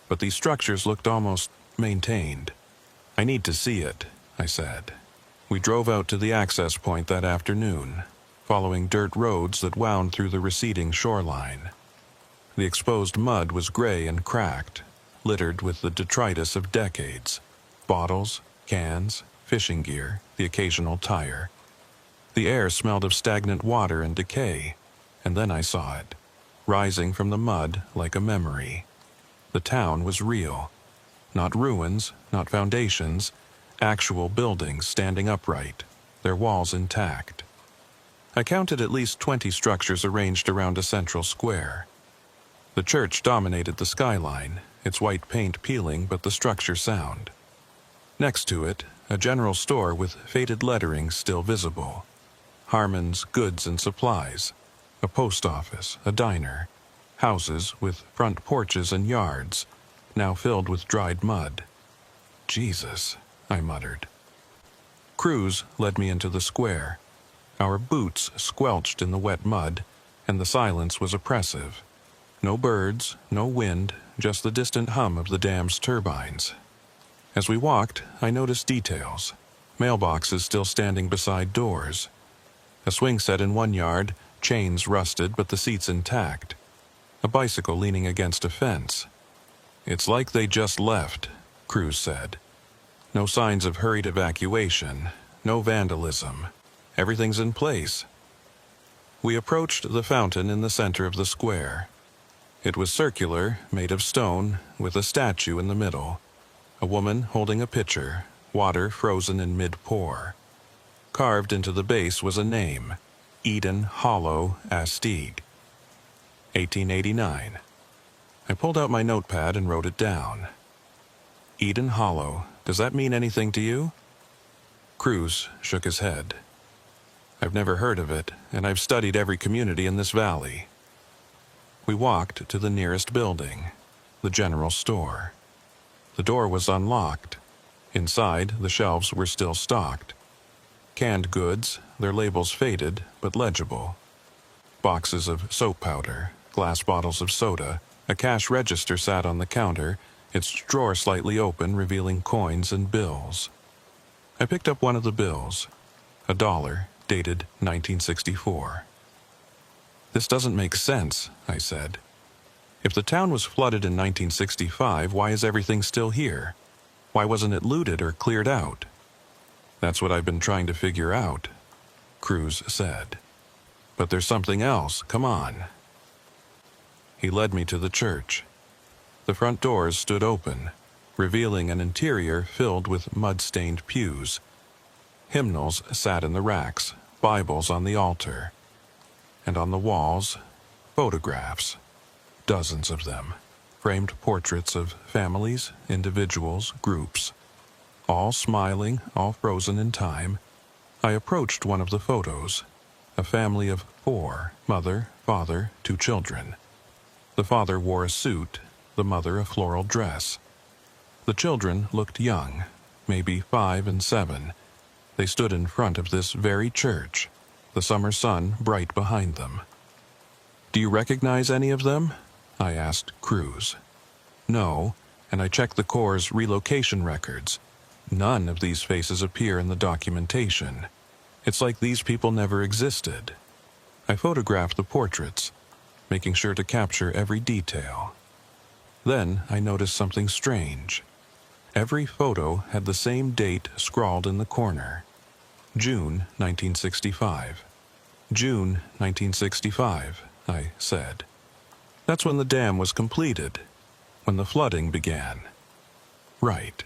But these structures looked almost maintained. "I need to see it," I said. We drove out to the access point that afternoon, following dirt roads that wound through the receding shoreline. The exposed mud was gray and cracked, littered with the detritus of decades. Bottles, cans, fishing gear, the occasional tire. The air smelled of stagnant water and decay, and then I saw it, rising from the mud like a memory. The town was real. Not ruins, not foundations, actual buildings standing upright, their walls intact. I counted at least 20 structures arranged around a central square. The church dominated the skyline, its white paint peeling but the structure sound. Next to it, a general store with faded lettering still visible. Harmon's Goods and Supplies, a post office, a diner, houses with front porches and yards, now filled with dried mud. Jesus, I muttered. Cruz led me into the square. Our boots squelched in the wet mud, and the silence was oppressive. No birds, no wind, just the distant hum of the dam's turbines. As we walked, I noticed details. Mailboxes still standing beside doors. A swing set in one yard, chains rusted but the seats intact. A bicycle leaning against a fence. "It's like they just left," Cruz said. "No signs of hurried evacuation, no vandalism. Everything's in place." We approached the fountain in the center of the square. It was circular, made of stone, with a statue in the middle. A woman holding a pitcher, water frozen in mid-pour. Carved into the base was a name, Eden Hollow, Astede. 1889. I pulled out my notepad and wrote it down. Eden Hollow, does that mean anything to you? Cruz shook his head. "I've never heard of it, and I've studied every community in this valley." We walked to the nearest building, the general store. The door was unlocked. Inside, the shelves were still stocked. Canned goods, their labels faded but legible. Boxes of soap powder, glass bottles of soda, a cash register sat on the counter, its drawer slightly open, revealing coins and bills. I picked up one of the bills, $1, dated 1964. "This doesn't make sense," I said. "If the town was flooded in 1965, why is everything still here? Why wasn't it looted or cleared out?" "That's what I've been trying to figure out," Cruz said. "But there's something else. Come on." He led me to the church. The front doors stood open, revealing an interior filled with mud-stained pews. Hymnals sat in the racks, Bibles on the altar. And on the walls, photographs. Dozens of them. Framed portraits of families, individuals, groups. All smiling, all frozen in time. I approached one of the photos. A family of 4, mother, father, 2 children. The father wore a suit, the mother a floral dress. The children looked young, maybe 5 and 7. They stood in front of this very church, the summer sun bright behind them. "Do you recognize any of them?" I asked Cruz. "No," and I checked the Corps' relocation records. None of these faces appear in the documentation. It's like these people never existed. I photographed the portraits, making sure to capture every detail. Then I noticed something strange. Every photo had the same date scrawled in the corner. June 1965. June 1965, I said. That's when the dam was completed, when the flooding began. Right.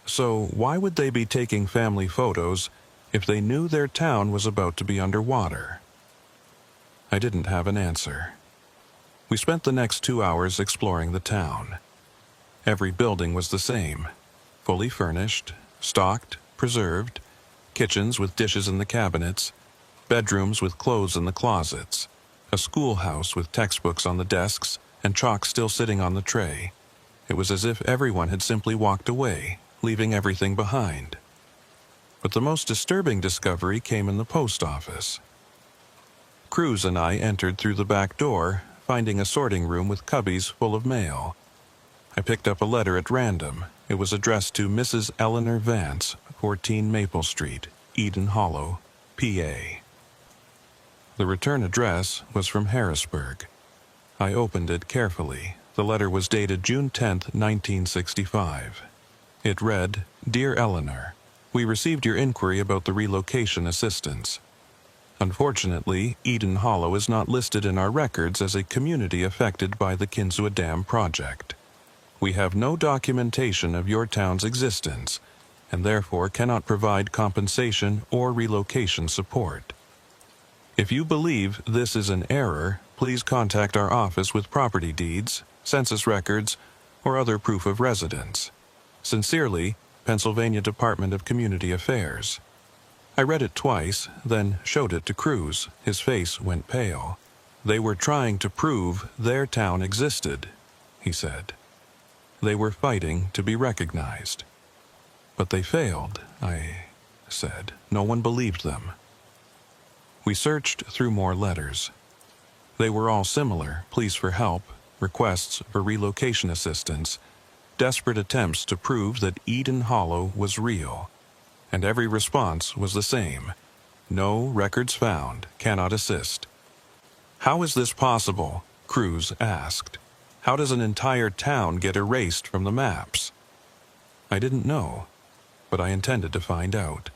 So why would they be taking family photos if they knew their town was about to be underwater? I didn't have an answer. We spent the next 2 hours exploring the town. Every building was the same, fully furnished, stocked, preserved, kitchens with dishes in the cabinets, bedrooms with clothes in the closets, a schoolhouse with textbooks on the desks and chalk still sitting on the tray. It was as if everyone had simply walked away, leaving everything behind. But the most disturbing discovery came in the post office. Cruz and I entered through the back door, finding a sorting room with cubbies full of mail. I picked up a letter at random. It was addressed to Mrs. Eleanor Vance, 14 Maple Street, Eden Hollow, PA. The return address was from Harrisburg. I opened it carefully. The letter was dated June 10, 1965. It read, "Dear Eleanor, we received your inquiry about the relocation assistance. Unfortunately, Eden Hollow is not listed in our records as a community affected by the Kinsua Dam project. We have no documentation of your town's existence, and therefore cannot provide compensation or relocation support. If you believe this is an error, please contact our office with property deeds, census records, or other proof of residence. Sincerely, Pennsylvania Department of Community Affairs. I read it twice, then showed it to Cruz. His face went pale. They were trying to prove their town existed, he said. They were fighting to be recognized. But they failed, I said. No one believed them. We searched through more letters. They were all similar: pleas for help, requests for relocation assistance, desperate attempts to prove that Eden Hollow was real. And every response was the same: no records found, cannot assist. How is this possible? Cruz asked. How does an entire town get erased from the maps? I didn't know, but I intended to find out.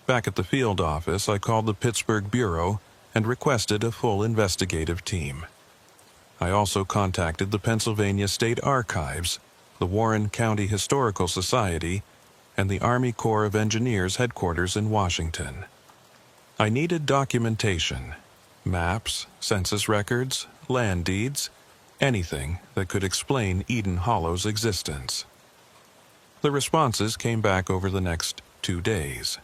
Back at the field office, I called the Pittsburgh Bureau and requested a full investigative team. I also contacted the Pennsylvania State Archives, the Warren County Historical Society, and the Army Corps of Engineers headquarters in Washington. I needed documentation: maps, census records, land deeds, anything that could explain Eden Hollow's existence. The responses came back over the next 2 days,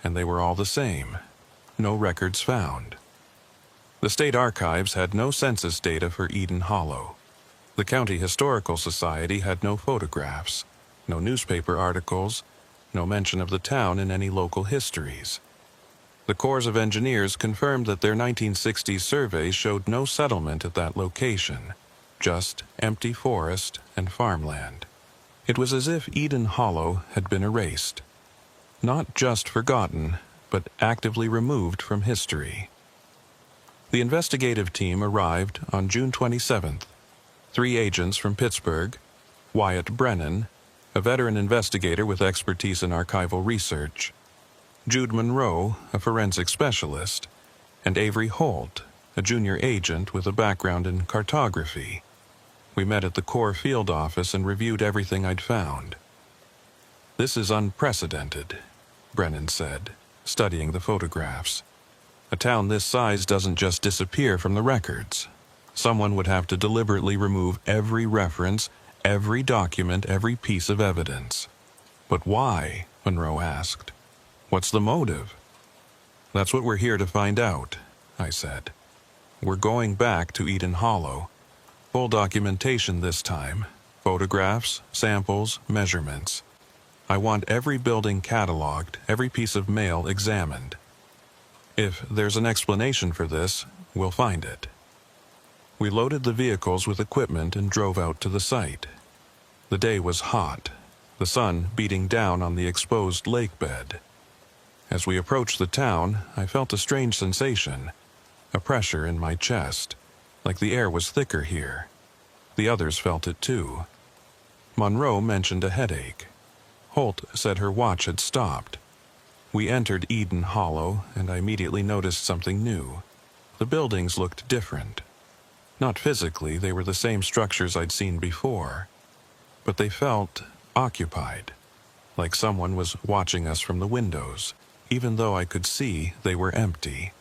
and they were all the same: no records found. The State Archives had no census data for Eden Hollow. The County Historical Society had no photographs, no newspaper articles, no mention of the town in any local histories. The Corps of Engineers confirmed that their 1960s survey showed no settlement at that location, just empty forest and farmland. It was as if Eden Hollow had been erased. Not just forgotten, but actively removed from history. The investigative team arrived on June 27th. 3 agents from Pittsburgh, Wyatt Brennan, a veteran investigator with expertise in archival research, Jude Monroe, a forensic specialist, and Avery Holt, a junior agent with a background in cartography. We met at the Corps field office and reviewed everything I'd found. "This is unprecedented," Brennan said, studying the photographs. "A town this size doesn't just disappear from the records. Someone would have to deliberately remove every reference, every document, every piece of evidence." "But why?" Monroe asked. "What's the motive?" "That's what we're here to find out," I said. "We're going back to Eden Hollow. Full documentation this time: photographs, samples, measurements. I want every building cataloged, every piece of mail examined. If there's an explanation for this, we'll find it." We loaded the vehicles with equipment and drove out to the site. The day was hot, the sun beating down on the exposed lake bed. As we approached the town, I felt a strange sensation, a pressure in my chest, like the air was thicker here. The others felt it too. Monroe mentioned a headache. Holt said her watch had stopped. We entered Eden Hollow, and I immediately noticed something new. The buildings looked different. Not physically, they were the same structures I'd seen before, but they felt occupied, like someone was watching us from the windows, even though I could see they were empty.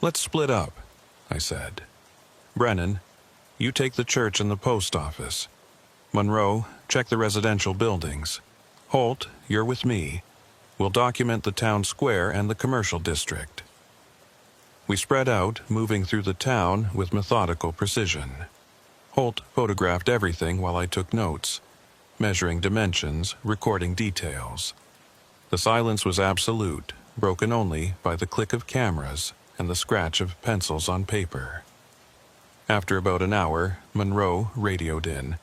"Let's split up," I said. "Brennan, you take the church and the post office. Monroe, check the residential buildings. Holt, you're with me. We'll document the town square and the commercial district." We spread out, moving through the town with methodical precision. Holt photographed everything while I took notes, measuring dimensions, recording details. The silence was absolute, broken only by the click of cameras and the scratch of pencils on paper. After about an hour, Monroe radioed in.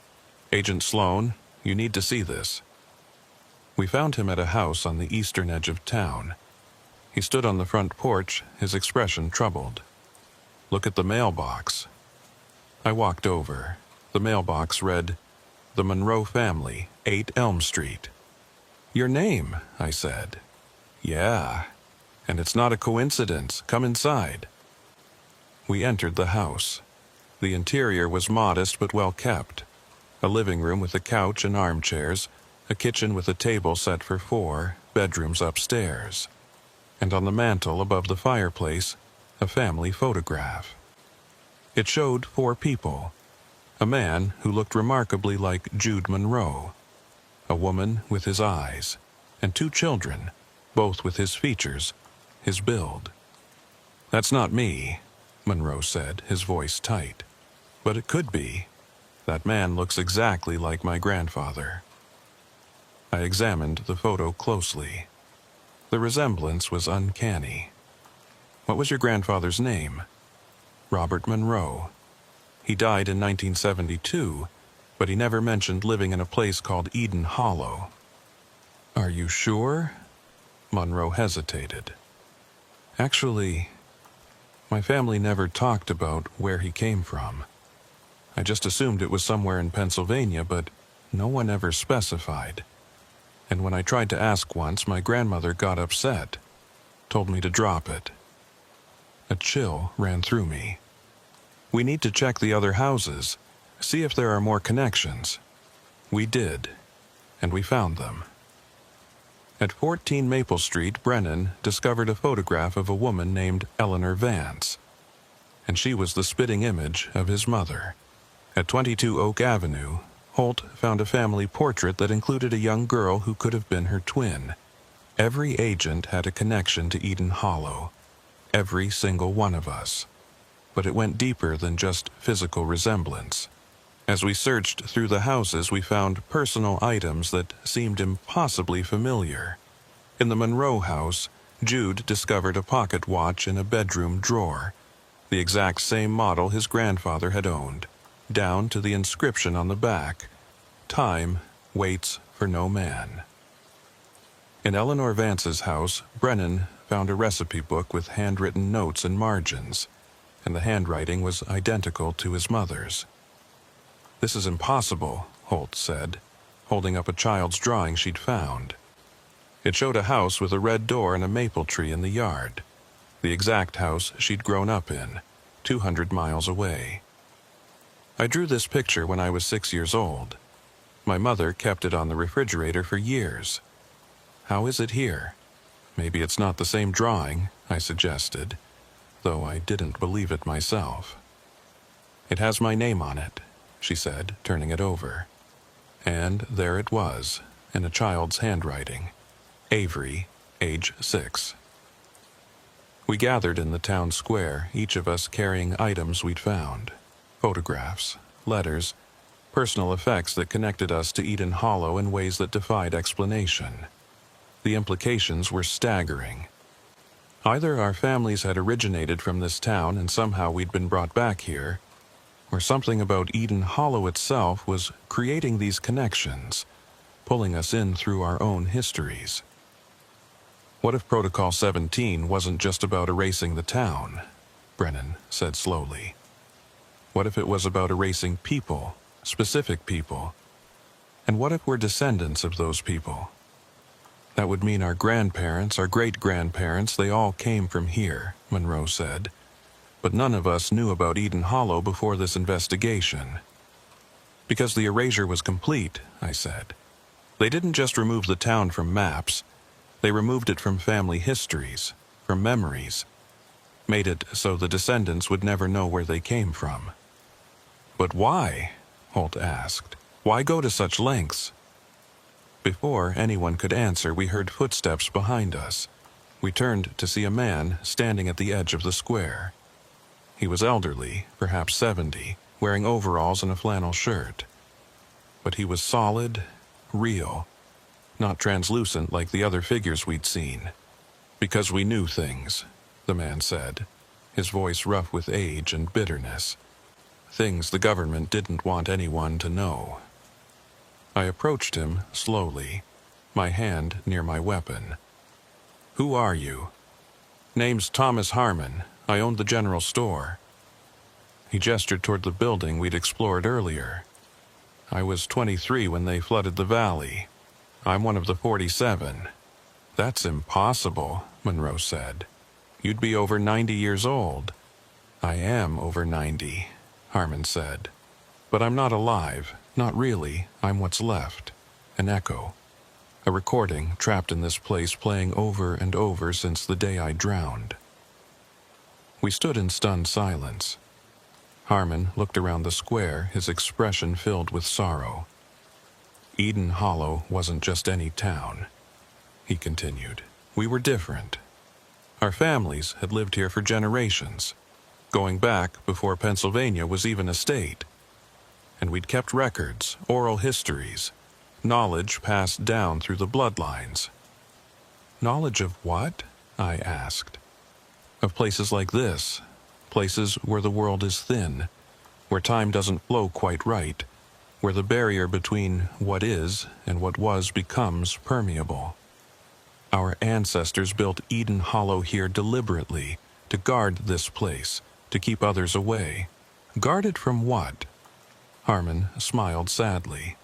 "Agent Sloan, you need to see this." We found him at a house on the eastern edge of town. He stood on the front porch, his expression troubled. "Look at the mailbox." I walked over. The mailbox read, "The Monroe family, 8 Elm Street." "Your name," I said. "Yeah, and it's not a coincidence. Come inside." We entered the house. The interior was modest but well kept. A living room with a couch and armchairs, a kitchen with a table set for 4, bedrooms upstairs. And on the mantel above the fireplace, a family photograph. It showed 4 people. A man who looked remarkably like Jude Monroe. a woman with his eyes, and 2 children, both with his features, his build. "That's not me," Monroe said, his voice tight. "But it could be. That man looks exactly like my grandfather." I examined the photo closely. The resemblance was uncanny. "What was your grandfather's name?" "Robert Monroe. He died in 1972, but he never mentioned living in a place called Eden Hollow." "Are you sure?" Monroe hesitated. "Actually, my family never talked about where he came from. I just assumed it was somewhere in Pennsylvania, but no one ever specified. And when I tried to ask once, my grandmother got upset, told me to drop it." A chill ran through me. "We need to check the other houses, see if there are more connections." We did, and we found them. At 14 Maple Street, Brennan discovered a photograph of a woman named Eleanor Vance, and she was the spitting image of his mother. At 22 Oak Avenue, Holt found a family portrait that included a young girl who could have been her twin. Every agent had a connection to Eden Hollow, every single one of us. But it went deeper than just physical resemblance. As we searched through the houses, we found personal items that seemed impossibly familiar. In the Monroe house, Jude discovered a pocket watch in a bedroom drawer, the exact same model his grandfather had owned, down to the inscription on the back, "Time waits for no man." In Eleanor Vance's house, Brennan found a recipe book with handwritten notes and margins, and the handwriting was identical to his mother's. "This is impossible," Holt said, holding up a child's drawing she'd found. It showed a house with a red door and a maple tree in the yard, the exact house she'd grown up in, 200 miles away. "I drew this picture when I was 6 years old. My mother kept it on the refrigerator for years. How is it here? Maybe it's not the same drawing," I suggested, though I didn't believe it myself. "It has my name on it," she said, turning it over. And there it was, in a child's handwriting. Avery, age 6. We gathered in the town square, each of us carrying items we'd found. Photographs, letters, personal effects that connected us to Eden Hollow in ways that defied explanation. The implications were staggering. Either our families had originated from this town and somehow we'd been brought back here, or something about Eden Hollow itself was creating these connections, pulling us in through our own histories. "What if Protocol 17 wasn't just about erasing the town?" Brennan said slowly. "What if it was about erasing people, specific people? And what if we're descendants of those people? That would mean our grandparents, our great-grandparents, they all came from here," Monroe said. "But none of us knew about Eden Hollow before this investigation." "Because the erasure was complete," I said. "They didn't just remove the town from maps. They removed it from family histories, from memories. Made it so the descendants would never know where they came from." "But why?" Holt asked. "Why go to such lengths?" Before anyone could answer, we heard footsteps behind us. We turned to see a man standing at the edge of the square. He was elderly, perhaps 70, wearing overalls and a flannel shirt. But he was solid, real, not translucent like the other figures we'd seen. "Because we knew things," the man said, his voice rough with age and bitterness. "Things the government didn't want anyone to know." I approached him slowly, my hand near my weapon. "Who are you?" "Name's Thomas Harmon. I owned the general store." He gestured toward the building we'd explored earlier. "I was 23 when they flooded the valley. I'm one of the 47. "That's impossible," Monroe said. "You'd be over 90 years old." "I am over 90, Harmon said. "But I'm not alive. Not really. I'm what's left. An echo. A recording trapped in this place playing over and over since the day I drowned." We stood in stunned silence. Harmon looked around the square, his expression filled with sorrow. Eden Hollow wasn't just any town, he continued. We were different. Our families had lived here for generations, going back before Pennsylvania was even a state. And we'd kept records, oral histories, knowledge passed down through the bloodlines. Knowledge of what? I asked. Of places like this, places where the world is thin, where time doesn't flow quite right, where the barrier between what is and what was becomes permeable. Our ancestors built Eden Hollow here deliberately, to guard this place, to keep others away. Guard it from what? Harmon smiled sadly.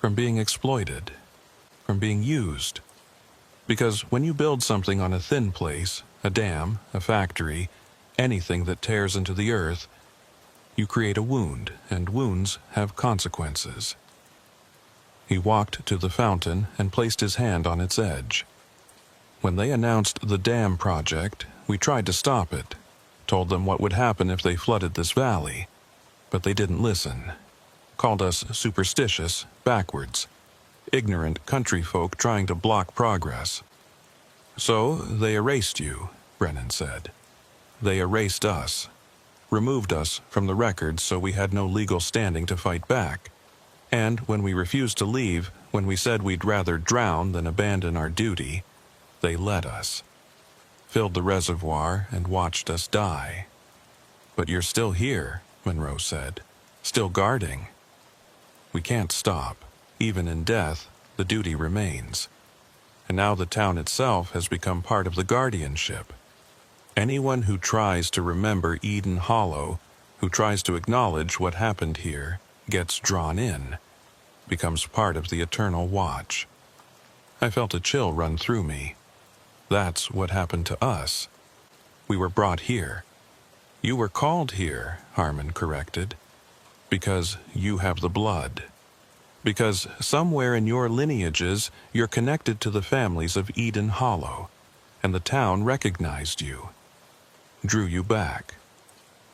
From being exploited, from being used. Because when you build something on a thin place, a dam, a factory, anything that tears into the earth, you create a wound, and wounds have consequences. He walked to the fountain and placed his hand on its edge. When they announced the dam project, we tried to stop it, told them what would happen if they flooded this valley, but they didn't listen. Called us superstitious, backwards, ignorant country folk trying to block progress. So they erased you, Brennan said. They erased us, removed us from the records so we had no legal standing to fight back. And when we refused to leave, when we said we'd rather drown than abandon our duty, they let us. Filled the reservoir and watched us die. But you're still here, Monroe said. Still guarding. We can't stop. Even in death, the duty remains. And now the town itself has become part of the guardianship. Anyone who tries to remember Eden Hollow, who tries to acknowledge what happened here, gets drawn in, becomes part of the eternal watch. I felt a chill run through me. That's what happened to us. We were brought here. You were called here, Harmon corrected, because you have the blood. Because somewhere in your lineages, you're connected to the families of Eden Hollow, and the town recognized you, drew you back.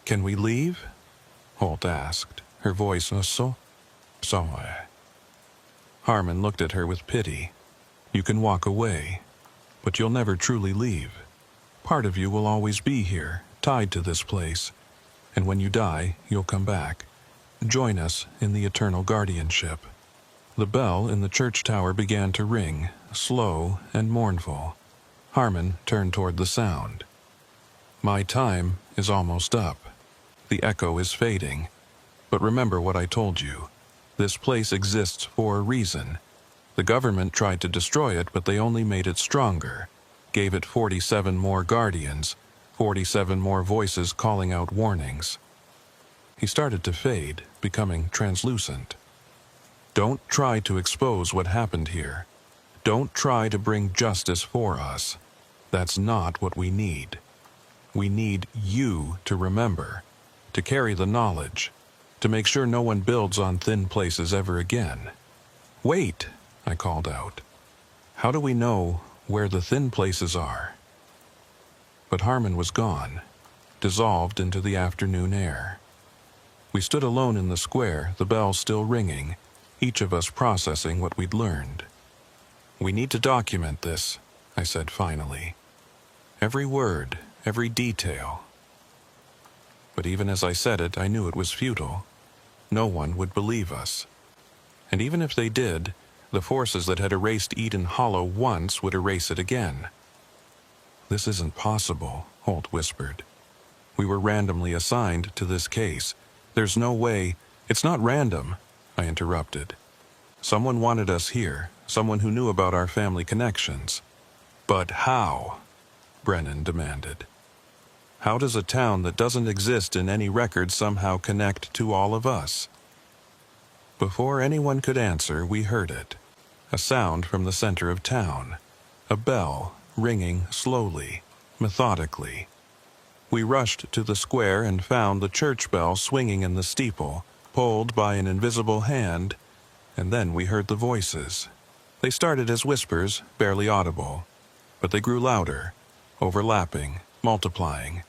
Can we leave? Holt asked, her voice so. Harmon looked at her with pity. You can walk away, but you'll never truly leave. Part of you will always be here, tied to this place, and when you die, you'll come back. Join us in the eternal guardianship. The bell in the church tower began to ring, slow and mournful. Harmon turned toward the sound. My time is almost up. The echo is fading. But remember what I told you. This place exists for a reason. The government tried to destroy it, but they only made it stronger. Gave it 47 more guardians, 47 more voices calling out warnings. He started to fade, becoming translucent. Don't try to expose what happened here. Don't try to bring justice for us. That's not what we need. We need you to remember, to carry the knowledge, to make sure no one builds on thin places ever again. Wait, I called out. How do we know where the thin places are? But Harmon was gone, dissolved into the afternoon air. We stood alone in the square, the bell still ringing, each of us processing what we'd learned. We need to document this, I said finally. Every word, every detail. But even as I said it, I knew it was futile. No one would believe us. And even if they did, the forces that had erased Eden Hollow once would erase it again. This isn't possible, Holt whispered. We were randomly assigned to this case. There's no way. It's not random, I interrupted. Someone wanted us here, someone who knew about our family connections. But how? Brennan demanded. How does a town that doesn't exist in any record somehow connect to all of us? Before anyone could answer, we heard it. A sound from the center of town. A bell ringing slowly, methodically. We rushed to the square and found the church bell swinging in the steeple, pulled by an invisible hand, and then we heard the voices. They started as whispers, barely audible, but they grew louder, overlapping, multiplying.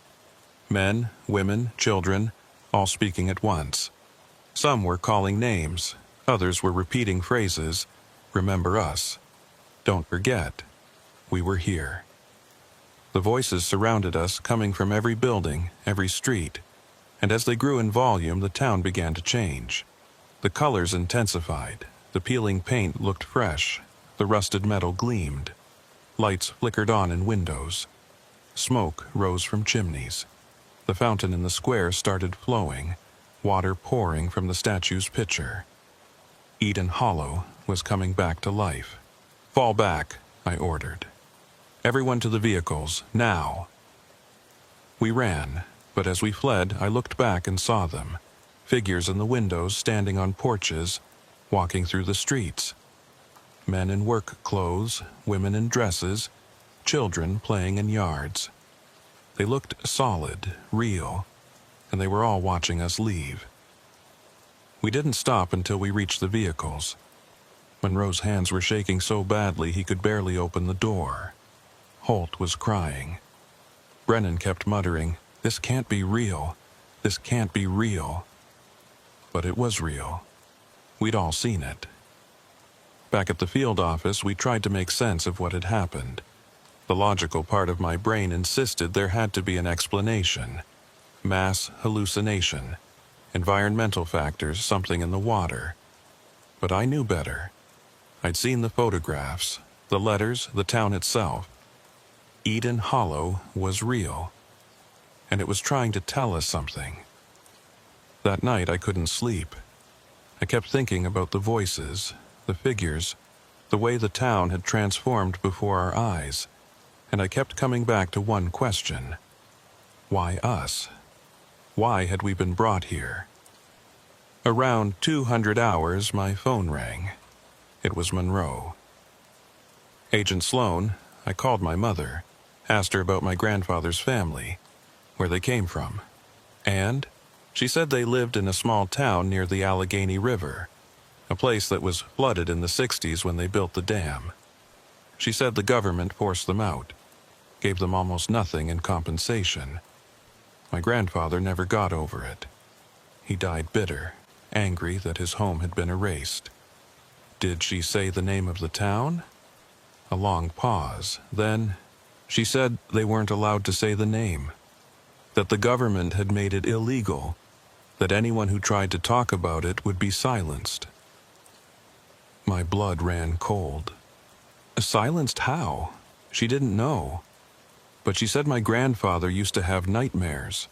Men, women, children, all speaking at once. Some were calling names, Others were repeating phrases, "Remember us," "Don't forget," "We were here." The voices surrounded us, coming from every building, every street, and as they grew in volume, the town began to change. The colors intensified, the peeling paint looked fresh, the rusted metal gleamed. Lights flickered on in windows. Smoke rose from chimneys. The fountain in the square started flowing, water pouring from the statue's pitcher. Eden Hollow was coming back to life. "Fall back," I ordered. "Everyone to the vehicles, now." We ran, but as we fled, I looked back and saw them, figures in the windows standing on porches, walking through the streets. Men in work clothes, women in dresses, children playing in yards. They looked solid, real, and they were all watching us leave. We didn't stop until we reached the vehicles. Monroe's hands were shaking so badly he could barely open the door. Holt was crying. Brennan kept muttering, "This can't be real. This can't be real." But it was real. We'd all seen it. Back at the field office, we tried to make sense of what had happened. The logical part of my brain insisted there had to be an explanation. Mass hallucination. Environmental factors, something in the water. But I knew better. I'd seen the photographs, the letters, the town itself. Eden Hollow was real, and it was trying to tell us something. That night I couldn't sleep. I kept thinking about the voices, the figures, the way the town had transformed before our eyes, and I kept coming back to one question. Why us? Why had we been brought here? Around 200 hours, my phone rang. It was Monroe. "Agent Sloan," I called my mother, asked her about my grandfather's family, where they came from. And she said they lived in a small town near the Allegheny River, a place that was flooded in the 60s when they built the dam. She said the government forced them out, gave them almost nothing in compensation. My grandfather never got over it. He died bitter, angry that his home had been erased. Did she say the name of the town? A long pause. Then she said they weren't allowed to say the name, that the government had made it illegal, that anyone who tried to talk about it would be silenced. My blood ran cold. Silenced how? She didn't know. But she said my grandfather used to have nightmares.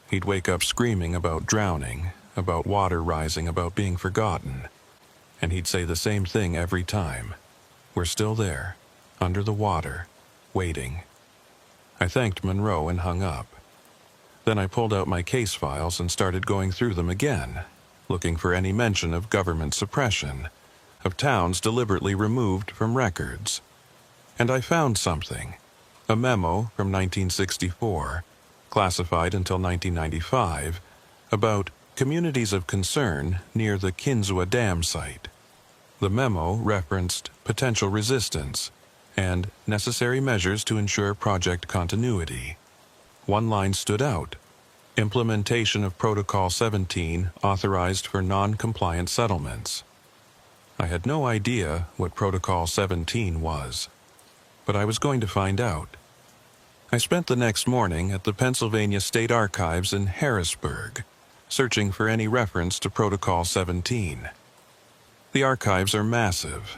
He'd wake up screaming about drowning, about water rising, about being forgotten. And he'd say the same thing every time. "We're still there, under the water, waiting." I thanked Monroe and hung up. Then I pulled out my case files and started going through them again, looking for any mention of government suppression, of towns deliberately removed from records. And I found something. A memo from 1964, classified until 1995, about communities of concern near the Kinzua Dam site. The memo referenced potential resistance and necessary measures to ensure project continuity. One line stood out: implementation of Protocol 17 authorized for non-compliant settlements. I had no idea what Protocol 17 was, but I was going to find out. I spent the next morning at the Pennsylvania State Archives in Harrisburg, searching for any reference to Protocol 17. The archives are massive.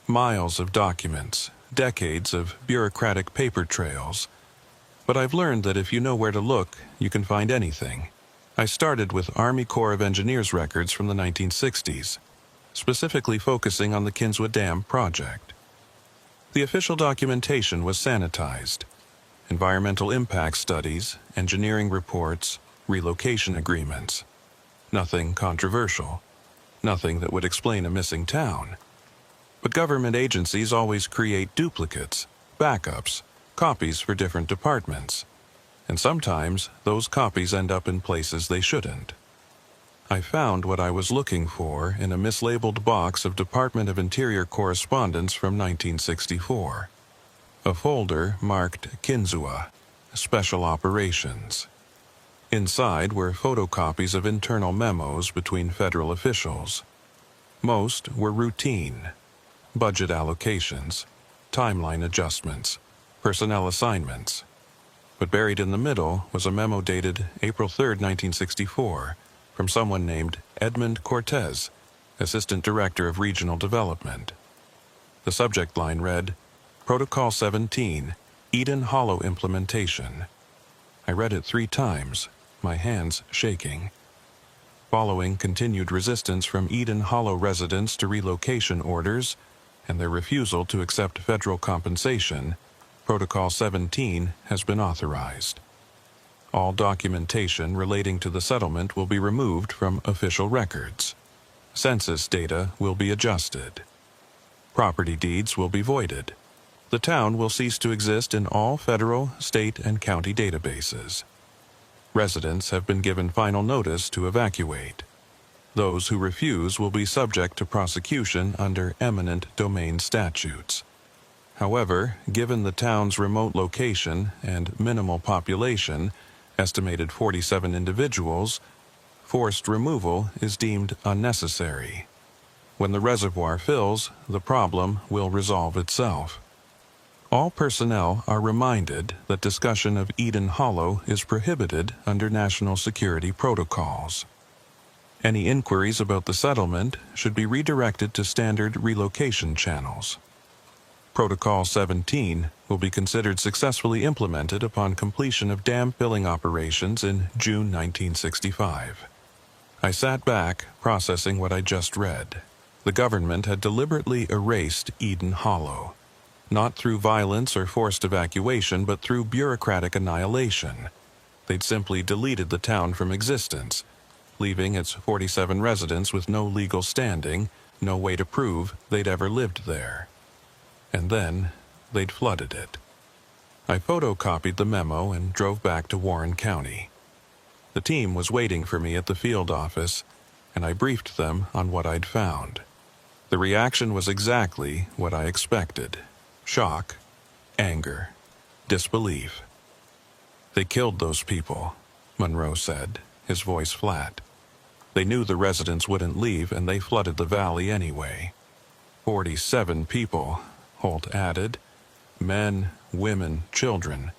Miles of documents, decades of bureaucratic paper trails. But I've learned that if you know where to look, you can find anything. I started with Army Corps of Engineers records from the 1960s, specifically focusing on the Kinzua Dam project. The official documentation was sanitized. Environmental impact studies, engineering reports, relocation agreements. Nothing controversial. Nothing that would explain a missing town. But government agencies always create duplicates, backups, copies for different departments. And sometimes those copies end up in places they shouldn't. I found what I was looking for in a mislabeled box of Department of Interior correspondence from 1964. A folder marked Kinzua, Special Operations. Inside were photocopies of internal memos between federal officials. Most were routine: budget allocations, timeline adjustments, personnel assignments. But buried in the middle was a memo dated April 3, 1964, from someone named Edmund Cortez, Assistant Director of Regional Development. The subject line read, Protocol 17, Eden Hollow Implementation. I read it 3 times, my hands shaking. Following continued resistance from Eden Hollow residents to relocation orders and their refusal to accept federal compensation, Protocol 17 has been authorized. All documentation relating to the settlement will be removed from official records. Census data will be adjusted. Property deeds will be voided. The town will cease to exist in all federal, state, and county databases. Residents have been given final notice to evacuate. Those who refuse will be subject to prosecution under eminent domain statutes. However, given the town's remote location and minimal population, estimated 47 individuals, forced removal is deemed unnecessary. When the reservoir fills, the problem will resolve itself. All personnel are reminded that discussion of Eden Hollow is prohibited under national security protocols. Any inquiries about the settlement should be redirected to standard relocation channels. Protocol 17 will be considered successfully implemented upon completion of dam filling operations in June 1965. I sat back, processing what I just read. The government had deliberately erased Eden Hollow, not through violence or forced evacuation, but through bureaucratic annihilation. They'd simply deleted the town from existence, leaving its 47 residents with no legal standing, no way to prove they'd ever lived there. And then, they'd flooded it. I photocopied the memo and drove back to Warren County. The team was waiting for me at the field office, and I briefed them on what I'd found. The reaction was exactly what I expected: shock, anger, disbelief. They killed those people, Monroe said, his voice flat. They knew the residents wouldn't leave, and they flooded the valley anyway. 47 people, Holt added, men, women, children,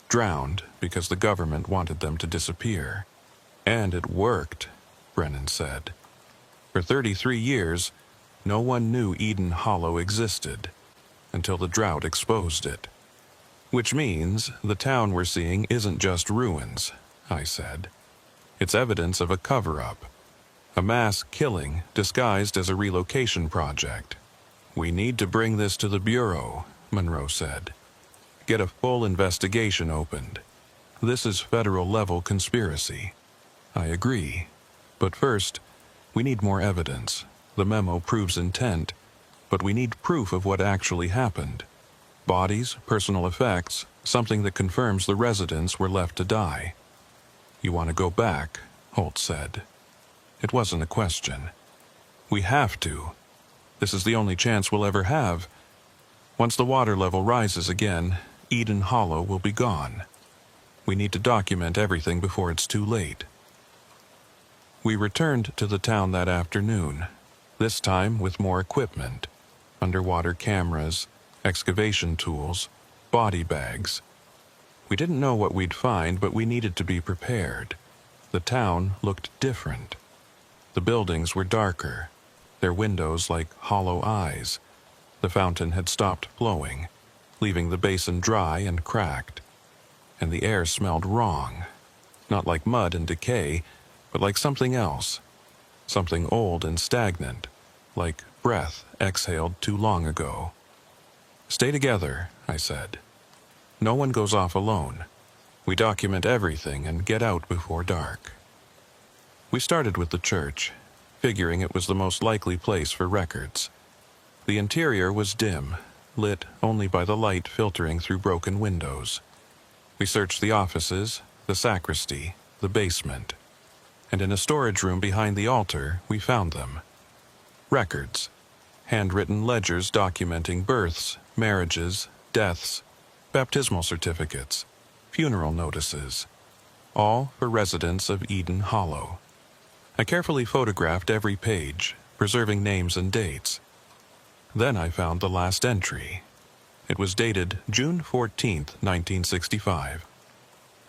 drowned because the government wanted them to disappear. And it worked, Brennan said. For 33 years, no one knew Eden Hollow existed, until the drought exposed it. Which means the town we're seeing isn't just ruins, I said. It's evidence of a cover-up, a mass killing disguised as a relocation project. We need to bring this to the Bureau, Monroe said. Get a full investigation opened. This is federal-level conspiracy. I agree. But first, we need more evidence. The memo proves intent, but we need proof of what actually happened. Bodies, personal effects, something that confirms the residents were left to die. You want to go back, Holt said. It wasn't a question. We have to. This is the only chance we'll ever have. Once the water level rises again, Eden Hollow will be gone. We need to document everything before it's too late. We returned to the town that afternoon, this time with more equipment: underwater cameras, excavation tools, body bags. We didn't know what we'd find, but we needed to be prepared. The town looked different. The buildings were darker, their windows like hollow eyes. The fountain had stopped flowing, leaving the basin dry and cracked. And the air smelled wrong, not like mud and decay, but like something else, something old and stagnant, like breath exhaled too long ago. Stay together, I said. No one goes off alone. We document everything and get out before dark. We started with the church, figuring it was the most likely place for records. The interior was dim, lit only by the light filtering through broken windows. We searched the offices, the sacristy, the basement, and in a storage room behind the altar we found them. Records, handwritten ledgers documenting births, marriages, deaths, baptismal certificates, funeral notices, all for residents of Eden Hollow. I carefully photographed every page, preserving names and dates. Then I found the last entry. It was dated June 14th, 1965.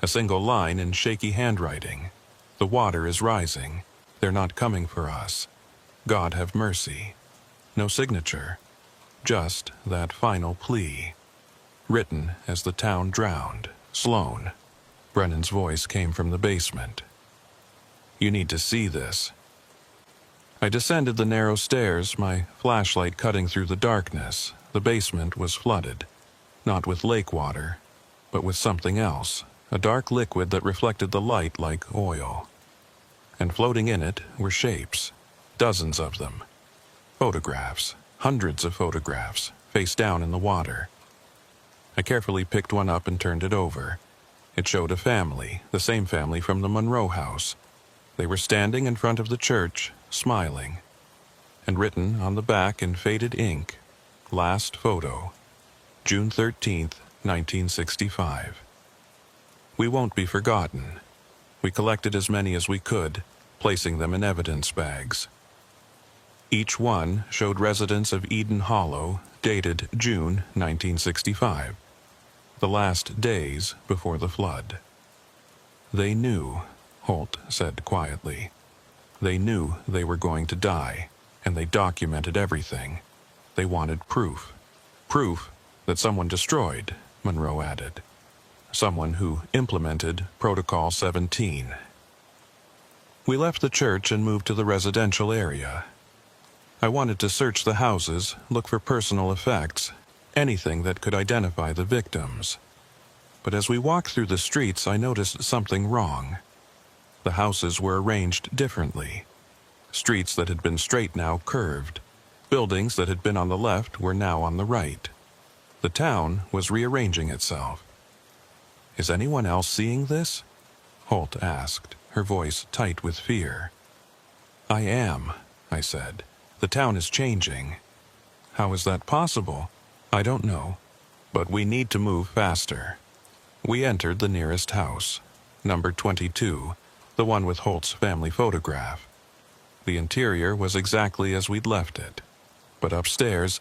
A single line in shaky handwriting. The water is rising. They're not coming for us. God have mercy. No signature. Just that final plea. Written as the town drowned. Sloan. Brennan's voice came from the basement. You need to see this. I descended the narrow stairs, my flashlight cutting through the darkness. The basement was flooded. Not with lake water, but with something else. A dark liquid that reflected the light like oil. And floating in it were shapes. Dozens of them. Photographs. Hundreds of photographs, face down in the water. I carefully picked one up and turned it over. It showed a family, the same family from the Monroe house. They were standing in front of the church, smiling. And written on the back in faded ink, last photo, June 13th, 1965. We won't be forgotten. We collected as many as we could, placing them in evidence bags. Each one showed residents of Eden Hollow, dated June 1965, the last days before the flood. They knew, Holt said quietly. They knew they were going to die, and they documented everything. They wanted proof. Proof that someone destroyed, Monroe added. Someone who implemented Protocol 17. We left the church and moved to the residential area. I wanted to search the houses, look for personal effects, anything that could identify the victims. But as we walked through the streets, I noticed something wrong. The houses were arranged differently. Streets that had been straight now curved. Buildings that had been on the left were now on the right. The town was rearranging itself. Is anyone else seeing this? Holt asked, her voice tight with fear. I am, I said. The town is changing. How is that possible? I don't know. But we need to move faster. We entered the nearest house, number 22, the one with Holt's family photograph. The interior was exactly as we'd left it. But upstairs,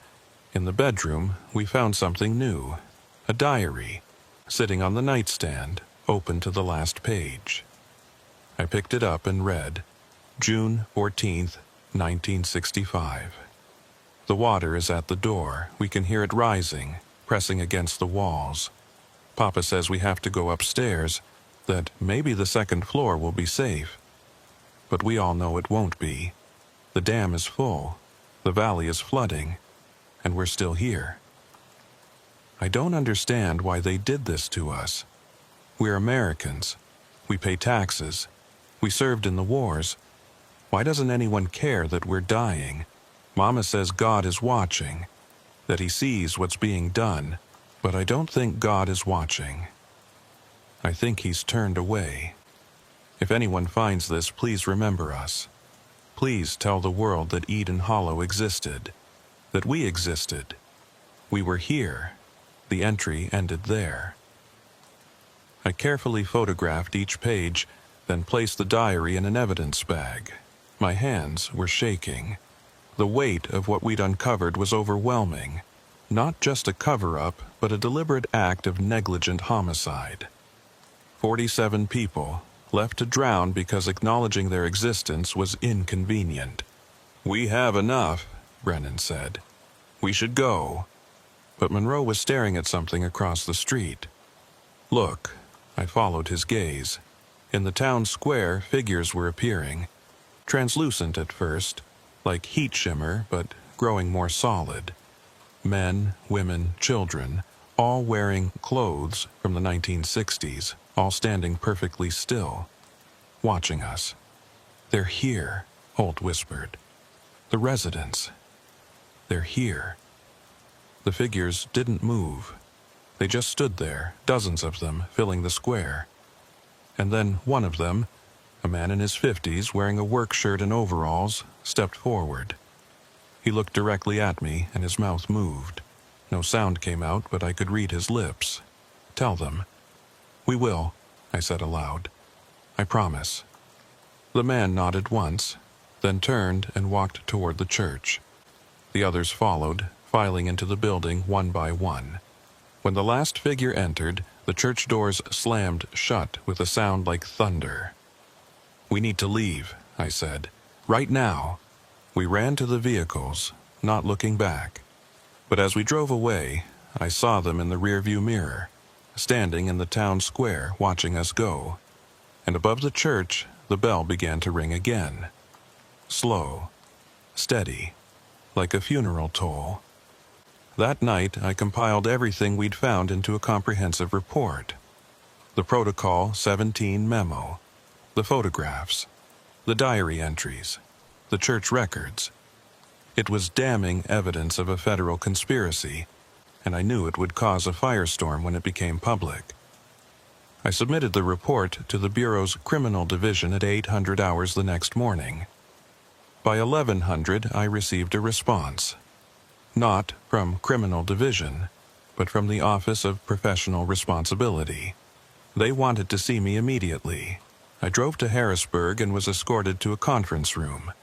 in the bedroom, we found something new. A diary, sitting on the nightstand, open to the last page. I picked it up and read, June 14th, 1965. The water is at the door. We can hear it rising, pressing against the walls. Papa says we have to go upstairs, that maybe the second floor will be safe. But we all know it won't be. The dam is full. The valley is flooding. And we're still here. I don't understand why they did this to us. We're Americans. We pay taxes. We served in the wars. Why doesn't anyone care that we're dying? Mama says God is watching, that he sees what's being done, but I don't think God is watching. I think he's turned away. If anyone finds this, please remember us. Please tell the world that Eden Hollow existed, that we existed. We were here. The entry ended there. I carefully photographed each page, then placed the diary in an evidence bag. My hands were shaking. The weight of what we'd uncovered was overwhelming. Not just a cover-up, but a deliberate act of negligent homicide. 47 people, left to drown because acknowledging their existence was inconvenient. We have enough, Brennan said. We should go. But Monroe was staring at something across the street. Look, I followed his gaze. In the town square, figures were appearing. Translucent at first, like heat shimmer, but growing more solid. Men, women, children, all wearing clothes from the 1960s, all standing perfectly still, watching us. They're here, Holt whispered. The residents. They're here. The figures didn't move. They just stood there, dozens of them, filling the square. And then one of them, a man in his 50s wearing a work shirt and overalls, stepped forward. He looked directly at me and his mouth moved. No sound came out, but I could read his lips. Tell them. We will, I said aloud. I promise. The man nodded once, then turned and walked toward the church. The others followed, filing into the building one by one. When the last figure entered, the church doors slammed shut with a sound like thunder. "We need to leave," I said. "Right now." We ran to the vehicles, not looking back. But as we drove away, I saw them in the rearview mirror, standing in the town square watching us go. And above the church, the bell began to ring again. Slow, steady, like a funeral toll. That night, I compiled everything we'd found into a comprehensive report. The Protocol 17 memo, the photographs, the diary entries, the church records. It was damning evidence of a federal conspiracy, and I knew it would cause a firestorm when it became public. I submitted the report to the Bureau's Criminal Division at 800 hours the next morning. By 1100, I received a response. Not from Criminal Division, but from the Office of Professional Responsibility. They wanted to see me immediately. I drove to Harrisburg and was escorted to a conference room.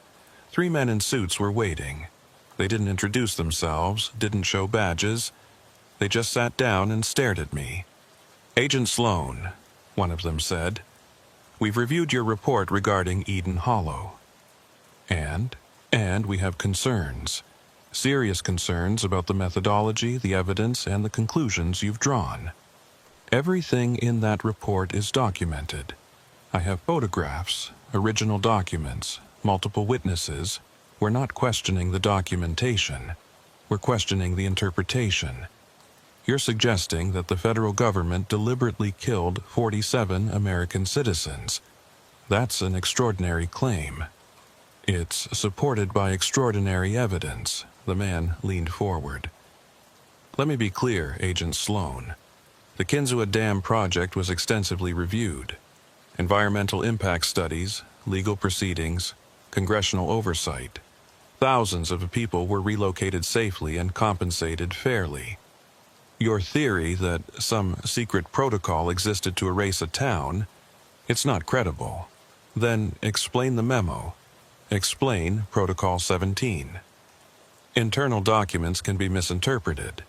3 men in suits were waiting. They didn't introduce themselves, didn't show badges. They just sat down and stared at me. "Agent Sloan," one of them said, "we've reviewed your report regarding Eden Hollow. And we have concerns. Serious concerns about the methodology, the evidence, and the conclusions you've drawn. Everything in that report is documented. I have photographs, original documents, multiple witnesses. We're not questioning the documentation. We're questioning the interpretation. You're suggesting that the federal government deliberately killed 47 American citizens. That's an extraordinary claim. It's supported by extraordinary evidence." The man leaned forward. "Let me be clear, Agent Sloan. The Kinzua Dam project was extensively reviewed. Environmental impact studies, legal proceedings, congressional oversight. Thousands of people were relocated safely and compensated fairly. Your theory that some secret protocol existed to erase a town, it's not credible. Then explain the memo. Explain Protocol 17. Internal documents can be misinterpreted.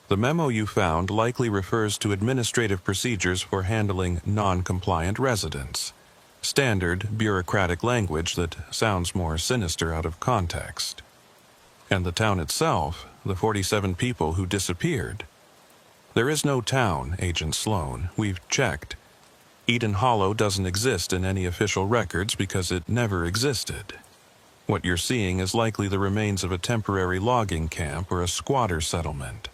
The memo you found likely refers to administrative procedures for handling non-compliant residents. Standard bureaucratic language that sounds more sinister out of context. And the town itself, the 47 people who disappeared. There is no town, Agent Sloan. We've checked. Eden Hollow doesn't exist in any official records because it never existed. What you're seeing is likely the remains of a temporary logging camp or a squatter settlement.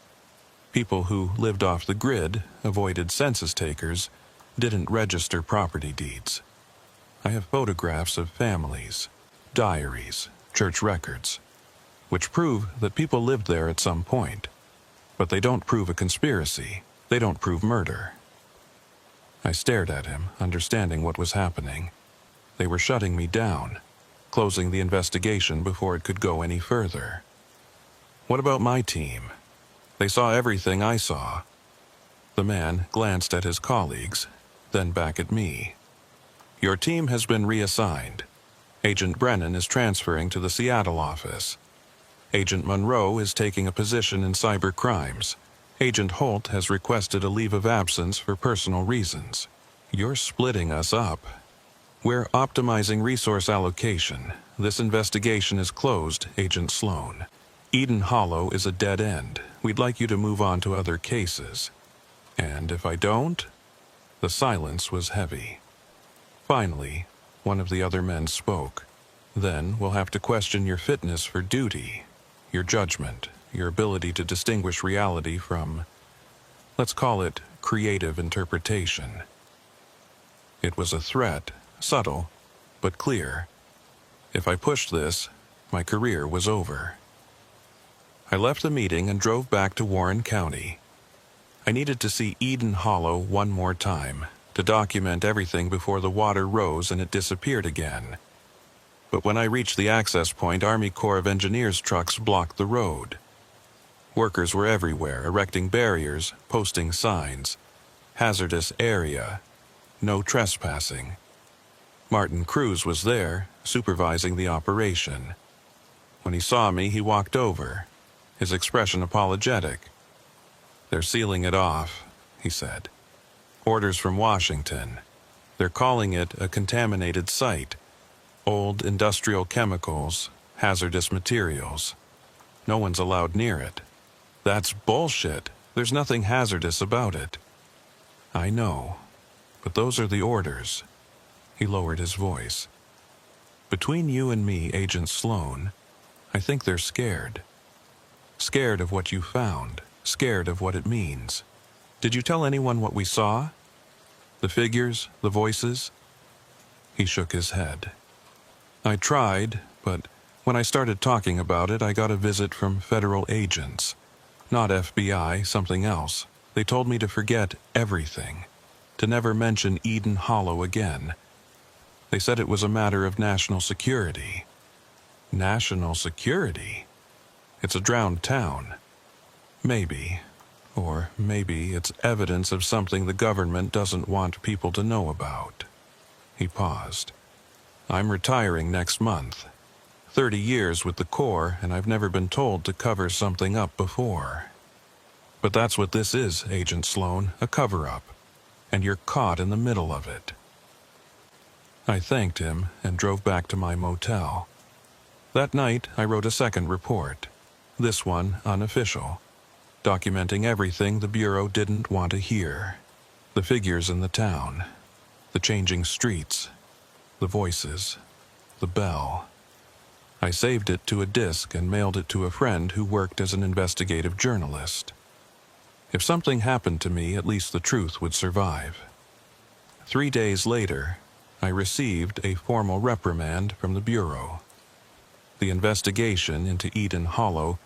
People who lived off the grid, avoided census takers, didn't register property deeds. I have photographs of families, diaries, church records, which prove that people lived there at some point. But they don't prove a conspiracy. They don't prove murder. I stared at him, understanding what was happening. They were shutting me down, closing the investigation before it could go any further. What about my team? They saw everything I saw. The man glanced at his colleagues, then back at me. Your team has been reassigned. Agent Brennan is transferring to the Seattle office. Agent Monroe is taking a position in cyber crimes. Agent Holt has requested a leave of absence for personal reasons. You're splitting us up. We're optimizing resource allocation. This investigation is closed, Agent Sloan. Eden Hollow is a dead end. We'd like you to move on to other cases. And if I don't? The silence was heavy. Finally, one of the other men spoke. Then we'll have to question your fitness for duty, your judgment, your ability to distinguish reality from, let's call it, creative interpretation. It was a threat, subtle, but clear. If I pushed this, my career was over. I left the meeting and drove back to Warren County. I needed to see Eden Hollow one more time, to document everything before the water rose and it disappeared again. But when I reached the access point, Army Corps of Engineers trucks blocked the road. Workers were everywhere, erecting barriers, posting signs. Hazardous area. No trespassing. Martin Cruz was there, supervising the operation. When he saw me, he walked over, his expression apologetic. "They're sealing it off," he said. "Orders from Washington. They're calling it a contaminated site. Old industrial chemicals, hazardous materials. No one's allowed near it." "That's bullshit. There's nothing hazardous about it." "I know, but those are the orders." He lowered his voice. "Between you and me, Agent Sloan, I think they're scared. Scared of what you found, scared of what it means. Did you tell anyone what we saw? The figures, the voices?" He shook his head. "I tried, but when I started talking about it, I got a visit from federal agents. Not FBI, something else. They told me to forget everything, to never mention Eden Hollow again. They said it was a matter of national security." "National security? It's a drowned town." "Maybe. Or maybe it's evidence of something the government doesn't want people to know about." He paused. "I'm retiring next month. 30 years with the Corps, and I've never been told to cover something up before. But that's what this is, Agent Sloan, a cover-up. And you're caught in the middle of it." I thanked him and drove back to my motel. That night, I wrote a second report, this one unofficial, documenting everything the Bureau didn't want to hear. The figures in the town, the changing streets, the voices, the bell. I saved it to a disk and mailed it to a friend who worked as an investigative journalist. If something happened to me, at least the truth would survive. 3 days later, I received a formal reprimand from the Bureau. The investigation into Eden Hollow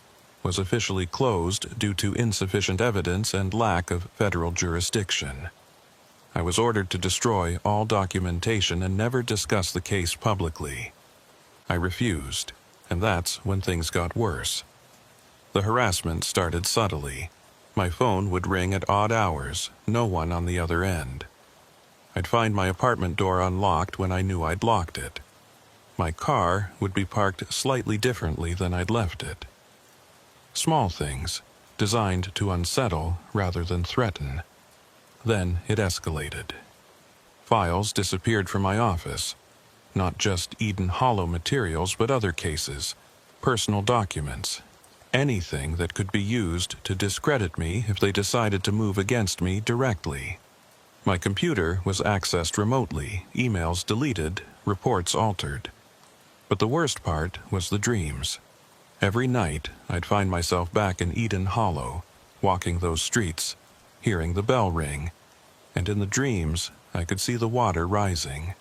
was officially closed due to insufficient evidence and lack of federal jurisdiction. I was ordered to destroy all documentation and never discuss the case publicly. I refused, and that's when things got worse. The harassment started subtly. My phone would ring at odd hours, no one on the other end. I'd find my apartment door unlocked when I knew I'd locked it. My car would be parked slightly differently than I'd left it. Small things, designed to unsettle rather than threaten. Then it escalated. Files disappeared from my office. Not just Eden Hollow materials, but other cases, personal documents, anything that could be used to discredit me if they decided to move against me directly. My computer was accessed remotely, emails deleted, reports altered. But the worst part was the dreams. Every night, I'd find myself back in Eden Hollow, walking those streets, hearing the bell ring, and in the dreams, I could see the water rising.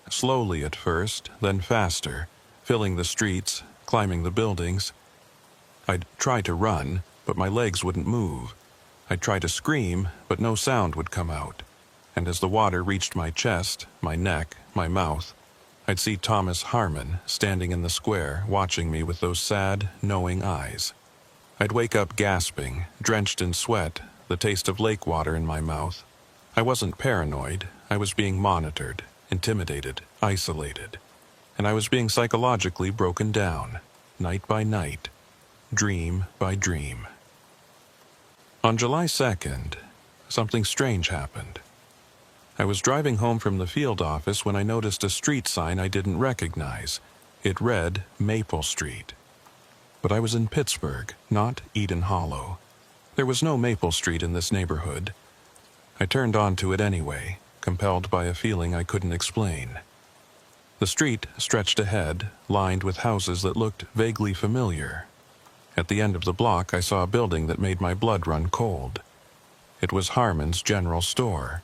Slowly at first, then faster, filling the streets, climbing the buildings. I'd try to run, but my legs wouldn't move. I'd try to scream, but no sound would come out. And as the water reached my chest, my neck, my mouth, I'd see Thomas Harmon standing in the square, watching me with those sad, knowing eyes. I'd wake up gasping, drenched in sweat, the taste of lake water in my mouth. I wasn't paranoid. I was being monitored, intimidated, isolated. And I was being psychologically broken down, night by night, dream by dream. On July 2nd, something strange happened. I was driving home from the field office when I noticed a street sign I didn't recognize. It read Maple Street. But I was in Pittsburgh, not Eden Hollow. There was no Maple Street in this neighborhood. I turned onto it anyway, compelled by a feeling I couldn't explain. The street stretched ahead, lined with houses that looked vaguely familiar. At the end of the block, I saw a building that made my blood run cold. It was Harmon's General Store.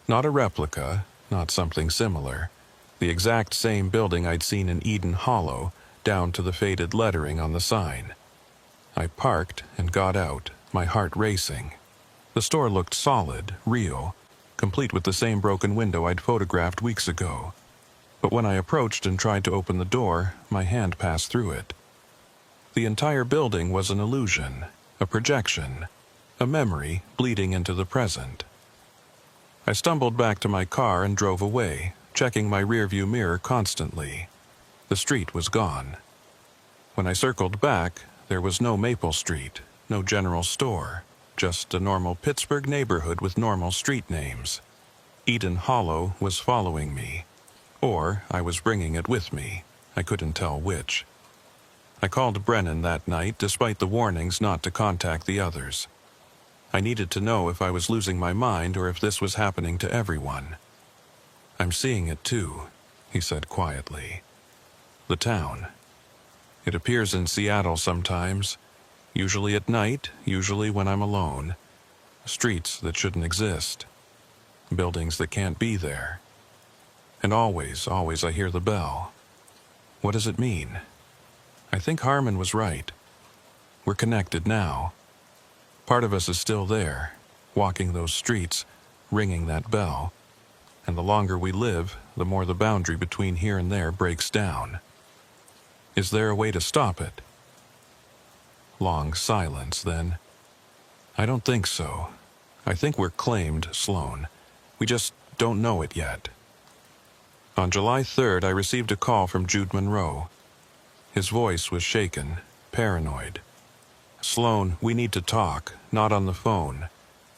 Not a replica, not something similar. The exact same building I'd seen in Eden Hollow, down to the faded lettering on the sign. I parked and got out, my heart racing. The store looked solid, real, complete with the same broken window I'd photographed weeks ago. But when I approached and tried to open the door, my hand passed through it. The entire building was an illusion, a projection, a memory bleeding into the present. I stumbled back to my car and drove away, checking my rearview mirror constantly. The street was gone. When I circled back, there was no Maple Street, no general store, just a normal Pittsburgh neighborhood with normal street names. Eden Hollow was following me, or I was bringing it with me. I couldn't tell which. I called Brennan that night despite the warnings not to contact the others. I needed to know if I was losing my mind or if this was happening to everyone. "I'm seeing it too," he said quietly. "The town. It appears in Seattle sometimes, usually at night, usually when I'm alone. Streets that shouldn't exist. Buildings that can't be there. And always I hear the bell. What does it mean? I think Harmon was right. We're connected now. Part of us is still there, walking those streets, ringing that bell. And the longer we live, the more the boundary between here and there breaks down. Is there a way to stop it?" Long silence, then. "I don't think so. I think we're claimed, Sloan. We just don't know it yet." On July 3rd, I received a call from Jude Monroe. His voice was shaken, paranoid. "Sloan, we need to talk, not on the phone.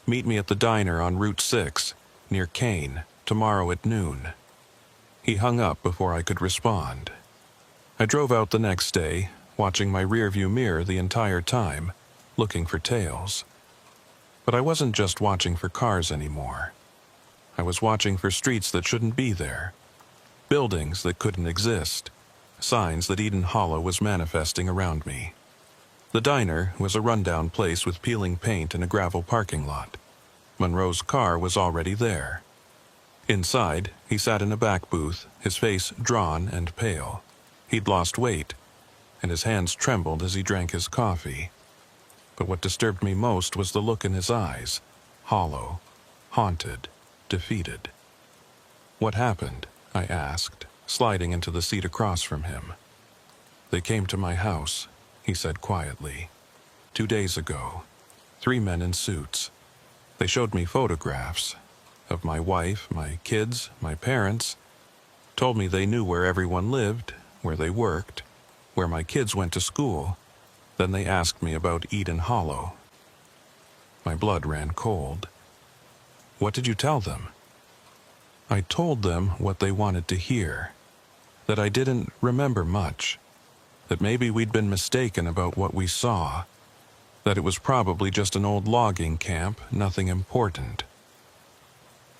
Meet me at the diner on Route 6, near Kane, tomorrow at noon." He hung up before I could respond. I drove out the next day, watching my rearview mirror the entire time, looking for tails. But I wasn't just watching for cars anymore. I was watching for streets that shouldn't be there, buildings that couldn't exist, signs that Eden Hollow was manifesting around me. The diner was a rundown place with peeling paint and a gravel parking lot. Monroe's car was already there. Inside, he sat in a back booth, his face drawn and pale. He'd lost weight, and his hands trembled as he drank his coffee. But what disturbed me most was the look in his eyes, hollow, haunted, defeated. "What happened?" I asked, sliding into the seat across from him. "They came to my house," he said quietly. "2 days ago. 3 men in suits. They showed me photographs of my wife, my kids, my parents. Told me they knew where everyone lived, where they worked, where my kids went to school. Then they asked me about Eden Hollow." My blood ran cold. "What did you tell them?" "I told them what they wanted to hear. That I didn't remember much. That maybe we'd been mistaken about what we saw. That it was probably just an old logging camp, nothing important."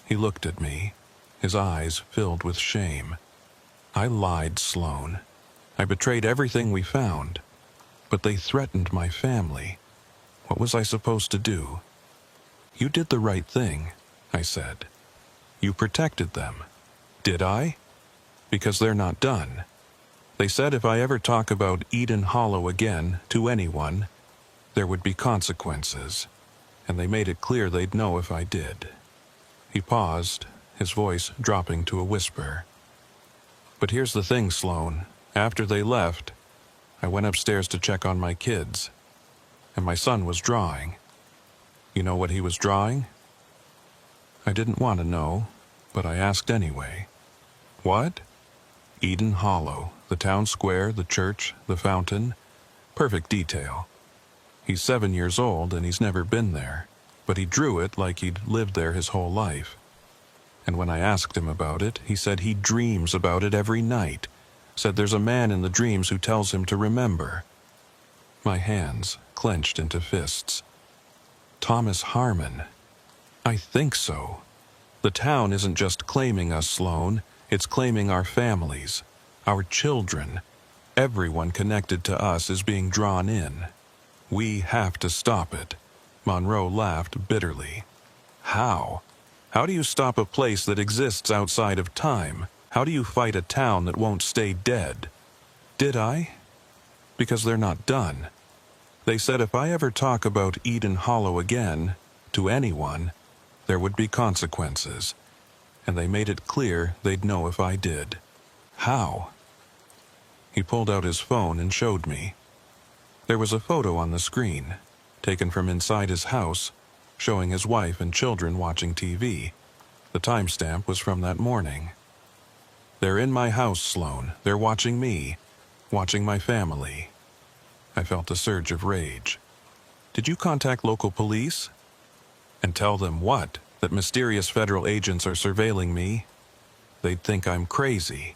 He looked at me, his eyes filled with shame. "I lied, Sloan. I betrayed everything we found. But they threatened my family. What was I supposed to do?" "You did the right thing," I said. "You protected them." "Did I?" "Because they're not done. They said if I ever talk about Eden Hollow again to anyone, there would be consequences. And they made it clear they'd know if I did." He paused, his voice dropping to a whisper. "But here's the thing, Sloan. After they left, I went upstairs to check on my kids. And my son was drawing. You know what he was drawing?" I didn't want to know, but I asked anyway. "What?" "Eden Hollow, the town square, the church, the fountain. Perfect detail. He's 7 years old and he's never been there, but he drew it like he'd lived there his whole life. And when I asked him about it, he said he dreams about it every night. Said there's a man in the dreams who tells him to remember." My hands clenched into fists. "Thomas Harmon." "I think so. The town isn't just claiming us, Sloan. It's claiming our families, our children. Everyone connected to us is being drawn in. We have to stop it." Monroe laughed bitterly. "How? How do you stop a place that exists outside of time? How do you fight a town that won't stay dead?" "Did I?" "Because they're not done. They said if I ever talk about Eden Hollow again, to anyone, there would be consequences. And they made it clear they'd know if I did." "How?" He pulled out his phone and showed me. There was a photo on the screen, taken from inside his house, showing his wife and children watching TV. The timestamp was from that morning. They're in my house, Sloan. They're watching me, watching my family. I felt a surge of rage. Did you contact local police? And tell them what? That mysterious federal agents are surveilling me? They'd think I'm crazy.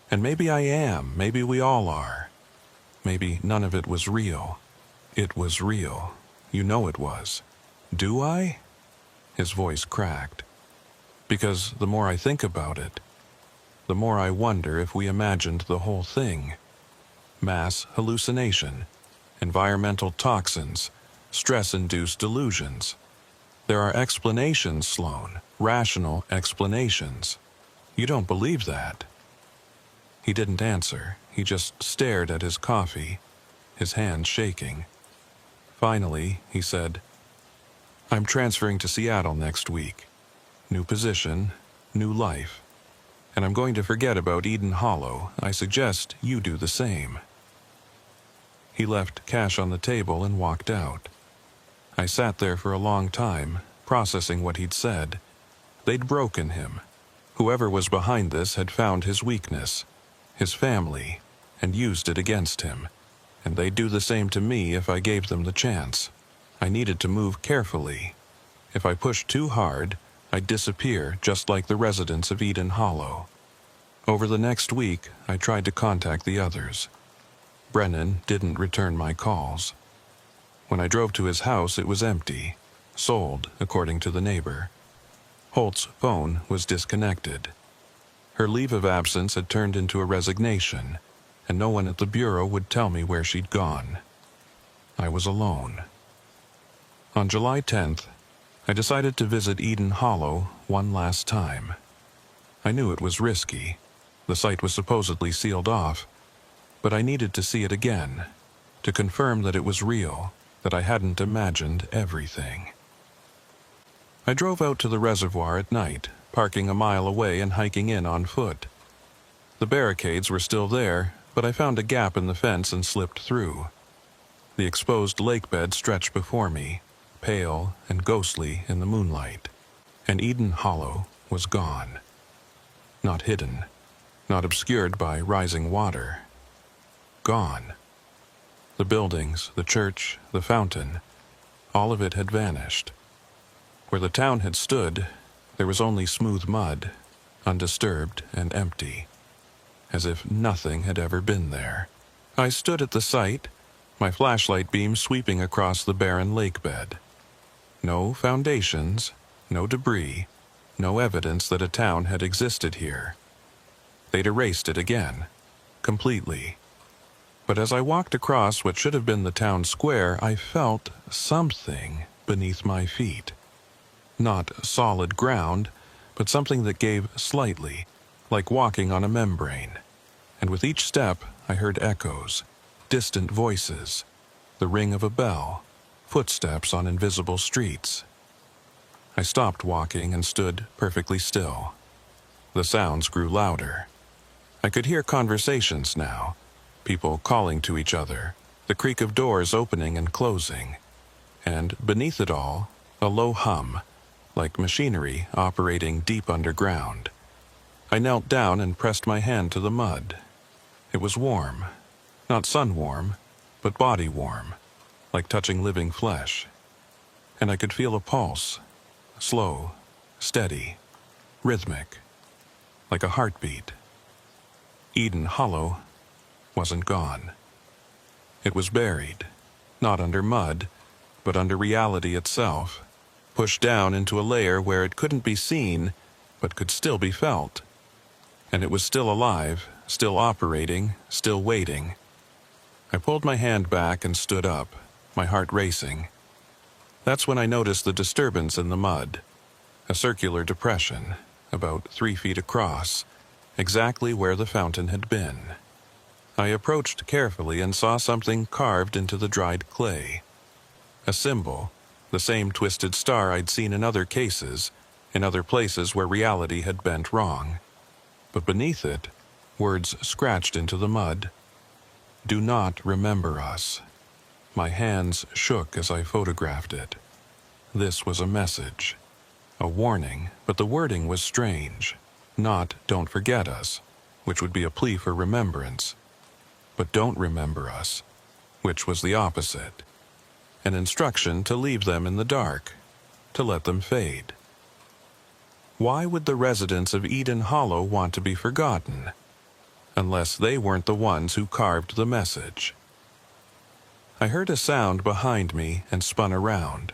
And maybe I am, maybe we all are. Maybe none of it was real. It was real. You know it was. Do I? His voice cracked. Because the more I think about it, the more I wonder if we imagined the whole thing. Mass hallucination, environmental toxins, stress-induced delusions. There are explanations, Sloan, rational explanations. You don't believe that. He didn't answer. He just stared at his coffee, his hands shaking. Finally, he said, I'm transferring to Seattle next week. New position, new life. And I'm going to forget about Eden Hollow. I suggest you do the same. He left cash on the table and walked out. I sat there for a long time, processing what he'd said. They'd broken him. Whoever was behind this had found his weakness, his family, and used it against him. And they'd do the same to me if I gave them the chance. I needed to move carefully. If I pushed too hard, I'd disappear just like the residents of Eden Hollow. Over the next week, I tried to contact the others. Brennan didn't return my calls. When I drove to his house, it was empty. Sold, according to the neighbor. Holt's phone was disconnected. Her leave of absence had turned into a resignation, and no one at the bureau would tell me where she'd gone. I was alone. On July 10th, I decided to visit Eden Hollow one last time. I knew it was risky. The site was supposedly sealed off, but I needed to see it again, to confirm that it was real, that I hadn't imagined everything. I drove out to the reservoir at night, parking a mile away and hiking in on foot. The barricades were still there, but I found a gap in the fence and slipped through. The exposed lake bed stretched before me, pale and ghostly in the moonlight, and Eden Hollow was gone. Not hidden, not obscured by rising water. Gone. The buildings, the church, the fountain, all of it had vanished. Where the town had stood, there was only smooth mud, undisturbed and empty, as if nothing had ever been there. I stood at the site, my flashlight beam sweeping across the barren lake bed. No foundations, no debris, no evidence that a town had existed here. They'd erased it again, completely. But as I walked across what should have been the town square, I felt something beneath my feet. Not solid ground, but something that gave slightly, like walking on a membrane. And with each step, I heard echoes, distant voices, the ring of a bell, footsteps on invisible streets. I stopped walking and stood perfectly still. The sounds grew louder. I could hear conversations now, people calling to each other, the creak of doors opening and closing, and beneath it all, a low hum, like machinery operating deep underground. I knelt down and pressed my hand to the mud. It was warm, not sun warm, but body warm, like touching living flesh. And I could feel a pulse, slow, steady, rhythmic, like a heartbeat. Eden Hollow wasn't gone. It was buried, not under mud, but under reality itself, pushed down into a layer where it couldn't be seen, but could still be felt. And it was still alive, still operating, still waiting. I pulled my hand back and stood up, my heart racing. That's when I noticed the disturbance in the mud, a circular depression, about 3 feet across, exactly where the fountain had been. I approached carefully and saw something carved into the dried clay. A symbol, the same twisted star I'd seen in other cases, in other places where reality had bent wrong. But beneath it, words scratched into the mud. Do not remember us. My hands shook as I photographed it. This was a message, a warning, but the wording was strange. Not don't forget us, which would be a plea for remembrance. But don't remember us, which was the opposite. An instruction to leave them in the dark, to let them fade. Why would the residents of Eden Hollow want to be forgotten, unless they weren't the ones who carved the message? I heard a sound behind me and spun around.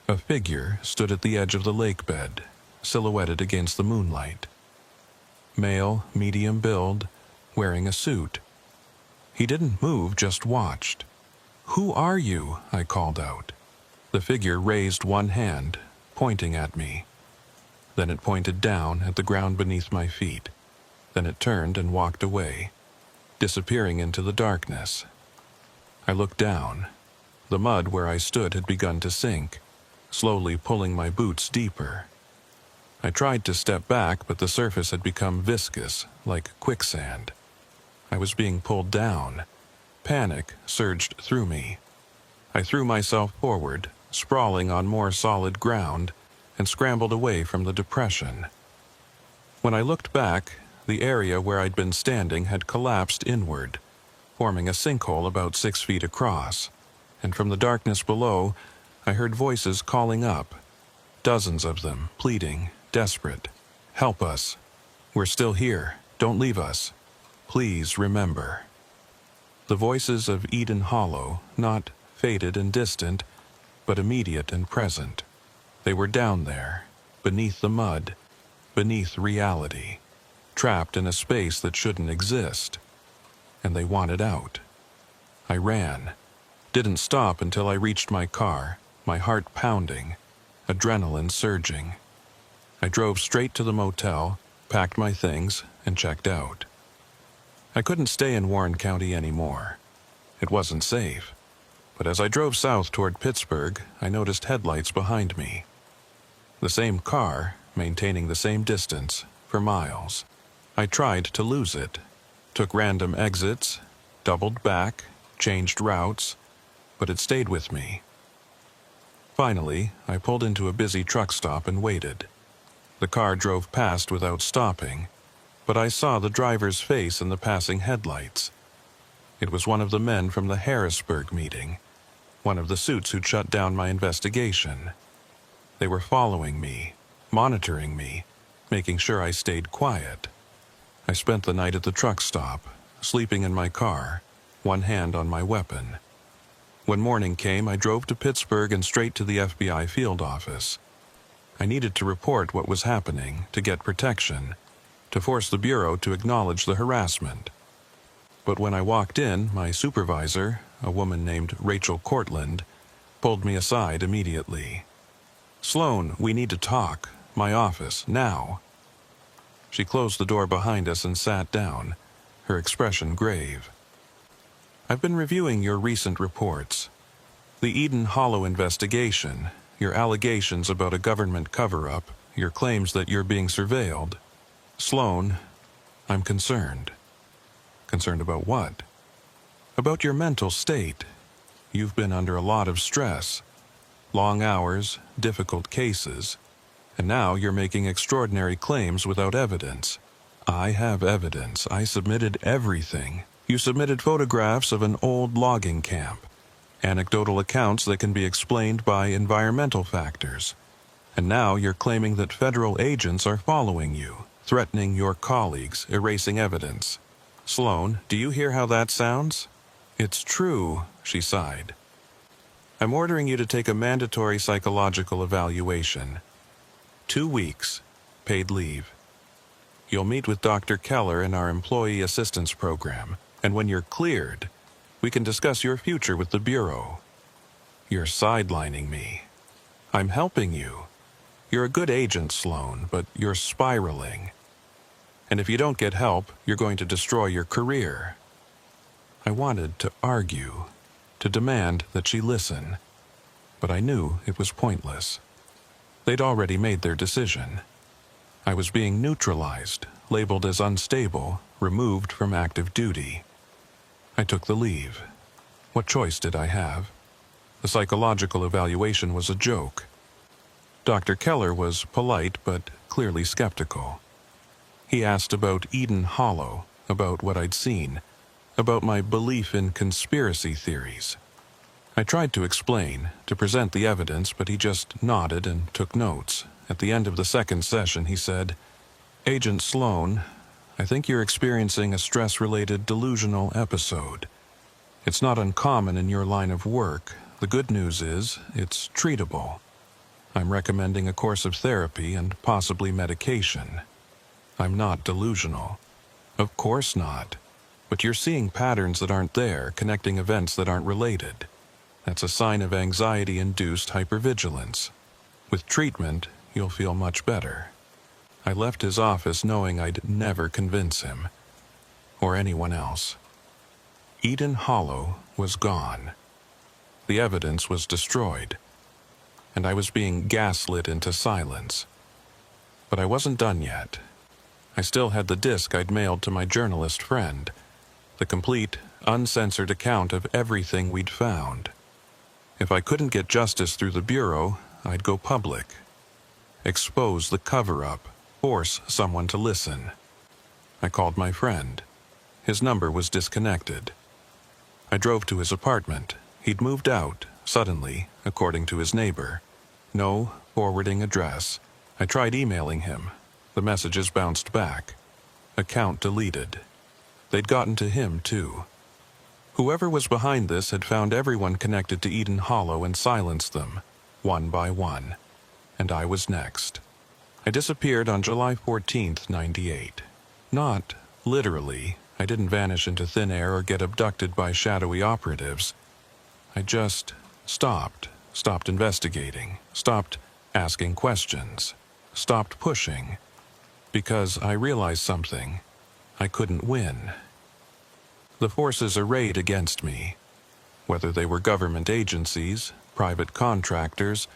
A figure stood at the edge of the lake bed, silhouetted against the moonlight. Male, medium build, wearing a suit. He didn't move, just watched. "Who are you?" I called out. The figure raised one hand, pointing at me. Then it pointed down at the ground beneath my feet. Then it turned and walked away, disappearing into the darkness. I looked down. The mud where I stood had begun to sink, slowly pulling my boots deeper. I tried to step back, but the surface had become viscous, like quicksand. I was being pulled down. Panic surged through me. I threw myself forward, sprawling on more solid ground, and scrambled away from the depression. When I looked back, the area where I'd been standing had collapsed inward, forming a sinkhole about 6 feet across, and from the darkness below, I heard voices calling up, dozens of them, pleading, desperate. "Help us. We're still here. Don't leave us. Please remember." The voices of Eden Hollow, not faded and distant, but immediate and present. They were down there, beneath the mud, beneath reality, trapped in a space that shouldn't exist. And they wanted out. I ran. Didn't stop until I reached my car, my heart pounding, adrenaline surging. I drove straight to the motel, packed my things, and checked out. I couldn't stay in Warren County anymore. It wasn't safe. But as I drove south toward Pittsburgh, I noticed headlights behind me. The same car, maintaining the same distance, for miles. I tried to lose it, took random exits, doubled back, changed routes, but it stayed with me. Finally, I pulled into a busy truck stop and waited. The car drove past without stopping, but I saw the driver's face in the passing headlights. It was one of the men from the Harrisburg meeting, one of the suits who'd shut down my investigation. They were following me, monitoring me, making sure I stayed quiet. I spent the night at the truck stop, sleeping in my car, one hand on my weapon. When morning came, I drove to Pittsburgh and straight to the FBI field office. I needed to report what was happening, to get protection, to force the Bureau to acknowledge the harassment. But when I walked in, my supervisor, a woman named Rachel Cortland, pulled me aside immediately. "Sloan, we need to talk. My office, now." She closed the door behind us and sat down, her expression grave. "I've been reviewing your recent reports. The Eden Hollow investigation, your allegations about a government cover-up, your claims that you're being surveilled. Sloan, I'm concerned." "Concerned about what?" "About your mental state. You've been under a lot of stress. Long hours, difficult cases, and now you're making extraordinary claims without evidence." "I have evidence. I submitted everything. You submitted photographs of an old logging camp, anecdotal accounts that can be explained by environmental factors. And now you're claiming that federal agents are following you, threatening your colleagues, erasing evidence. Sloan, do you hear how that sounds?" "It's true," she sighed. "I'm ordering you to take a mandatory psychological evaluation. 2 weeks, paid leave. You'll meet with Dr. Keller in our Employee Assistance Program, and when you're cleared, we can discuss your future with the Bureau." "You're sidelining me." "I'm helping you. You're a good agent, Sloan, but you're spiraling. And if you don't get help, you're going to destroy your career." I wanted to argue, to demand that she listen, but I knew it was pointless. They'd already made their decision. I was being neutralized, labeled as unstable, removed from active duty. I took the leave. What choice did I have? The psychological evaluation was a joke. Dr. Keller was polite but clearly skeptical. He asked about Eden Hollow, about what I'd seen, about my belief in conspiracy theories. I tried to explain, to present the evidence, but he just nodded and took notes. At the end of the second session, he said, "Agent Sloan, I think you're experiencing a stress-related delusional episode. It's not uncommon in your line of work. The good news is, it's treatable. I'm recommending a course of therapy and possibly medication. I'm not delusional. Of course not. But you're seeing patterns that aren't there, connecting events that aren't related. That's a sign of anxiety-induced hypervigilance. With treatment, you'll feel much better." I left his office knowing I'd never convince him, or anyone else. Eden Hollow was gone. The evidence was destroyed, and I was being gaslit into silence. But I wasn't done yet. I still had the disc I'd mailed to my journalist friend, the complete, uncensored account of everything we'd found. If I couldn't get justice through the Bureau, I'd go public. Expose the cover-up, force someone to listen. I called my friend. His number was disconnected. I drove to his apartment. He'd moved out, suddenly, according to his neighbor. No forwarding address. I tried emailing him. The messages bounced back. Account deleted. They'd gotten to him, too. Whoever was behind this had found everyone connected to Eden Hollow and silenced them, one by one. And I was next. I disappeared on July 14th, '98. Not literally. I didn't vanish into thin air or get abducted by shadowy operatives. I just stopped investigating, stopped asking questions, stopped pushing, because I realized something. I couldn't win. The forces arrayed against me, whether they were government agencies, private contractors,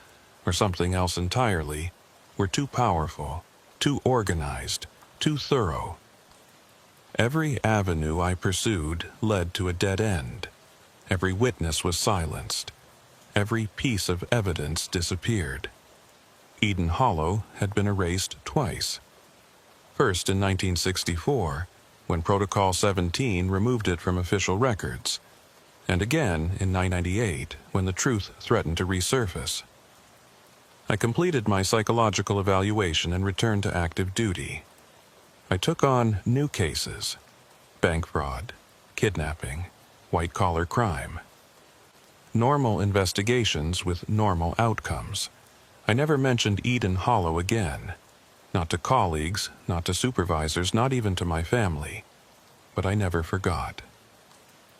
or something else entirely, were too powerful, too organized, too thorough. Every avenue I pursued led to a dead end. Every witness was silenced. Every piece of evidence disappeared. Eden Hollow had been erased twice. First in 1964, when Protocol 17 removed it from official records, and again in 1998, when the truth threatened to resurface. I completed my psychological evaluation and returned to active duty. I took on new cases: bank fraud, kidnapping, white-collar crime. Normal investigations with normal outcomes. I never mentioned Eden Hollow again. Not to colleagues, not to supervisors, not even to my family. But I never forgot.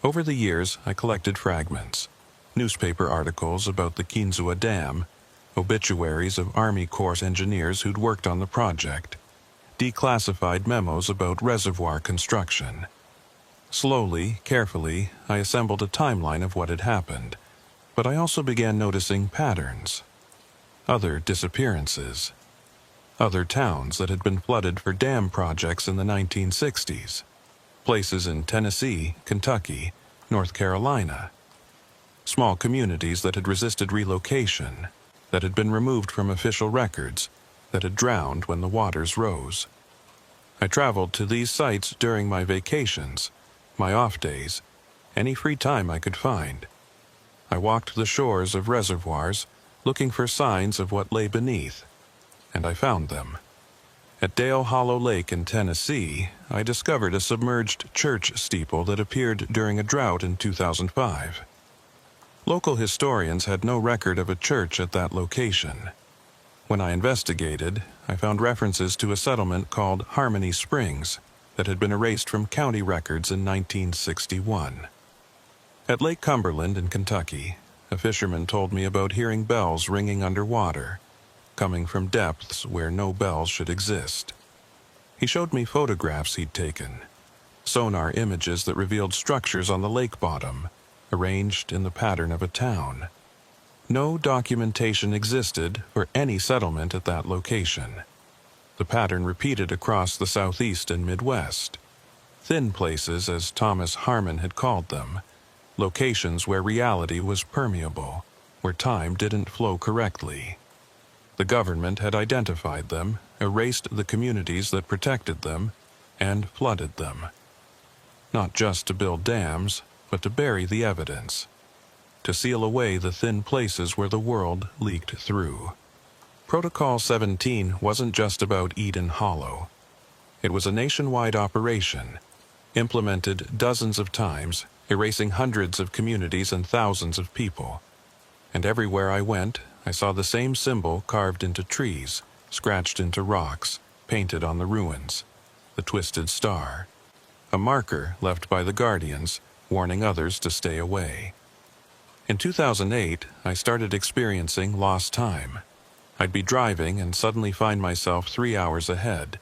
Over the years, I collected fragments. Newspaper articles about the Kinzua Dam, obituaries of Army Corps engineers who'd worked on the project, declassified memos about reservoir construction. Slowly, carefully, I assembled a timeline of what had happened, but I also began noticing patterns. Other disappearances. Other towns that had been flooded for dam projects in the 1960s. Places in Tennessee, Kentucky, North Carolina. Small communities that had resisted relocation, that had been removed from official records, that had drowned when the waters rose. I traveled to these sites during my vacations, my off days, any free time I could find. I walked the shores of reservoirs, looking for signs of what lay beneath, and I found them. At Dale Hollow Lake in Tennessee, I discovered a submerged church steeple that appeared during a drought in 2005. Local historians had no record of a church at that location. When I investigated, I found references to a settlement called Harmony Springs that had been erased from county records in 1961. At Lake Cumberland in Kentucky, a fisherman told me about hearing bells ringing underwater, coming from depths where no bells should exist. He showed me photographs he'd taken, sonar images that revealed structures on the lake bottom, arranged in the pattern of a town. No documentation existed for any settlement at that location. The pattern repeated across the Southeast and Midwest. Thin places, as Thomas Harmon had called them, locations where reality was permeable, where time didn't flow correctly. The government had identified them, erased the communities that protected them, and flooded them. Not just to build dams, but to bury the evidence, to seal away the thin places where the world leaked through. Protocol 17 wasn't just about Eden Hollow. It was a nationwide operation, implemented dozens of times, erasing hundreds of communities and thousands of people. And everywhere I went, I saw the same symbol carved into trees, scratched into rocks, painted on the ruins, the twisted star, a marker left by the guardians, warning others to stay away. In 2008, I started experiencing lost time. I'd be driving and suddenly find myself 3 hours ahead,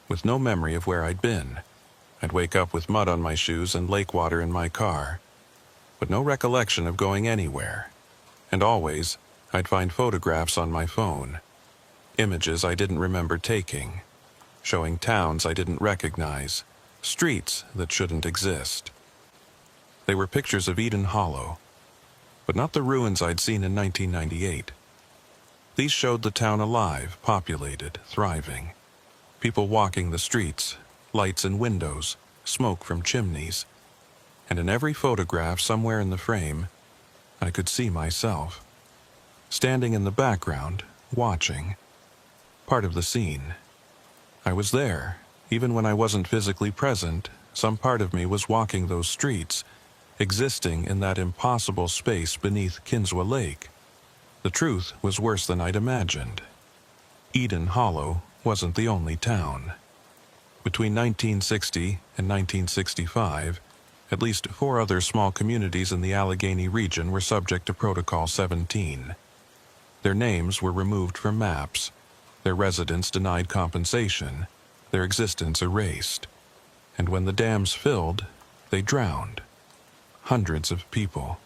with no memory of where I'd been. I'd wake up with mud on my shoes and lake water in my car, but no recollection of going anywhere. And always, I'd find photographs on my phone, images I didn't remember taking, showing towns I didn't recognize, streets that shouldn't exist. They were pictures of Eden Hollow, but not the ruins I'd seen in 1998. These showed the town alive, populated, thriving. People walking the streets, lights in windows, smoke from chimneys. And in every photograph somewhere in the frame, I could see myself. Standing in the background, watching. Part of the scene. I was there. Even when I wasn't physically present, some part of me was walking those streets, existing in that impossible space beneath Kinsua Lake. The truth was worse than I'd imagined. Eden Hollow wasn't the only town. Between 1960 and 1965, at least 4 other small communities in the Allegheny region were subject to Protocol 17. Their names were removed from maps, their residents denied compensation, their existence erased. And when the dams filled, they drowned. Hundreds of people,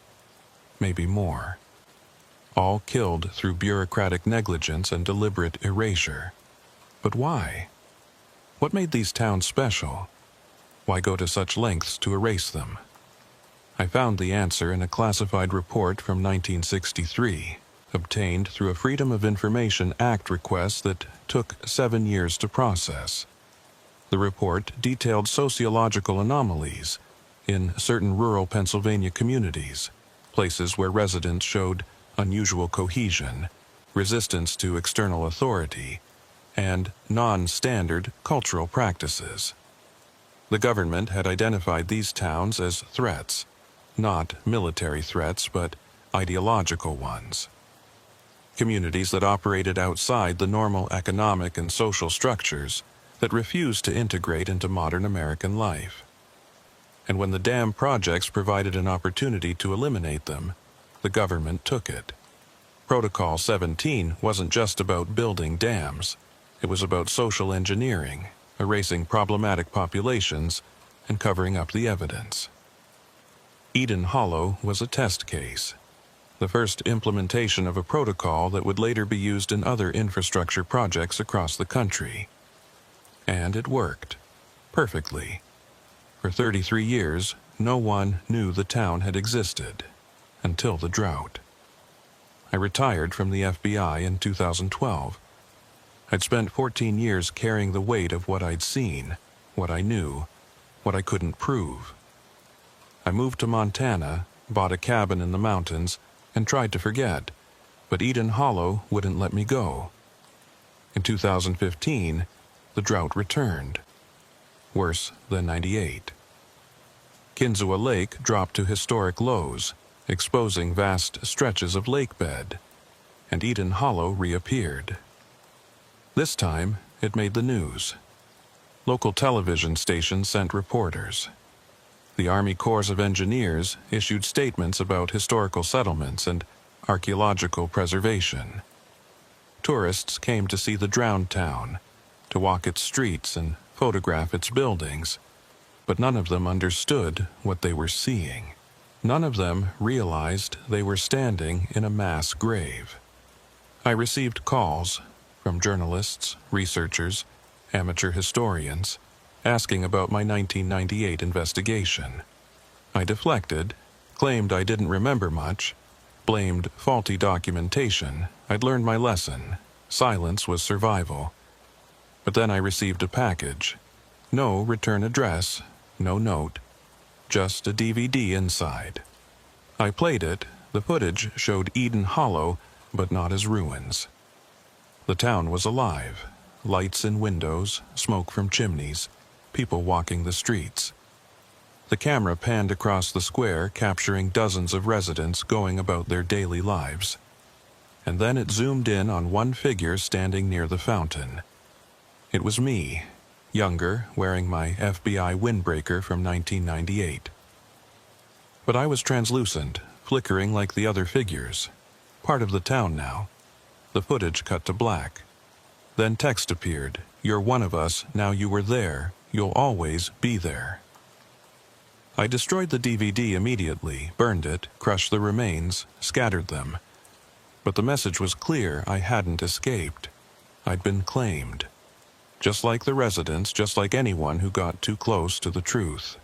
maybe more. All killed through bureaucratic negligence and deliberate erasure. But why? What made these towns special? Why go to such lengths to erase them? I found the answer in a classified report from 1963, obtained through a Freedom of Information Act request that took 7 years to process. The report detailed sociological anomalies in certain rural Pennsylvania communities, places where residents showed unusual cohesion, resistance to external authority, and non-standard cultural practices. The government had identified these towns as threats, not military threats, but ideological ones. Communities that operated outside the normal economic and social structures that refused to integrate into modern American life. And when the dam projects provided an opportunity to eliminate them, the government took it. Protocol 17 wasn't just about building dams. It was about social engineering, erasing problematic populations, and covering up the evidence. Eden Hollow was a test case, the first implementation of a protocol that would later be used in other infrastructure projects across the country. And it worked. Perfectly. For 33 years, no one knew the town had existed, until the drought. I retired from the FBI in 2012. I'd spent 14 years carrying the weight of what I'd seen, what I knew, what I couldn't prove. I moved to Montana, bought a cabin in the mountains, and tried to forget, but Eden Hollow wouldn't let me go. In 2015, the drought returned. Worse than '98. Kinsua Lake dropped to historic lows, exposing vast stretches of lake bed, and Eden Hollow reappeared. This time, it made the news. Local television stations sent reporters. The Army Corps of Engineers issued statements about historical settlements and archaeological preservation. Tourists came to see the drowned town, to walk its streets and photograph its buildings, but none of them understood what they were seeing. None of them realized they were standing in a mass grave. I received calls from journalists, researchers, amateur historians, asking about my 1998 investigation. I deflected, claimed I didn't remember much, blamed faulty documentation. I'd learned my lesson. Silence was survival. But then I received a package. No return address, no note, just a DVD inside. I played it. The footage showed Eden Hollow, but not as ruins. The town was alive. Lights in windows, smoke from chimneys, people walking the streets. The camera panned across the square, capturing dozens of residents going about their daily lives. And then it zoomed in on one figure standing near the fountain. It was me, younger, wearing my FBI windbreaker from 1998. But I was translucent, flickering like the other figures. Part of the town now. The footage cut to black. Then text appeared. You're one of us, now you were there. You'll always be there. I destroyed the DVD immediately, burned it, crushed the remains, scattered them. But the message was clear. I hadn't escaped. I'd been claimed. Just like the residents, just like anyone who got too close to the truth.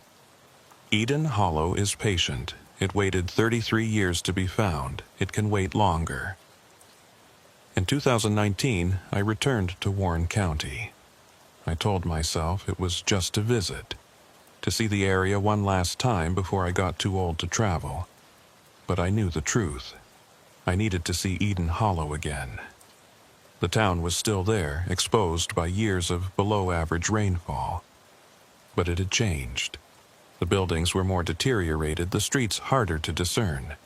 Eden Hollow is patient. It waited 33 years to be found. It can wait longer. In 2019, I returned to Warren County. I told myself it was just a visit, to see the area one last time before I got too old to travel. But I knew the truth. I needed to see Eden Hollow again. The town was still there, exposed by years of below-average rainfall. But it had changed. The buildings were more deteriorated, the streets harder to discern.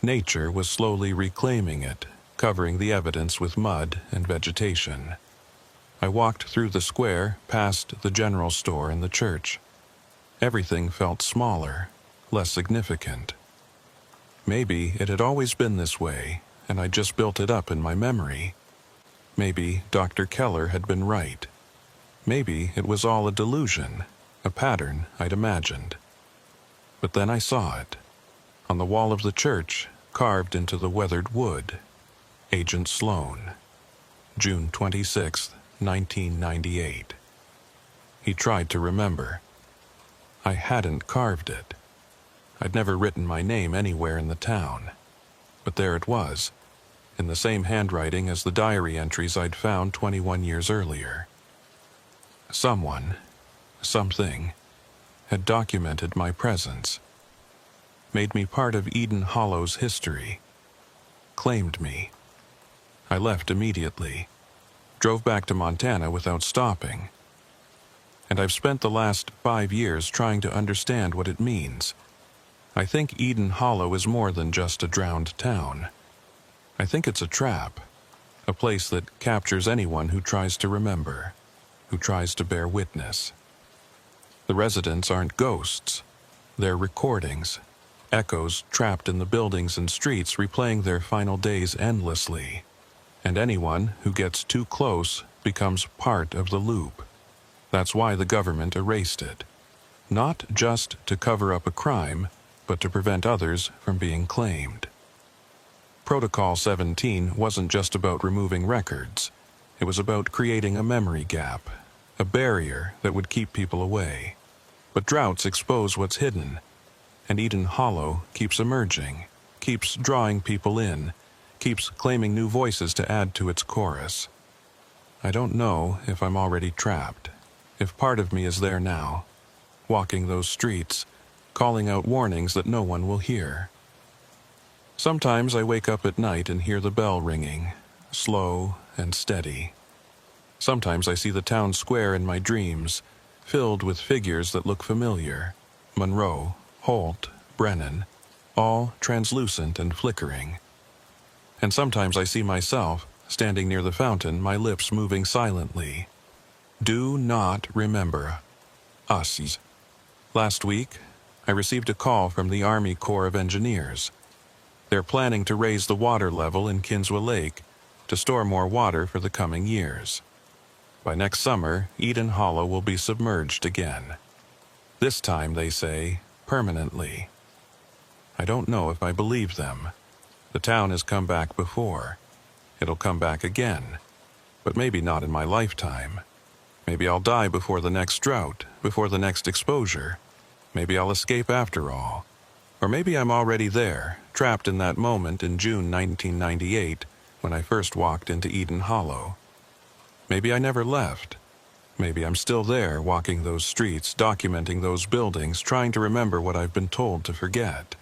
Nature was slowly reclaiming it, covering the evidence with mud and vegetation. I walked through the square, past the general store and the church. Everything felt smaller, less significant. Maybe it had always been this way, and I just built it up in my memory. Maybe Dr. Keller had been right. Maybe it was all a delusion, a pattern I'd imagined. But then I saw it. On the wall of the church, carved into the weathered wood, Agent Sloan, June 26, 1998. He tried to remember. I hadn't carved it. I'd never written my name anywhere in the town. But there it was, in the same handwriting as the diary entries I'd found 21 years earlier. Someone, something, had documented my presence, made me part of Eden Hollow's history, claimed me. I left immediately, drove back to Montana without stopping. And I've spent the last 5 years trying to understand what it means. I think Eden Hollow is more than just a drowned town. I think it's a trap, a place that captures anyone who tries to remember, who tries to bear witness. The residents aren't ghosts. They're recordings, echoes trapped in the buildings and streets replaying their final days endlessly. And anyone who gets too close becomes part of the loop. That's why the government erased it. Not just to cover up a crime, but to prevent others from being claimed. Protocol 17 wasn't just about removing records. It was about creating a memory gap, a barrier that would keep people away. But droughts expose what's hidden, and Eden Hollow keeps emerging, keeps drawing people in, keeps claiming new voices to add to its chorus. I don't know if I'm already trapped, if part of me is there now, walking those streets, calling out warnings that no one will hear. Sometimes I wake up at night and hear the bell ringing, slow and steady. Sometimes I see the town square in my dreams, filled with figures that look familiar. Monroe, Holt, Brennan, all translucent and flickering. And sometimes I see myself, standing near the fountain, my lips moving silently. Do not remember us. Last week, I received a call from the Army Corps of Engineers. They're planning to raise the water level in Kinswa Lake to store more water for the coming years. By next summer, Eden Hollow will be submerged again. This time, they say, permanently. I don't know if I believe them. The town has come back before. It'll come back again. But maybe not in my lifetime. Maybe I'll die before the next drought, before the next exposure. Maybe I'll escape after all. Or maybe I'm already there, trapped in that moment in June 1998, when I first walked into Eden Hollow. Maybe I never left. Maybe I'm still there, walking those streets, documenting those buildings, trying to remember what I've been told to forget.